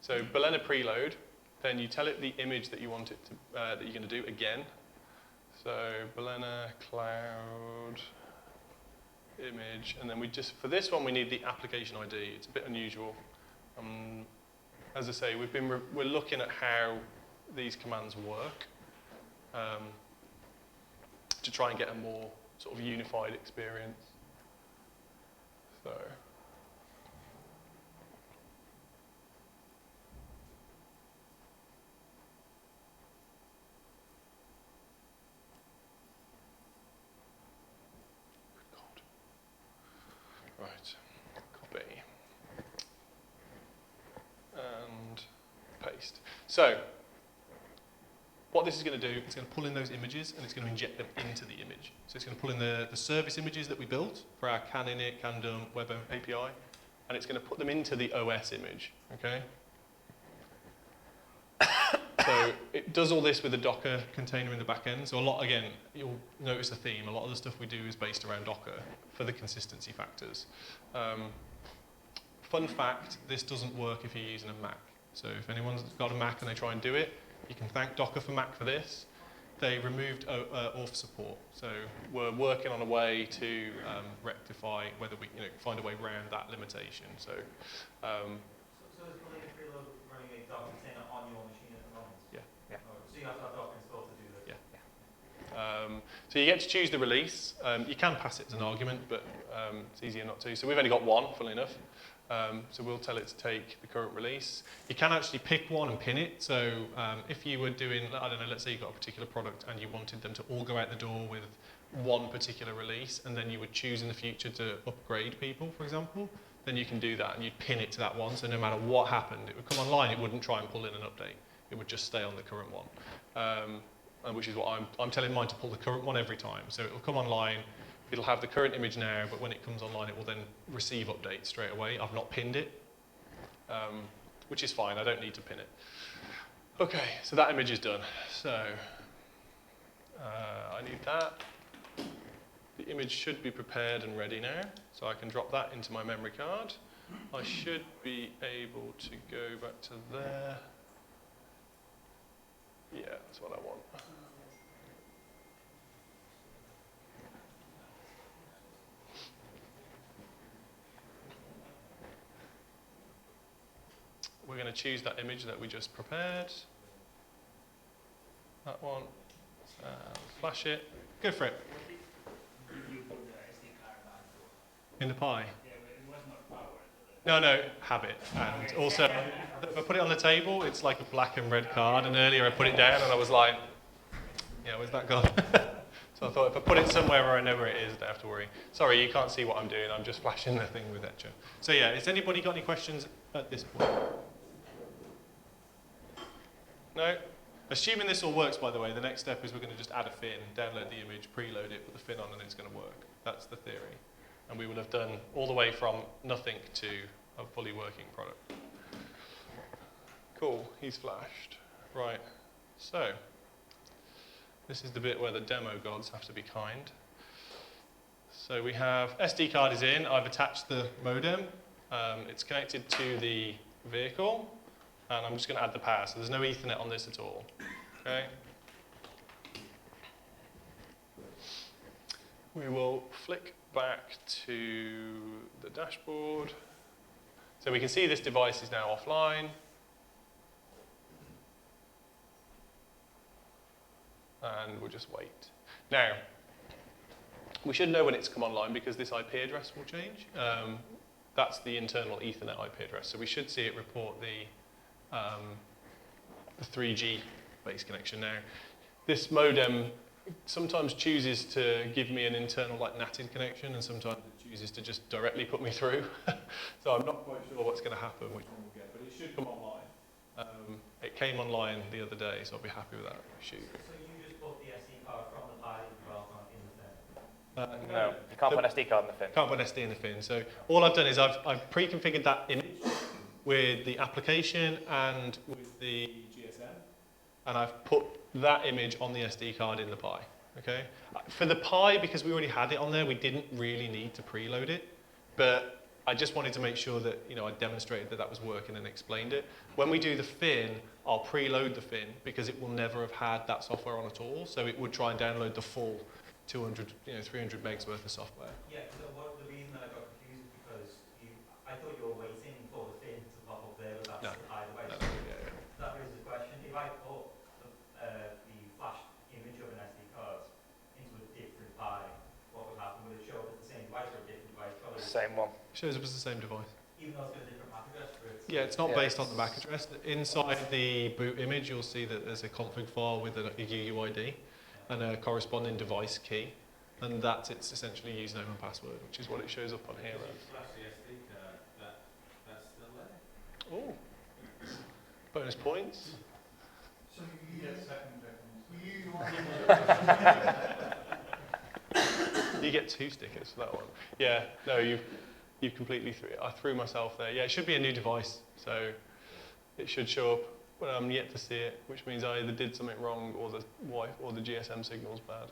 So Balena preload, then you tell it the image that you want it to, that you're going to do again. So Balena Cloud image, and then we just, for this one we need the application ID. It's a bit unusual. As I say, we're looking at how these commands work to try and get a more sort of unified experience. So right, copy and paste. So what this is going to do, it's going to pull in those images and it's going to inject them into the image. So it's going to pull in the service images that we built for our CanInit, CanDump, Web API, and it's going to put them into the OS image, okay? So it does all this with a Docker container in the back end. So a lot, again, you'll notice a theme. A lot of the stuff we do is based around Docker for the consistency factors. Fun fact, this doesn't work if you're using a Mac. So if anyone's got a Mac and they try and do it, you can thank Docker for Mac for this. They removed auth support, so we're working on a way to rectify whether we find a way around that limitation. So So is Balena Preload running a Docker container on your machine at the moment? Yeah. Yeah. Oh, so you have to have Docker installed to do this? Yeah. So you get to choose the release. You can pass it as an argument, but it's easier not to. So we've only got one, funnily enough. So we'll tell it to take the current release. You can actually pick one and pin it. So if you were doing, I don't know, let's say you've got a particular product and you wanted them to all go out the door with one particular release, and then you would choose in the future to upgrade people, for example, then you can do that and you'd pin it to that one. So no matter what happened, it would come online, it wouldn't try and pull in an update. It would just stay on the current one. And which is what I'm telling mine to pull the current one every time. So it'll come online, it'll have the current image now, but when it comes online, it will then receive updates straight away. I've not pinned it, which is fine. I don't need to pin it. Okay, so that image is done. So I need that. The image should be prepared and ready now, so I can drop that into my memory card. I should be able to go back to there. Yeah, that's what I want. We're going to choose that image that we just prepared. That one. Flash it. Go for it. In the Pi? No, habit. And also, if I put it on the table, it's like a black and red card. And earlier I put it down and I was like, yeah, where's that gone? So I thought if I put it somewhere where I know where it is, I don't have to worry. Sorry, you can't see what I'm doing. I'm just flashing the thing with Etcher. So yeah, has anybody got any questions at this point? No? Assuming this all works, by the way, the next step is we're going to just add a fin, download the image, preload it, put the fin on, and it's going to work. That's the theory. And we will have done all the way from nothing to a fully working product. Cool, he's flashed. Right, so this is the bit where the demo gods have to be kind. So we have SD card is in. I've attached the modem. It's connected to the vehicle. And I'm just going to add the power, so there's no Ethernet on this at all. Okay. We will flick back to the dashboard. So we can see this device is now offline. And we'll just wait. Now, we should know when it's come online because this IP address will change. That's the internal Ethernet IP address. So we should see it report the 3G base connection. Now, this modem sometimes chooses to give me an internal like natted connection, and sometimes it chooses to just directly put me through. So I'm not quite sure what's going to happen, which one we'll get, but it should come online. It came online the other day, so I'll be happy with that. Shoot. So you just put the SD card from the Pi rather than in the fin? No, you can't put an SD card in the fin. Can't put an SD in the fin. So all I've done is I've pre-configured that image with the application and with the GSM, and I've put that image on the SD card in the Pi. Okay. For the Pi, because we already had it on there, we didn't really need to preload it, but I just wanted to make sure that I demonstrated that that was working and explained it. When we do the fin, I'll preload the fin because it will never have had that software on at all. So it would try and download the full 200, 300 megs worth of software. Yeah. So the reason that I got confused is because I thought you were waiting for the fin to pop up there, but that's the Pi device. Yeah. That raises a question. If I put the flash image of an SD card into a different Pi, what would happen? Would it show up as the same device or a different device? Probably Same one. Shows up as the same device. even though it's got a different MAC address for it. Yeah, it's not based on the MAC address. Inside the boot image, you'll see that there's a config file with a UUID and a corresponding device key, and that's its essentially username and password, which is what it shows up on here. Flash the SD card, that's still there. Oh, bonus points. So you get second You get 2 stickers for that one. Yeah, no, you've completely I threw myself there. Yeah, it should be a new device, so it should show up, but I'm yet to see it, which means I either did something wrong or the GSM signal's bad.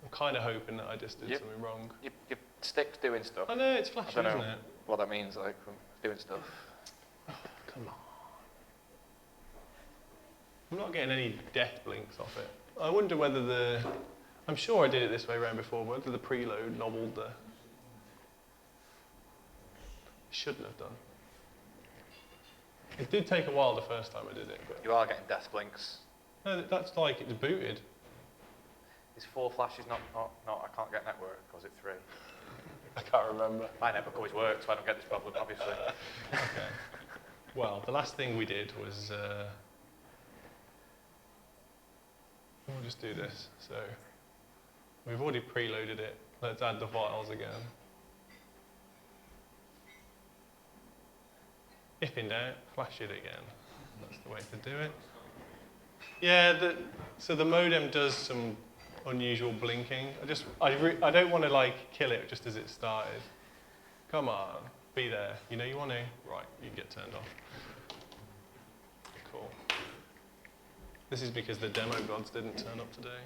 I'm kind of hoping that I just did something wrong. Your stick's doing stuff. I know, it's flashing, I don't isn't know it? what that means, like, doing stuff. Oh, come on. I'm not getting any death blinks off it. I wonder whether I'm sure I did it this way around before, but whether the preload nobbled the... Shouldn't have done. It did take a while the first time I did it. But You are getting death blinks. no, that's like it's booted. Is 4 flashes not I can't get network, or is it 3? I can't remember. My network always works, so I don't get this problem, obviously. Okay. Well, the last thing we did was... we'll just do this. So we've already preloaded it. Let's add the files again. If in doubt, flash it again. That's the way to do it. Yeah, so the modem does some unusual blinking. I don't want to like kill it just as it started. Come on, be there. You know you want to. Right, you get turned off. Cool. This is because the demo gods didn't turn up today.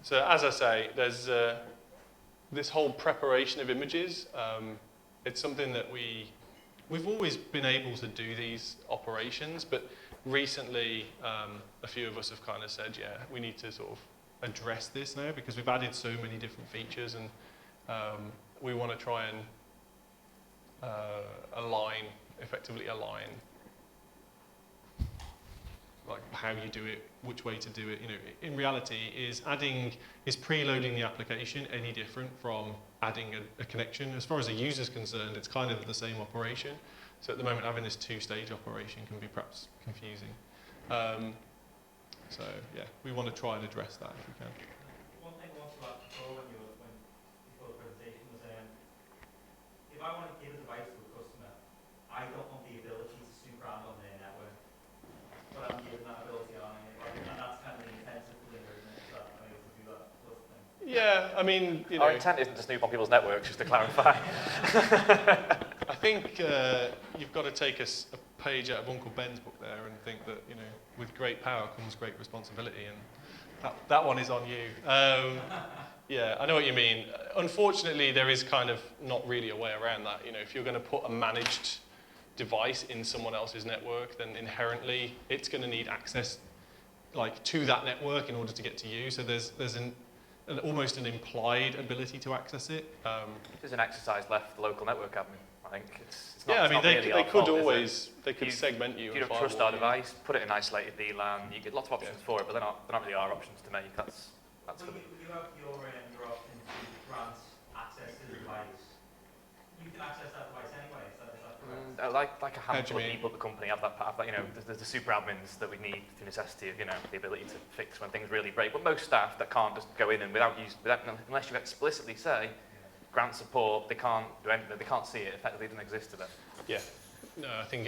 So as I say, there's this whole preparation of images. It's something that we've always been able to do these operations, but recently a few of us have kind of said, yeah, we need to sort of address this now because we've added so many different features, and we want to try and effectively align like how you do it, which way to do it. You know, in reality, is preloading the application any different from adding a connection? As far as a user's concerned, it's kind of the same operation. So at the moment, having this two-stage operation can be perhaps confusing. So yeah, we want to try and address that if we can. One thing I wanted to ask before before the presentation was, if I want to give a device to a customer, I don't want the ability to snoop around on their network. But I'm given that ability on it, and that's kind of the intent of the isn't it? So I'm able to do that sort of thing. Yeah, I mean, you know, Our intent isn't to snoop on people's networks, just to clarify. I think you've got to take a page out of Uncle Ben's book there and think that, you know, with great power comes great responsibility, and that one is on you. Yeah, I know what you mean. Unfortunately, there is kind of not really a way around that. You know, if you're going to put a managed device in someone else's network, then inherently it's going to need access like to that network in order to get to you. So there's almost an implied ability to access it. There's an exercise left for the local network admin. I think it's not. Yeah, I it's mean not really they our could fault, always segment you. If you and don't trust firewall our you. device, put it in isolated VLAN. You get lots of options for it, but they're not really our options to make. That's Well, you have your option to grant access to the device. You can access that device anyway. Is that correct? like a handful of people at the company have that. You know, there's the super admins that we need through necessity of, you know, the ability to fix when things really break. But most staff that can't just go in and unless you explicitly say grant support, they can't do anything. They can't see it. Effectively, it doesn't exist to them. Yeah. No, I think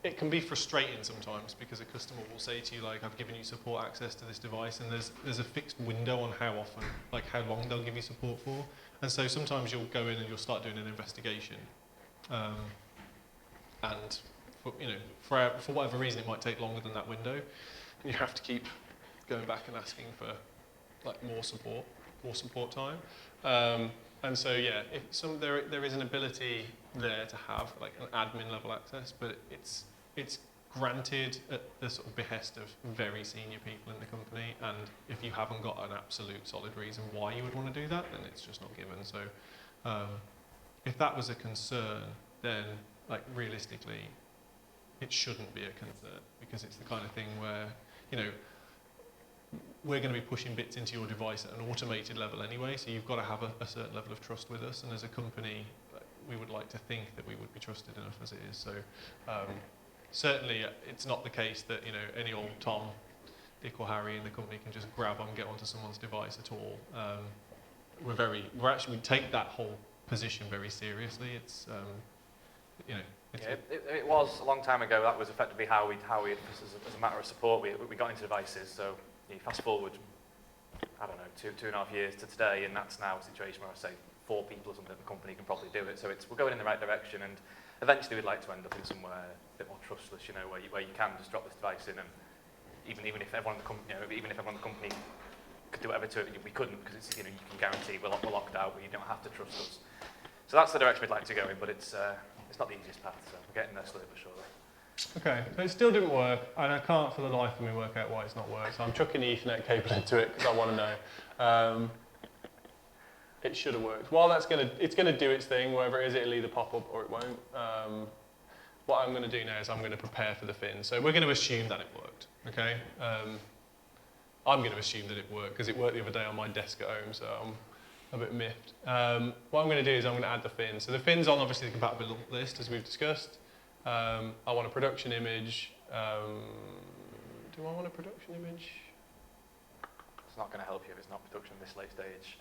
it can be frustrating sometimes because a customer will say to you, like, I've given you support access to this device, and there's a fixed window on how often, like how long they'll give you support for. And so sometimes you'll go in and you'll start doing an investigation. And for whatever reason, it might take longer than that window. And you have to keep going back and asking for like more support time. And so yeah, there is an ability there to have like an admin level access, but it's granted at the sort of behest of very senior people in the company, and if you haven't got an absolute solid reason why you would want to do that, then it's just not given. So if that was a concern, then like realistically it shouldn't be a concern, because it's the kind of thing where, you know, we're going to be pushing bits into your device at an automated level anyway, so you've got to have a certain level of trust with us, and as a company we would like to think that we would be trusted enough as it is. So certainly it's not the case that, you know, any old Tom, Dick or Harry in the company can just grab and get onto someone's device at all. We take that whole position very seriously. It's you know, it was a long time ago. That was effectively how we as a matter of support, we got into devices. So you fast forward, I don't know, 2.5 years to today, and that's now a situation where I say 4 people or something at the company can probably do it. So we're going in the right direction, and eventually we'd like to end up in somewhere a bit more trustless, you know, where you can just drop this device in, and even if everyone in the company, you know, even if everyone in the company could do whatever to it, we couldn't, because it's, you know, you can guarantee we're locked out, but you don't have to trust us. So that's the direction we'd like to go in, but it's not the easiest path, so we're getting there slowly but surely. Okay, so it still didn't work, and I can't for the life of me work out why it's not worked. So I'm chucking the Ethernet cable into it because I want to know. It should have worked. While it's going to do its thing, whatever it is, it'll either pop up or it won't. What I'm going to do now is I'm going to prepare for the fin. So we're going to assume that it worked. Okay. I'm going to assume that it worked because it worked the other day on my desk at home, so I'm a bit miffed. What I'm going to do is I'm going to add the fin. So the fin's on obviously the compatible list as we've discussed. I want a production image. Do I want a production image? It's not going to help you if it's not production this late stage.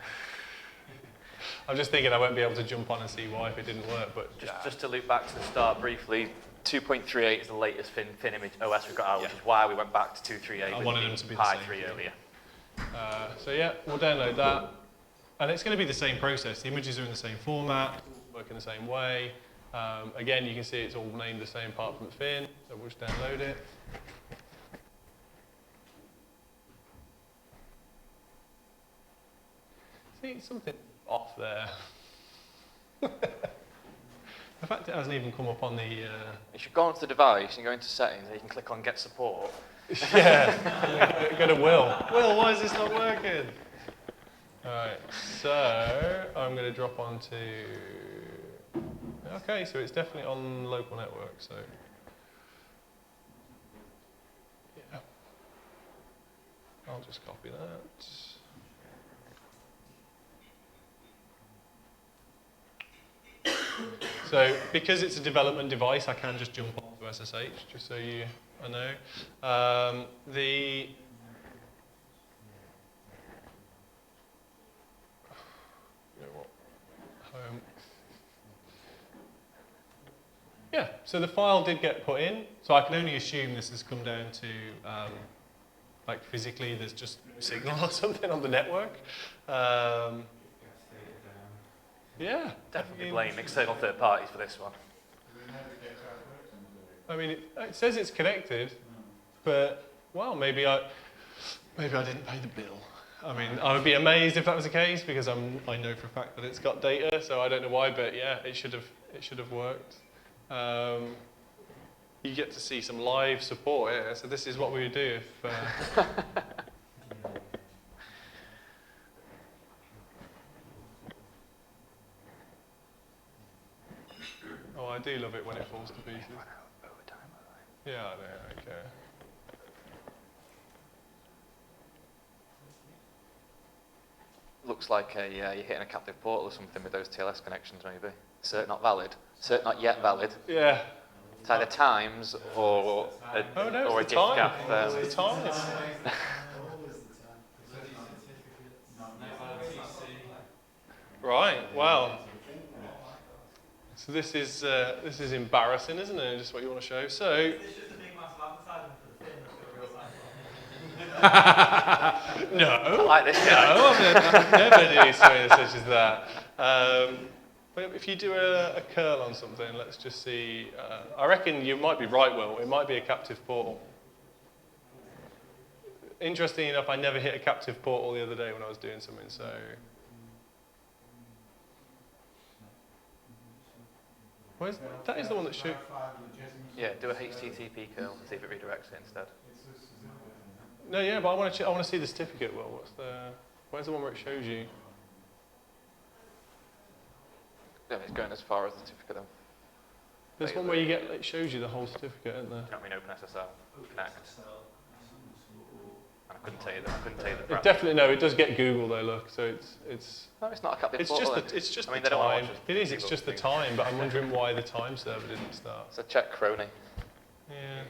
I'm just thinking I won't be able to jump on and see why if it didn't work, but just to loop back to the start briefly, 2.38 is the latest fin image OS we've got out, which is why we went back to 2.38. I wanted them to be Pi the same 3 earlier. So yeah, we'll download that, and it's going to be the same process. The images are in the same format, work in the same way. Again, you can see it's all named the same apart from the fin, so we'll just download it. See, something off there. The fact it hasn't even come up on the... You should go onto the device and go into settings and you can click on get support. Yeah, go to Will. Will, why is this not working? Alright, so I'm going to drop onto... Okay, so it's definitely on local network, so... Yeah. I'll just copy that. So, because it's a development device, I can just jump onto SSH, just so you know. You know what? Home. Yeah, so the file did get put in, so I can only assume this has come down to, like physically, there's just no signal or something on the network. Yeah. Definitely blame external third parties for this one. I mean, it says it's connected, but, well, maybe I didn't pay the bill. I mean, I would be amazed if that was the case because I know for a fact that it's got data, so I don't know why, but yeah, it should have worked. You get to see some live support here, so this is what we would do if... Oh, I do love it when it falls to pieces. Yeah, I know, okay. Looks like you're hitting a captive portal or something with those TLS connections, maybe. Cert not valid. Cert not yet valid. Yeah. It's either Times or a it's the time. It's the time. Right, wow. So this is embarrassing, isn't it? Just what you want to show. So. It's just a big massive advertisement for the fin that's got a real sign. No. I like this guy. No, I've never do something such as that. But if you do a curl on something, let's just see. I reckon you might be right, Will. It might be a captive portal. Interestingly enough, I never hit a captive portal the other day when I was doing something, so. That is the one that should. Yeah, do a HTTP curl and see if it redirects it instead. No, yeah, but I want to see the certificate. Well, where's the one where it shows you? Yeah, it's going as far as the certificate then. There's one where it shows you the whole certificate, isn't there? You know what I mean? OpenSSL Connect. And I couldn't tell you the It definitely no. It does get Google though. Look, so it's. No, it's not a captive It's portal. just it's just I mean, the they don't time. want to It is. It's Google just the things. time. But I'm wondering why the time server didn't start. So check Crony. Yeah.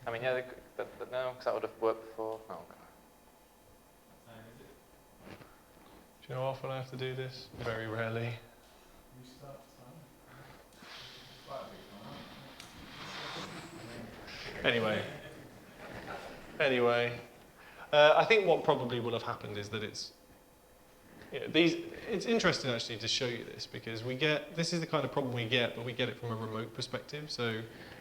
I mean, yeah, but no, because that would have worked before. Oh, God. Do you know how often I have to do this? Very rarely. Anyway, I think what probably will have happened is that it's interesting actually to show you this because this is the kind of problem we get, but we get it from a remote perspective. So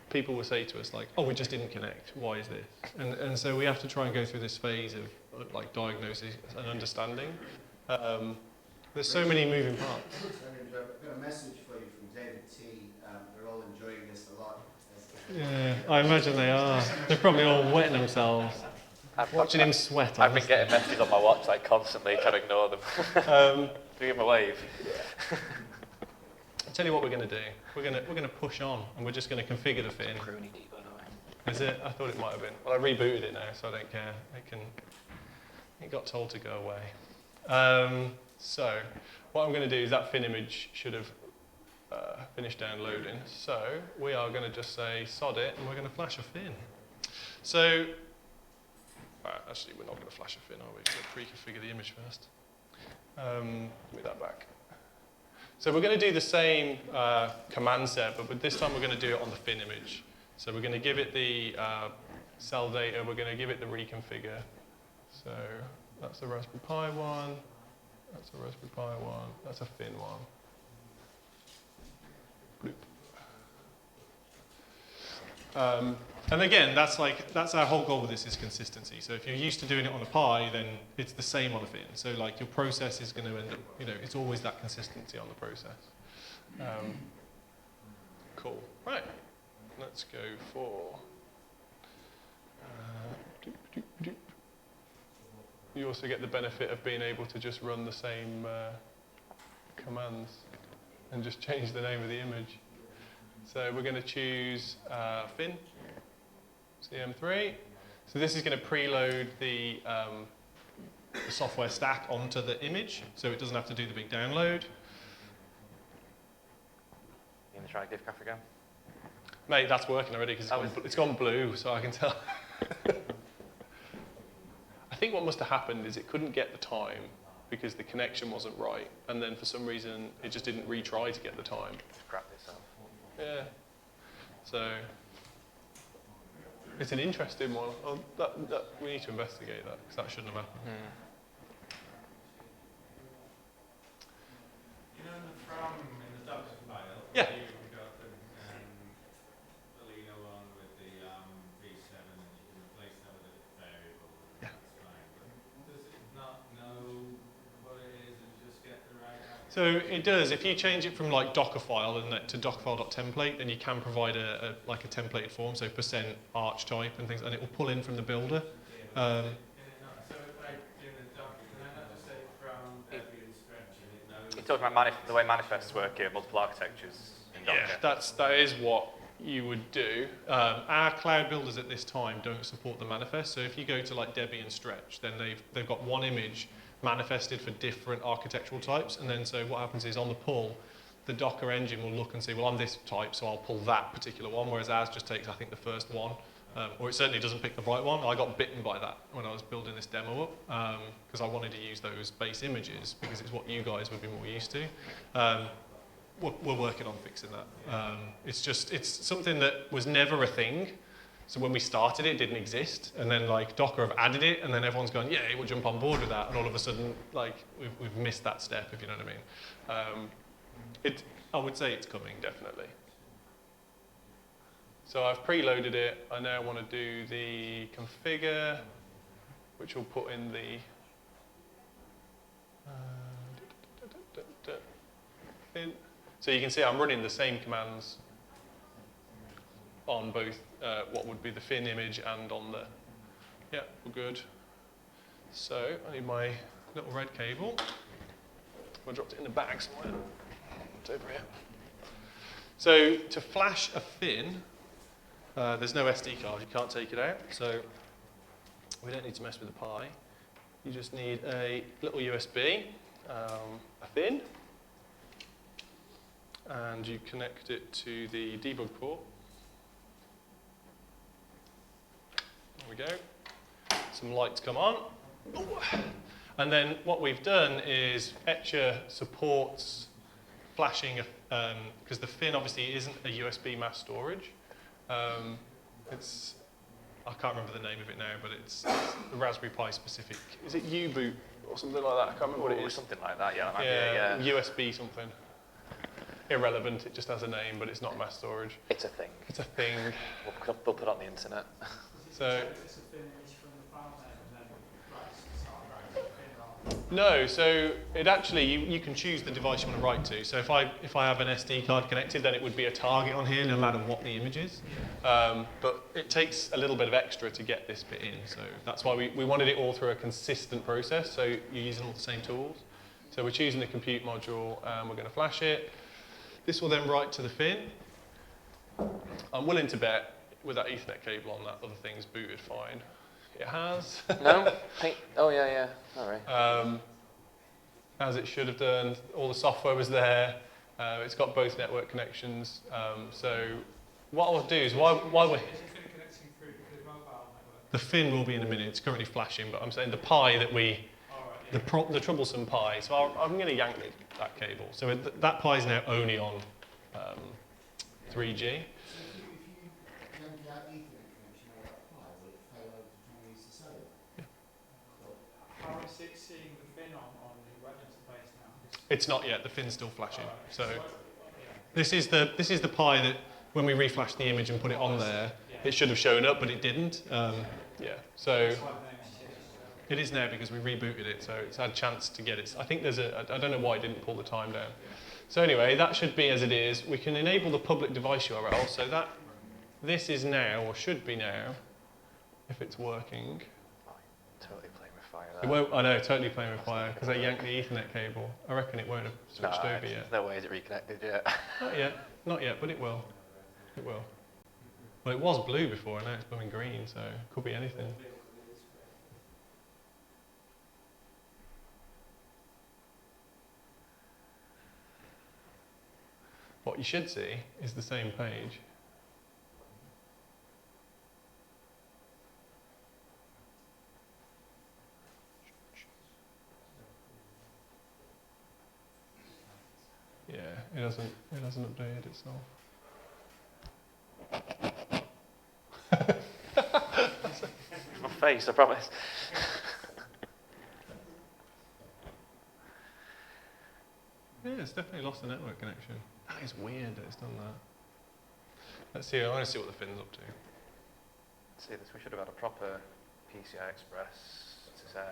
people will say to us like, oh, we just didn't connect. Why is this? And so we have to try and go through this phase of like diagnosis and understanding. There's so many moving parts. I've got a message for you from David T. We're all enjoying this a lot. Yeah, I imagine they are. They're probably all wetting themselves. Watching him sweat. I've been getting messages on my watch like constantly, trying to ignore them. Do you give them a wave? I'll tell you what we're going to do. We're going to push on, and we're just going to configure the fin. Is it? I thought it might have been. Well, I rebooted it now, so I don't care. It got told to go away. So what I'm going to do is that fin image should have finished downloading. So we are going to just say sod it, and we're going to flash a fin. So actually, we're not going to flash a fin, are we? We're going to pre-configure the image first. Give me that back. So we're going to do the same command set, but this time we're going to do it on the fin image. So we're going to give it the cell data, we're going to give it the reconfigure. So that's the Raspberry Pi one, that's a Raspberry Pi one, that's a fin one. Bloop. And again, that's our whole goal with this is consistency. So if you're used to doing it on a Pi, then it's the same on a fin. So like your process is going to end up, it's always that consistency on the process. Cool. Right. Let's go for. You also get the benefit of being able to just run the same commands and just change the name of the image. So we're going to choose fin. CM3. So this is going to preload the software stack onto the image, so it doesn't have to do the big download. You going to try GIF graph again? Mate, that's working already because it's gone blue, so I can tell. I think what must have happened is it couldn't get the time because the connection wasn't right, and then for some reason it just didn't retry to get the time. Scrap this up. Yeah. So. It's an interesting one. We need to investigate that because that shouldn't have happened. You know, in the docs file, yeah. You've got the Alina one with the V7 and you can replace that with a variable. Yeah. That's fine. But does it not know what it is and just get the right output? So it does. If you change it from like Docker file to dockerfile.template, then you can provide a templated form, so %arch type and things, and it will pull in from the builder. So if I do the doc, can I not just say from every stretch and it knows? You're talking about the way manifests work here, multiple architectures in Docker. Yeah, that is what you would do. Our cloud builders at this time don't support the manifest, so if you go to like Debian and Stretch, then they've got one image manifested for different architectural types, and then so what happens is on the pull, the Docker engine will look and say, well, I'm this type, so I'll pull that particular one, whereas ours just takes, I think, the first one, or it certainly doesn't pick the right one. I got bitten by that when I was building this demo up, because I wanted to use those base images, because it's what you guys would be more used to. We're working on fixing that. It's something that was never a thing. So when we started it didn't exist, and then like Docker have added it, and then everyone's gone, yeah, we'll jump on board with that, and all of a sudden, like we've missed that step, if you know what I mean. I would say it's coming, definitely. So I've preloaded it. I now want to do the configure, which will put in the fin. So you can see I'm running the same commands on both what would be the fin image and on the, yeah, we're good. So I need my little red cable. I dropped it in the bag somewhere. It's over here. So to flash a fin, there's no SD card, you can't take it out, so we don't need to mess with the Pi. You just need a little USB, a fin, and you connect it to the debug port. There we go. Some lights come on. Ooh. And then what we've done is Etcher supports flashing, because the fin obviously isn't a USB mass storage. It's, I can't remember the name of it now, but it's the Raspberry Pi specific. Is it U-boot or something like that? I can't remember what it is. Something like that, yeah. Yeah, USB something. Irrelevant, it just has a name, but it's not mass storage. It's a thing. It's a thing. We'll put it on the internet. So, No, so it actually, you can choose the device you want to write to. So if I have an SD card connected, then it would be a target on here no matter what the image is. But it takes a little bit of extra to get this bit in. So that's why we wanted it all through a consistent process. So you're using all the same tools. So we're choosing the compute module and we're going to flash it. This will then write to the fin. I'm willing to bet with that Ethernet cable on that other thing's booted fine. It has. No? Hey. Oh, yeah. All right. As it should have done. All the software was there. It's got both network connections. So what I'll do is while we're... The fin will be in a minute. It's currently flashing, but I'm saying the Pi that we... The troublesome Pi. So I'm going to yank that cable. So that Pi is now only on 3G. How is it seeing the fin on the web interface now? It's not yet. The fin's still flashing. So this is the Pi that when we reflashed the image and put it on there, it should have shown up, but it didn't. Yeah. So it is now because we rebooted it, so it's had a chance to get it. I think there's I don't know why it didn't pull the time down. So anyway, that should be as it is. We can enable the public device URL, so that this is now, or should be now, if it's working. Totally playing with fire It there. won't, I know, totally playing with fire, because I yanked the Ethernet cable. I reckon it won't have switched over yet. There's no way is it reconnected yet. Not yet, but it will. It will. Well, it was blue before, and now it's becoming green, so it could be anything. What you should see is the same page. Yeah, it hasn't updated itself. My face, I promise. Yeah, it's definitely lost the network connection. That is weird that it's done that. Let's see, I want to see what the fin's up to. See this, we should have had a proper PCI Express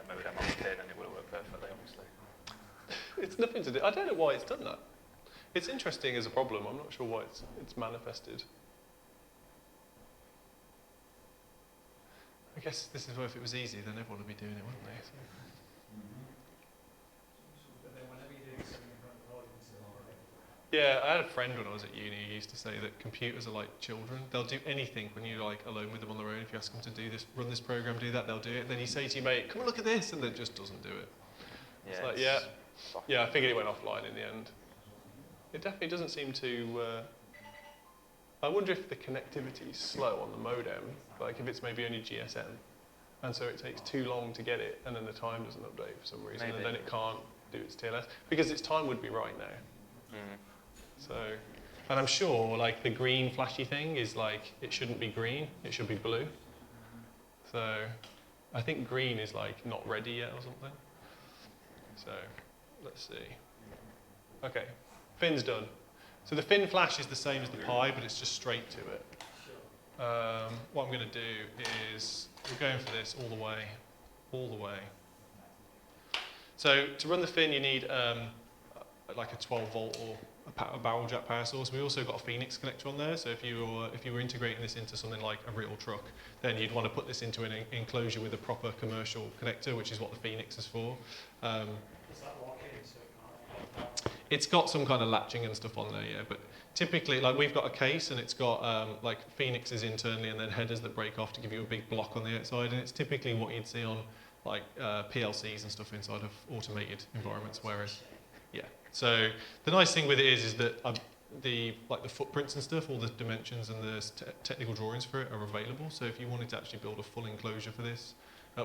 modem on the fin and it would have worked perfectly, obviously. It's nothing to do, I don't know why it's done that. It's interesting as a problem, I'm not sure why it's manifested. I guess this is where if it was easy, then everyone would be doing it, wouldn't they? So. Yeah, I had a friend when I was at uni who used to say that computers are like children. They'll do anything when you're like alone with them on their own. If you ask them to do this, run this program, do that, they'll do it. Then you say to your mate, come and look at this, and then just doesn't do it. Yeah, it's like, yeah, I figured it went offline in the end. It definitely doesn't seem to... I wonder if the connectivity is slow on the modem, like if it's maybe only GSM, and so it takes too long to get it, and then the time doesn't update for some reason, and then it can't do its TLS, because its time would be right now. Mm. So, and I'm sure like the green flashy thing is like, it shouldn't be green, it should be blue. So, I think green is like not ready yet or something. So, let's see. Okay, fin's done. So the fin flash is the same as the Pi, but it's just straight to it. What I'm going to do is, we're going for this all the way. So to run the fin, you need like a 12 volt or a barrel jack power source. We also got a Phoenix connector on there, so if you were integrating this into something like a real truck, then you'd want to put this into an enclosure with a proper commercial connector, which is what the Phoenix is for. Is that lock-in, so it can't... It's got some kind of latching and stuff on there, yeah, but typically, like we've got a case and it's got like Phoenixes internally and then headers that break off to give you a big block on the outside, and it's typically what you'd see on like PLCs and stuff inside of automated environments, whereas, yeah. So the nice thing with it is that the footprints and stuff, all the dimensions and the technical drawings for it are available, so if you wanted to actually build a full enclosure for this,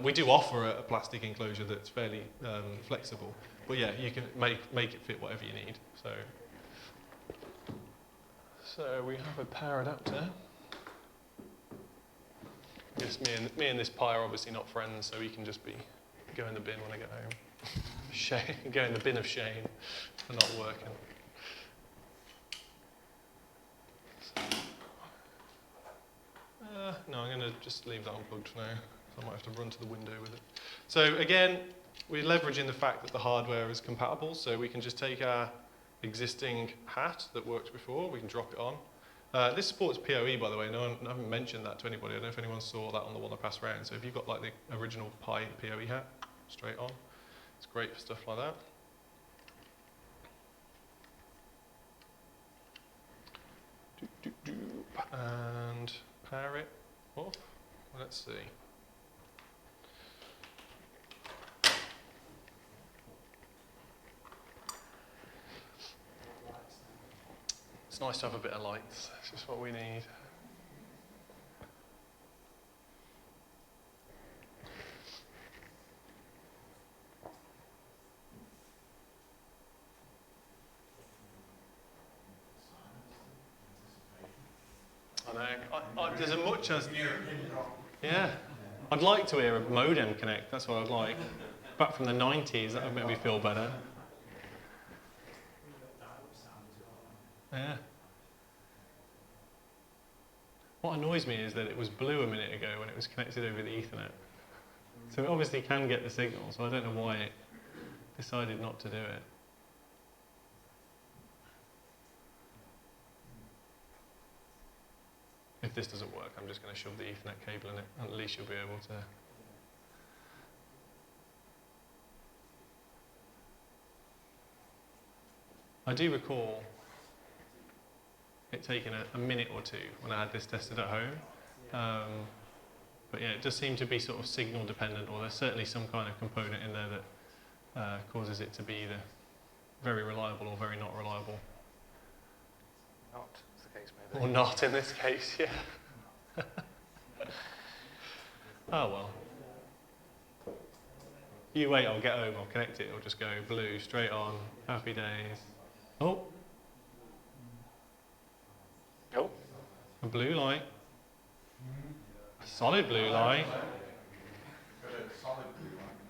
we do offer a plastic enclosure that's fairly flexible, but yeah, you can make it fit whatever you need. So we have a power adapter. I guess me and this Pi are obviously not friends, so he can just go in the bin when I get home. Go in the bin of shame for not working. No, I'm going to just leave that unplugged for now. I might have to run to the window with it. So again, we're leveraging the fact that the hardware is compatible, so we can just take our existing hat that worked before, we can drop it on. This supports PoE, by the way. I haven't mentioned that to anybody. I don't know if anyone saw that on the one I passed around. So if you've got like the original Pi PoE hat, straight on. It's great for stuff like that. And power it off. Let's see. It's nice to have a bit of lights. It's just what we need. I know. There's as much as... Yeah. I'd like to hear a modem connect. That's what I'd like. Back from the 90s, that would make me feel better. Yeah. What annoys me is that it was blue a minute ago when it was connected over the Ethernet. So it obviously can get the signal, so I don't know why it decided not to do it. If this doesn't work, I'm just going to shove the Ethernet cable in it, and at least you'll be able to... I do recall it taking a minute or two when I had this tested at home. But yeah, it does seem to be sort of signal dependent, or there's certainly some kind of component in there that causes it to be either very reliable or very not reliable. Not, is the case maybe. Or not in this case, yeah. Oh well. You wait, I'll get home, I'll connect it, it'll just go blue, straight on, happy days. Oh. Oh. A blue light. A solid blue light.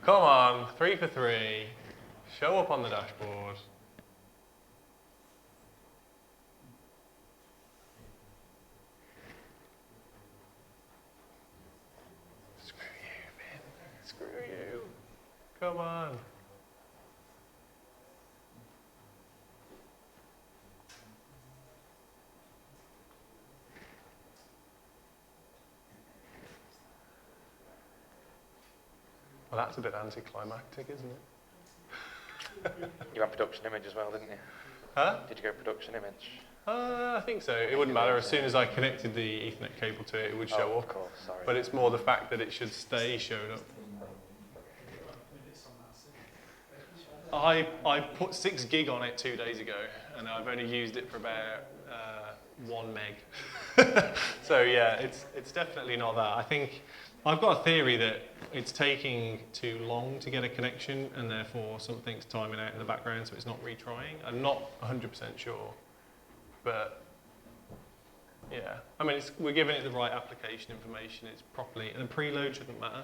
Come on, 3 for 3. Show up on the dashboard. Screw you, man. Screw you. Come on. Well, that's a bit anticlimactic, isn't it? You had production image as well, didn't you? Huh? Did you go production image? I think so. It wouldn't matter. As soon as I connected the Ethernet cable to it, it would show up. Of course, sorry. But it's more the fact that it should stay showed up. I put 6 gig on it 2 days ago, and I've only used it for about 1 meg. So yeah, it's definitely not that. I think I've got a theory that it's taking too long to get a connection, and therefore something's timing out in the background, so it's not retrying. I'm not 100% sure, but yeah. I mean, we're giving it the right application information. It's properly, and the preload shouldn't matter.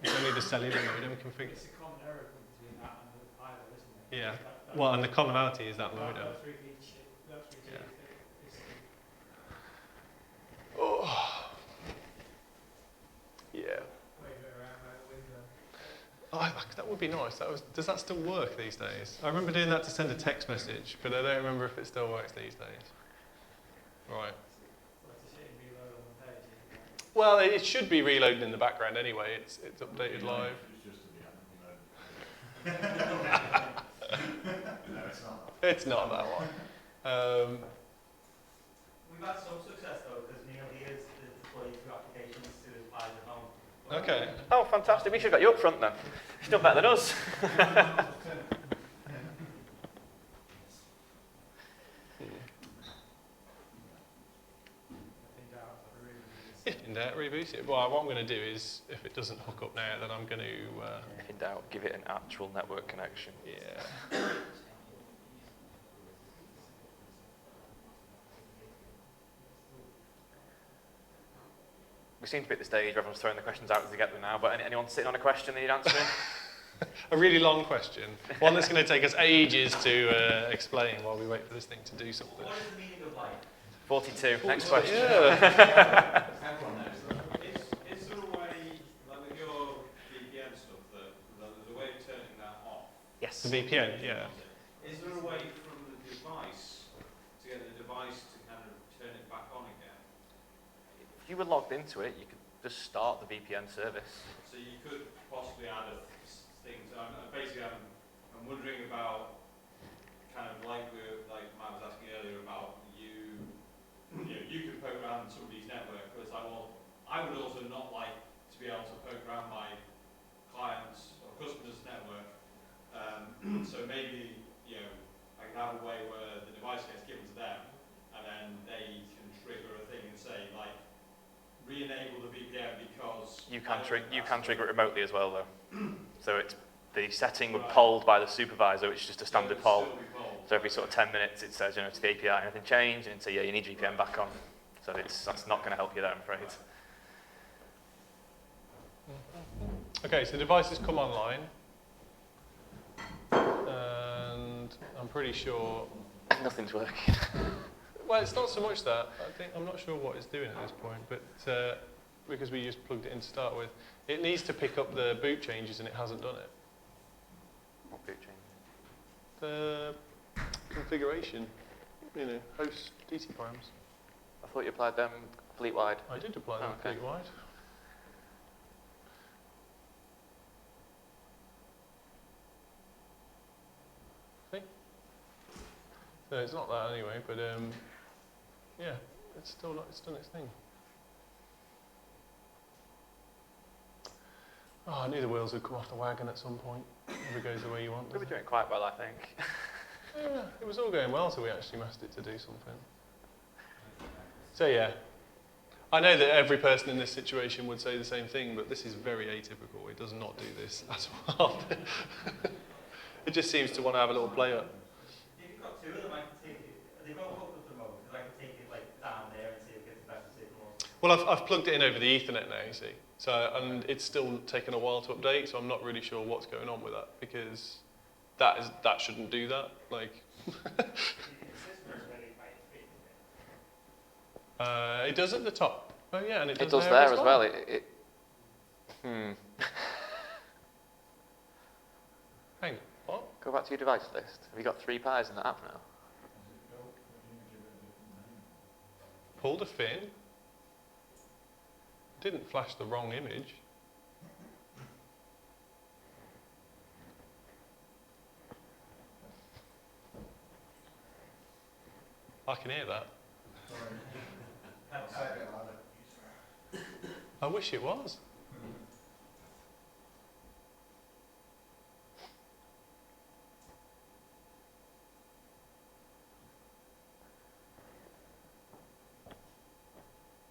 It's only the cellular modem configured. It's a common error between that and the pilot, isn't it? Yeah. Well, and the commonality is that modem. That's really Yeah. Oh. Yeah. Oh, that would be nice. Does that still work these days? I remember doing that to send a text message, but I don't remember if it still works these days. Right. Well, it should be reloading in the background anyway. It's updated live. It's not that one. We've had some success though, because Neil here is deployed through applications to his pies at home. Okay. Oh, fantastic. We should have got you up front then. Still better than us. If in doubt, reboot it. Well, what I'm going to do is, if it doesn't hook up now, then I'm going to... If in doubt, give it an actual network connection. Yeah. We seem to be at the stage where everyone's throwing the questions out as they get them now, but anyone sitting on a question they need answering? A really long question. One that's going to take us ages to explain while we wait for this thing to do something. What is the meaning of life? 42. Next question. Yeah. Is there a way, like with your VPN stuff, that there's a VPN. The VPN, yeah. Is there a way from the device to get the device to kind of turn it back on again? If you were logged into it, you could just start the VPN service. So you could possibly add a thing. So basically, I'm wondering about kind of like Matt was asking earlier about you could poke around somebody's network, but it's like, well, I would also not like to be able to poke around my clients or customers' network. So maybe, I can have a way where the device gets given to them, and then they can trigger a thing and say, like, re-enable the VPN because You can trigger it remotely as well, though. So it's the setting would polled by the supervisor, which is just a standard poll. So every sort of 10 minutes it says, to the API, anything changed? And say, yeah, you need VPN back on. So that's not going to help you there, I'm afraid. Okay, so the device has come online. And I'm pretty sure... Nothing's working. Well, it's not so much that. I'm not sure what it's doing at this point, but because we just plugged it in to start with, it needs to pick up the boot changes and it hasn't done it. What boot change? The configuration, host DC params. I thought you applied them fleet-wide. I did apply them okay. fleet-wide. See? So it's not that anyway, but yeah, it's done its thing. Oh, I knew the wheels would come off the wagon at some point. Never goes the way you want. We were doing quite well, I think. Yeah, it was all going well until we actually asked it to do something. So yeah, I know that every person in this situation would say the same thing, but this is very atypical. It does not do this at all. It just seems to want to have a little play up. If you've got two of them, I can take it. They've got hooked up to the remote, because I can take it down there and see if it gets a better signal. Well, I've plugged it in over the Ethernet now, you see. So, and it's still taken a while to update, so I'm not really sure what's going on with that, because that shouldn't do that. It does at the top. Oh yeah, and it does there as well. Hang on, what? Go back to your device list. Have you got 3 Pis in the app now? Pulled a fin. Didn't flash the wrong image. I can hear that. I wish it was.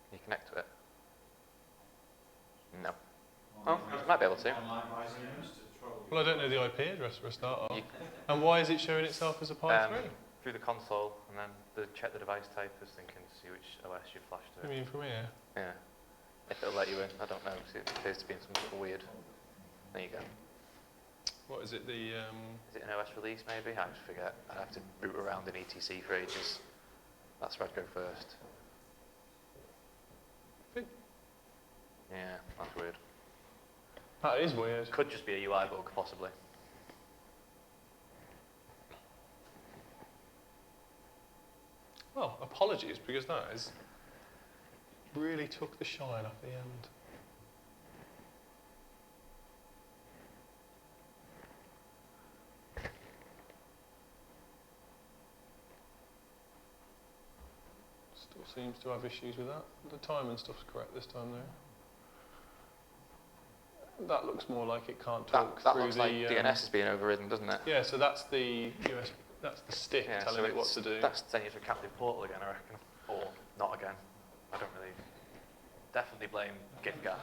Can you connect to it? No. Oh, you might be able to. Well, I don't know the IP address for a start. And why is it showing itself as a Pi 3? Through the console, and then check the device type is thinking to see which OS you flash to. You mean from here? Yeah. If it'll let you in, I don't know. It appears to be in some sort of weird. There you go. What is it? Is it an OS release maybe? I just forget. I have to root around in ETC for ages. That's where I'd go first. Yeah, that's weird. That is weird. Could just be a UI bug, possibly. Well, apologies, because that is really took the shine off the end. Still seems to have issues with that. The time and stuff's correct this time though. That looks more like it can't talk that through looks the... like DNS is being overridden, doesn't it? Yeah, so that's the US, that's the stick telling it what to do. That's sending you to a captive portal again, I reckon. Or not again. I don't really... Definitely blame GitGaf.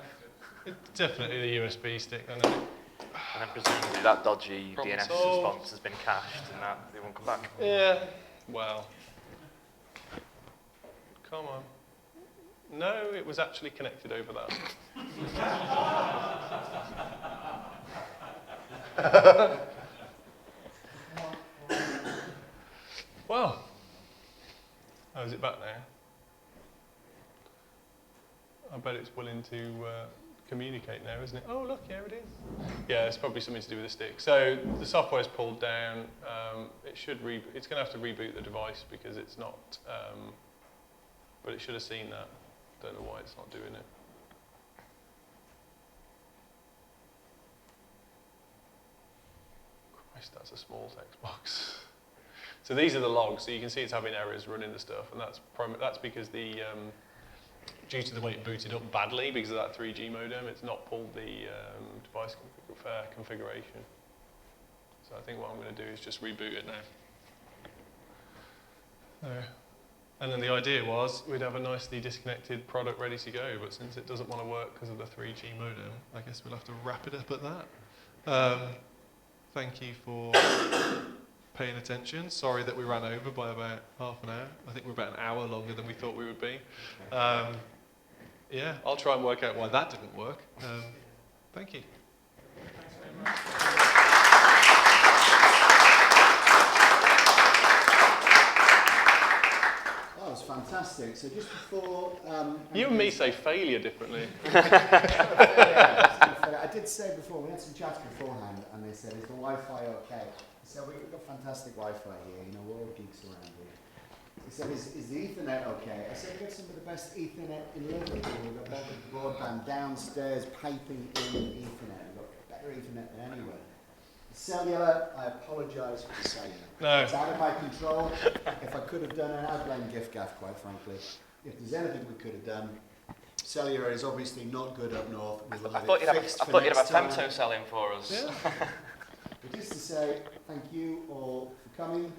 It's definitely the USB stick, isn't it? And then presumably that dodgy Problem DNS solved. response has been cached and that they won't come back. Yeah. Well. Come on. No, it was actually connected over that. Well. Oh, is it back now? I bet it's willing to communicate now, isn't it? Oh, look, yeah, it is. Yeah, it's probably something to do with the stick. So the software is pulled down. It's going to have to reboot the device because it's not, but it should have seen that. Don't know why it's not doing it. Christ, that's a small text box. So these are the logs. So you can see it's having errors running the stuff, and that's because due to the way it booted up badly because of that 3G modem, it's not pulled the device configuration. So I think what I'm going to do is just reboot it now. There. And then the idea was we'd have a nicely disconnected product ready to go, but since it doesn't want to work because of the 3G modem, I guess we'll have to wrap it up at that. Thank you for paying attention. Sorry that we ran over by about half an hour. I think we're about an hour longer than we thought we would be. Yeah, I'll try and work out why that didn't work. Thank you. Thanks very much. That was fantastic. So just before... you and me say failure differently. I did say before, we had some chats beforehand, and they said, is the Wi-Fi okay? So we've got fantastic Wi-Fi here, you know, we're all geeks around here. He said, is the Ethernet okay? I said, we've got some of the best Ethernet in Liverpool. We've got better broadband downstairs, piping in Ethernet. We've got better Ethernet than anywhere. Cellular, I apologise for the cellular. No. It's out of my control. If I could have done it, I'd blame GIFGAF, quite frankly. If there's anything we could have done, cellular is obviously not good up north. I thought you'd have a femto selling for us. Yeah. But just to say thank you all for coming.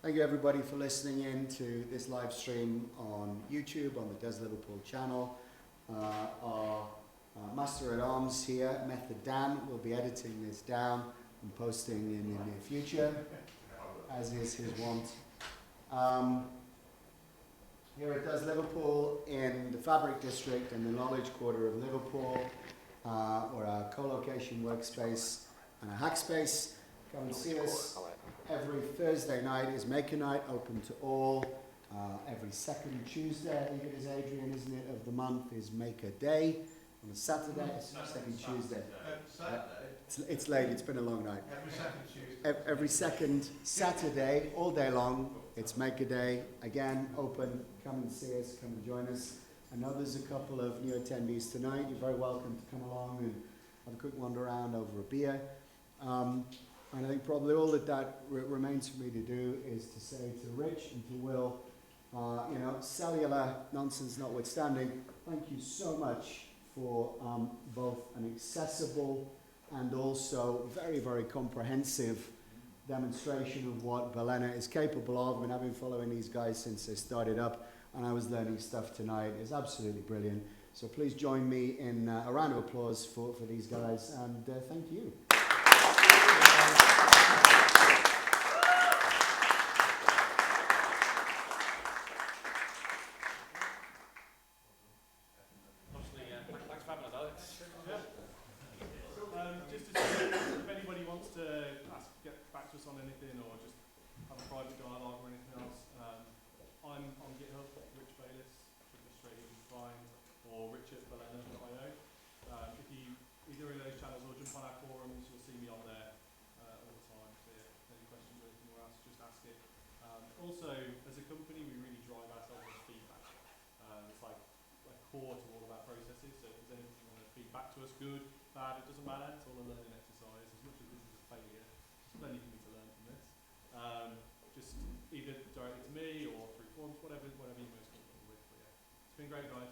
Thank you everybody for listening in to this live stream on YouTube, on the Does Liverpool channel. Our Master at Arms here, Method Dan, will be editing this down and posting in the near future, as is his wont. Here at Does Liverpool in the Fabric District and the Knowledge Quarter of Liverpool, or our co-location workspace and a hack space. Come and see us. Every Thursday night is Maker Night, open to all. Every second Tuesday, I think it is, Adrian, isn't it, of the month is Maker Day. On a Saturday, it's second Tuesday. It's late, it's been a long night. Every second Tuesday. Every second Saturday, all day long, it's Maker Day. Again, open, come and see us, come and join us. I know there's a couple of new attendees tonight. You're very welcome to come along and have a quick wander around over a beer. And I think probably all that remains for me to do is to say to Rich and to Will, you know, cellular nonsense notwithstanding, thank you so much for both an accessible and also very, very comprehensive demonstration of what Balena is capable of. I mean, I've been following these guys since they started up, and I was learning stuff tonight. It's absolutely brilliant. So please join me in a round of applause for these guys, and thank you. Just to say, if anybody wants to get back to us on anything or just have a private dialogue or anything else, I'm on GitHub, Rich Bayliss, should be straight in fine, or rich@balena.io. If you either of those channels or jump on our forums, you'll see me on there all the time. So yeah, any questions or anything else, just ask it. Also, as a company, we really drive ourselves on feedback. It's like core to all of our processes. So if there's anything you want to feed back to us, good, bad, it doesn't matter. It's all a learning exercise. As much as this is a failure, there's plenty for me to learn from this. Just either directly to me or through forums, whatever you're most comfortable with. But yeah, it's been great, guys.